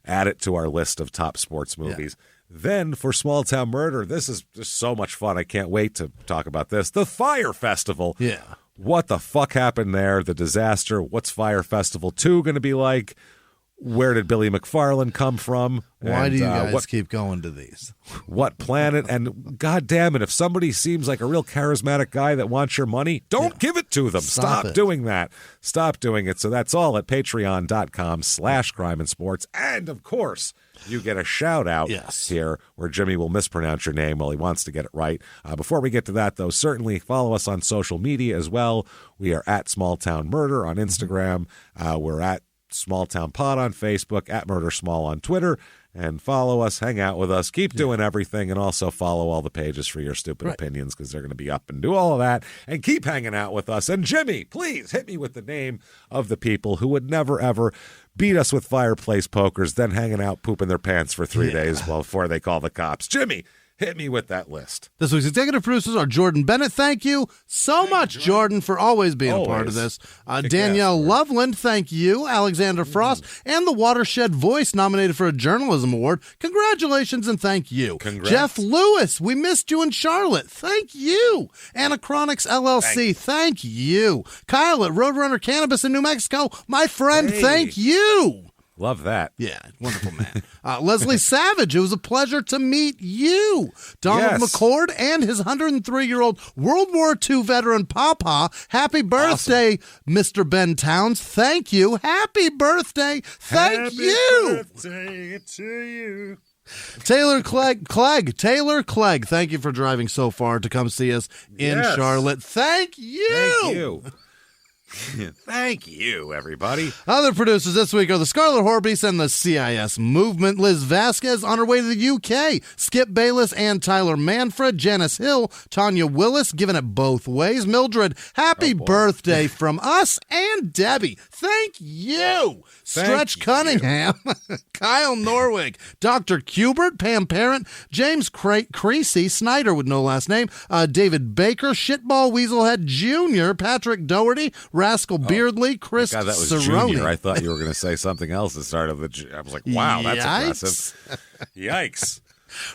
add it to our list of top sports movies. Then for Small Town Murder, this is just so much fun. I can't wait to talk about this. The Fire Festival. Yeah. What the fuck happened there? The disaster. What's Fire Festival 2 going to be like? Where did Billy McFarland come from? Why And, do you guys what keep going to these? what planet? And God damn it, if somebody seems like a real charismatic guy that wants your money, don't give it to them. Stop it. doing that. Stop doing it. So that's all at patreon.com/crime and sports. And of course, you get a shout out here where Jimmie will mispronounce your name while he wants to get it right. Before we get to that, though, certainly follow us on social media as well. We are at Small Town Murder on Instagram. We're at Small Town Pod on Facebook, at Murder Small on Twitter, and follow us, hang out with us, keep doing everything, and also follow all the pages for your stupid opinions because they're going to be up and do all of that, and keep hanging out with us. And Jimmie, please hit me with the name of the people who would never, ever beat us with fireplace pokers, then hanging out pooping their pants for 3 days before they call the cops. Jimmie, hit me with that list. This week's executive producers are Jordan Bennett. Thank you so much, Jordan, for always being a part of this. Danielle Loveland, thank you. Alexander Frost, and the Watershed Voice nominated for a Journalism Award. Congratulations and thank you. Congrats. Jeff Lewis, we missed you in Charlotte. Thank you. Anachronics LLC, thank you. Kyle at Roadrunner Cannabis in New Mexico, my friend, thank you. Love that. Yeah, wonderful man. Leslie Savage, it was a pleasure to meet you. Donald McCord and his 103-year-old World War II veteran Papa. Happy birthday, Mr. Ben Towns. Thank you. Happy birthday. Thank you. Happy birthday to you. Taylor Clegg, thank you for driving so far to come see us in Charlotte. Thank you. Thank you, everybody. Other producers this week are the Scarlet Horbeast and the CIS Movement. Liz Vasquez on her way to the UK. Skip Bayless and Tyler Manfred. Janice Hill. Tanya Willis, giving it both ways. Mildred, happy birthday from us and Debbie. Thank you. Stretch Cunningham. Kyle Norwig. Dr. Cubert. Pam Parent. James Creasy. Snyder with no last name. David Baker. Shitball Weaselhead Jr. Patrick Doherty. Rascal Beardley, Chris God, that was Cerrone. Junior. I thought you were going to say something else at the start of the... I was like, wow, that's impressive. Yikes.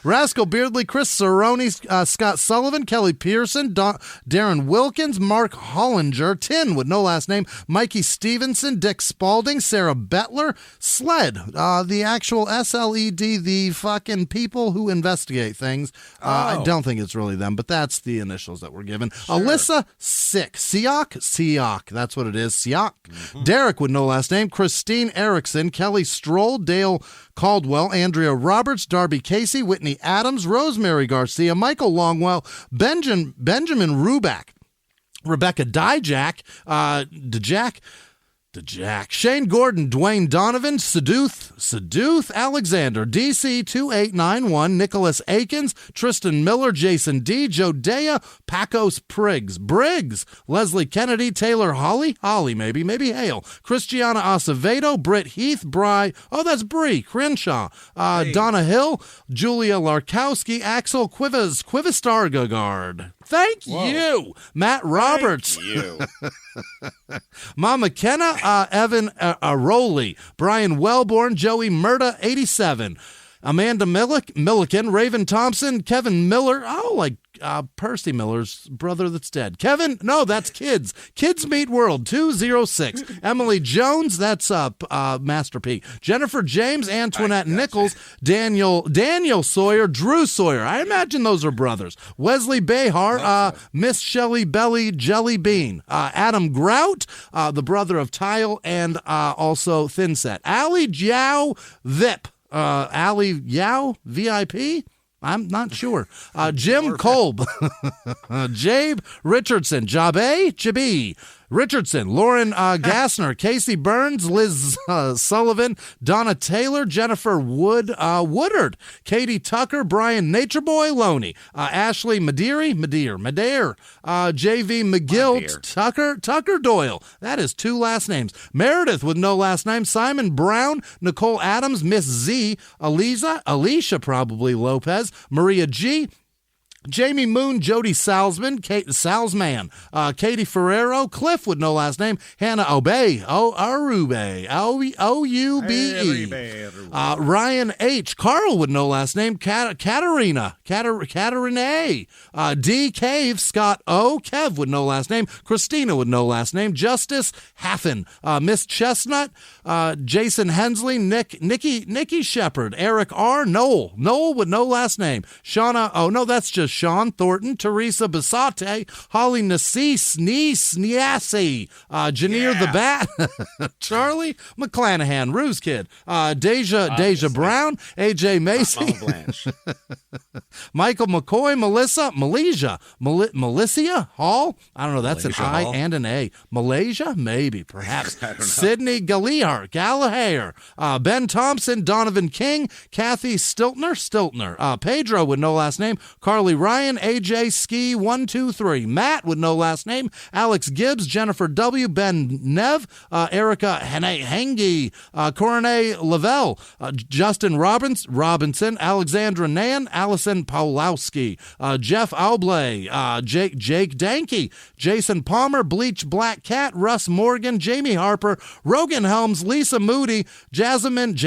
Rascal Beardley, Chris Cerrone, Scott Sullivan, Kelly Pearson, Darren Wilkins, Mark Hollinger, Tin with no last name, Mikey Stevenson, Dick Spalding, Sarah Bettler, SLED, the actual SLED, the fucking people who investigate things. I don't think it's really them, but that's the initials that were given. Sure. Alyssa Siak, that's what it is, Siak. Mm-hmm. Derek with no last name, Christine Erickson, Kelly Stroll, Dale Caldwell, Andrea Roberts, Darby Casey, Whitney Adams, Rosemary Garcia, Michael Longwell, Benjamin Ruback, Rebecca Dijak, Shane Gordon, Dwayne Donovan, Seduth, Alexander, DC 2891, Nicholas Akins, Tristan Miller, Jason D, Jodea, Pacos Briggs, Leslie Kennedy, Taylor Holly maybe Hale, Christiana Acevedo, Britt Heath, that's Bree, Crenshaw, Donna Hill, Julia Larkowski, Axel Quivistargard. Thank you, Matt Roberts. Thank you. Mama Kenna, Evan Aroli, Brian Wellborn, Joey Murda, 87, Amanda Milliken, Raven Thompson, Kevin Miller, Percy Miller's brother that's dead. Kevin, no, that's Kids. Kids Meet World, 206. Emily Jones, that's Master P. Jennifer James, Antoinette Nichols, Daniel Sawyer, Drew Sawyer. I imagine those are brothers. Wesley Behar, Miss Shelley Belly Jelly Bean. Adam Grout, the brother of Tile, and also Thinset. Ali Jiao Vip. Ali Yao, VIP? I'm not sure. Jim Kolb, Jabe Richardson, Jabe Richardson, Lauren Gassner, Casey Burns, Liz Sullivan, Donna Taylor, Jennifer Woodard, Katie Tucker, Brian Nature Boy Loney, Ashley Madeir, JV McGill, Tucker Doyle. That is 2 last names. Meredith with no last name, Simon Brown, Nicole Adams, Miss Z, Alicia probably Lopez, Maria G, Jamie Moon, Jody Salzman, Katie Ferrero, Cliff with no last name, Hannah Obey, Arube, O-U-B-E, Ryan H, Carl with no last name, Katarina, D Cave, Scott O, Kev with no last name, Christina with no last name, Justice Haffen, Miss Chestnut, Jason Hensley, Nikki Shepard, Eric R, Noel with no last name, Shauna, that's just Sean Thornton, Teresa Basate, Holly Sneasy, Janir the Bat, Charlie McClanahan, Ruse Kid, Deja Brown, AJ Macy, Michael McCoy, Melissa Hall, I don't know, that's Malaysia an I Hall. And an A. Malaysia? Maybe, perhaps. Sydney Gallagher, Ben Thompson, Donovan King, Kathy Stiltner, Pedro with no last name, Carly Ryan, AJ Ski 123, Matt with no last name, Alex Gibbs, Jennifer W, Ben Nev, Erica Hengi, Coronet Lavelle, Justin Robinson, Alexandra Nan, Allison Paulowski, Jeff Aubley, Jake Danke, Jason Palmer, Bleach Black Cat, Russ Morgan, Jamie Harper, Rogan Helms, Lisa Moody, Jamalin,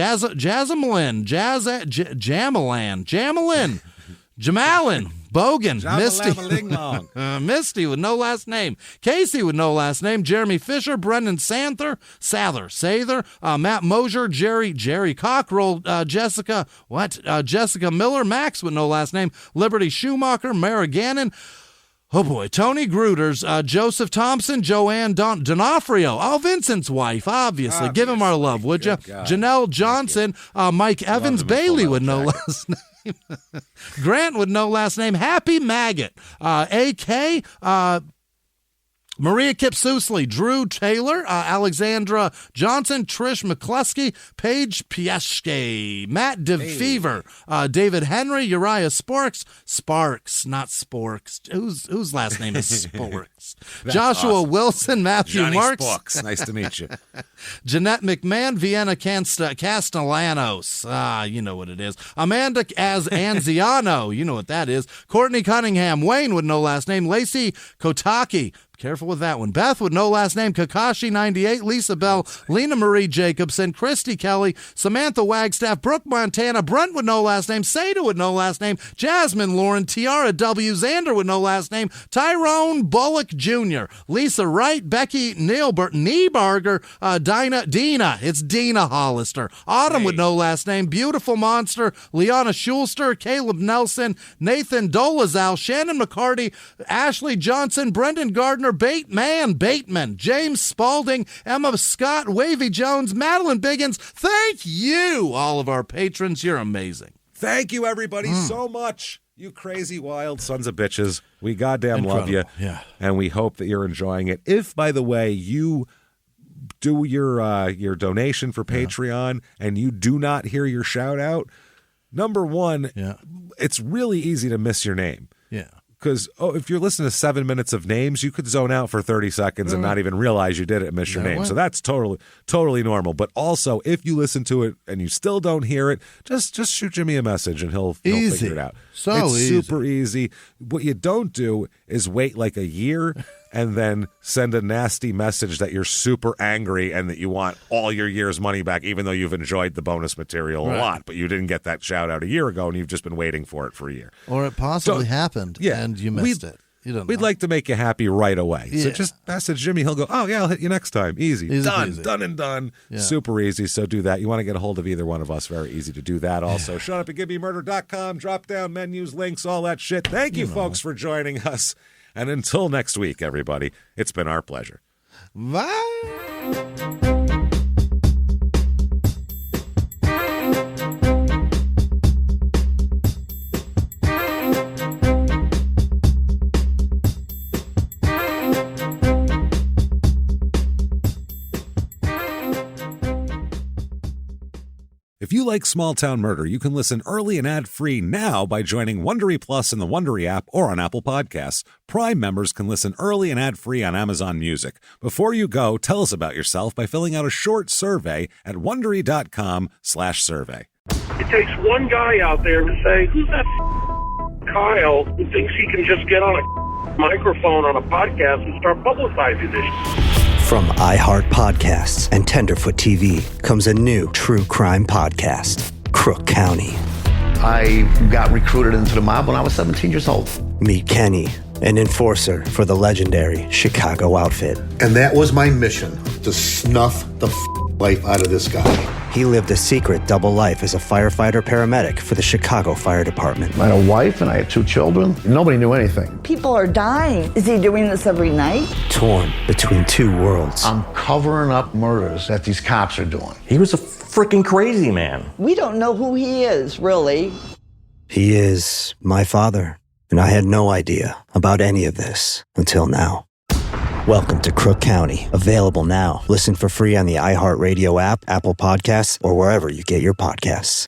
Jamalin, Bogan, Jabba-labba-ling-long. Misty with no last name, Casey with no last name, Jeremy Fisher, Brendan Sather, Matt Mosier, Jerry Cockrell, Jessica Miller, Max with no last name, Liberty Schumacher, Mara Gannon. Oh, boy. Tony Gruters, Joseph Thompson, Joanne D'Onofrio. Oh, Vincent's wife, obviously. Give him our love, would you? Janelle Johnson, Mike Evans, Bailey with no last name. Grant with no last name. Happy Maggot. AK, Maria Kipsusley, Drew Taylor, Alexandra Johnson, Trish McCluskey, Paige Pieszke, Matt DeFever, David Henry, Uriah Sparks, not Sporks. Whose last name is Sporks? Joshua awesome. Wilson, Matthew Johnny Marks. Sporks. Nice to meet you. Jeanette McMahon, Vienna Castellanos. You know what it is. Amanda Anziano. You know what that is. Courtney Cunningham, Wayne with no last name, Lacey Kotaki. Careful with that one. Beth with no last name, Kakashi 98, Lisa Bell, Lena Marie Jacobson, Christy Kelly, Samantha Wagstaff, Brooke Montana, Brent with no last name, Seda with no last name, Jasmine Lauren, Tiara W, Xander with no last name, Tyrone Bullock Jr., Lisa Wright, Becky Niebarger, Dina, it's Dina Hollister, Autumn with no last name, Beautiful Monster, Liana Schulster, Caleb Nelson, Nathan Dolezal, Shannon McCarty, Ashley Johnson, Brendan Gardner, Bateman, James Spalding, Emma Scott, Wavy Jones, Madeline Biggins. Thank you, all of our patrons. You're amazing. Thank you, everybody, so much. You crazy, wild sons of bitches. We goddamn love you. Yeah. And we hope that you're enjoying it. If, by the way, you do your donation for Patreon and you do not hear your shout out, number one, it's really easy to miss your name. Yeah. Because if you're listening to 7 minutes of names, you could zone out for 30 seconds and not even realize you did it and miss your name. So that's totally normal. But also, if you listen to it and you still don't hear it, just shoot Jimmie a message and he'll figure it out. It's super easy. What you don't do is wait like a year and then send a nasty message that you're super angry and that you want all your year's money back, even though you've enjoyed the bonus material a lot, but you didn't get that shout out a year ago and you've just been waiting for it for a year. Or it possibly happened and you missed it. We'd like to make you happy right away. So just message Jimmie. He'll go, oh, yeah, I'll hit you next time. Easy. Done and done. Yeah. Super easy. So do that. You want to get a hold of either one of us, very easy to do that. Also, shutupandgivememurder.com, drop down menus, links, all that shit. Thank you folks, for joining us. And until next week, everybody, it's been our pleasure. Bye. If you like Small Town Murder, you can listen early and ad-free now by joining Wondery Plus in the Wondery app or on Apple Podcasts. Prime members can listen early and ad-free on Amazon Music. Before you go, tell us about yourself by filling out a short survey at Wondery.com/survey. It takes one guy out there to say, who's that Kyle who thinks he can just get on a microphone on a podcast and start publicizing this? From iHeart Podcasts and Tenderfoot TV comes a new true crime podcast, Crook County. I got recruited into the mob when I was 17 years old. Meet Kenny, an enforcer for the legendary Chicago outfit. And that was my mission, to snuff the life out of this guy. He lived a secret double life as a firefighter-paramedic for the Chicago Fire Department. I had a wife and I had 2 children. Nobody knew anything. People are dying. Is he doing this every night? Torn between 2 worlds. I'm covering up murders that these cops are doing. He was a freaking crazy man. We don't know who he is, really. He is my father, and I had no idea about any of this until now. Welcome to Crook County. Available now. Listen for free on the iHeartRadio app, Apple Podcasts, or wherever you get your podcasts.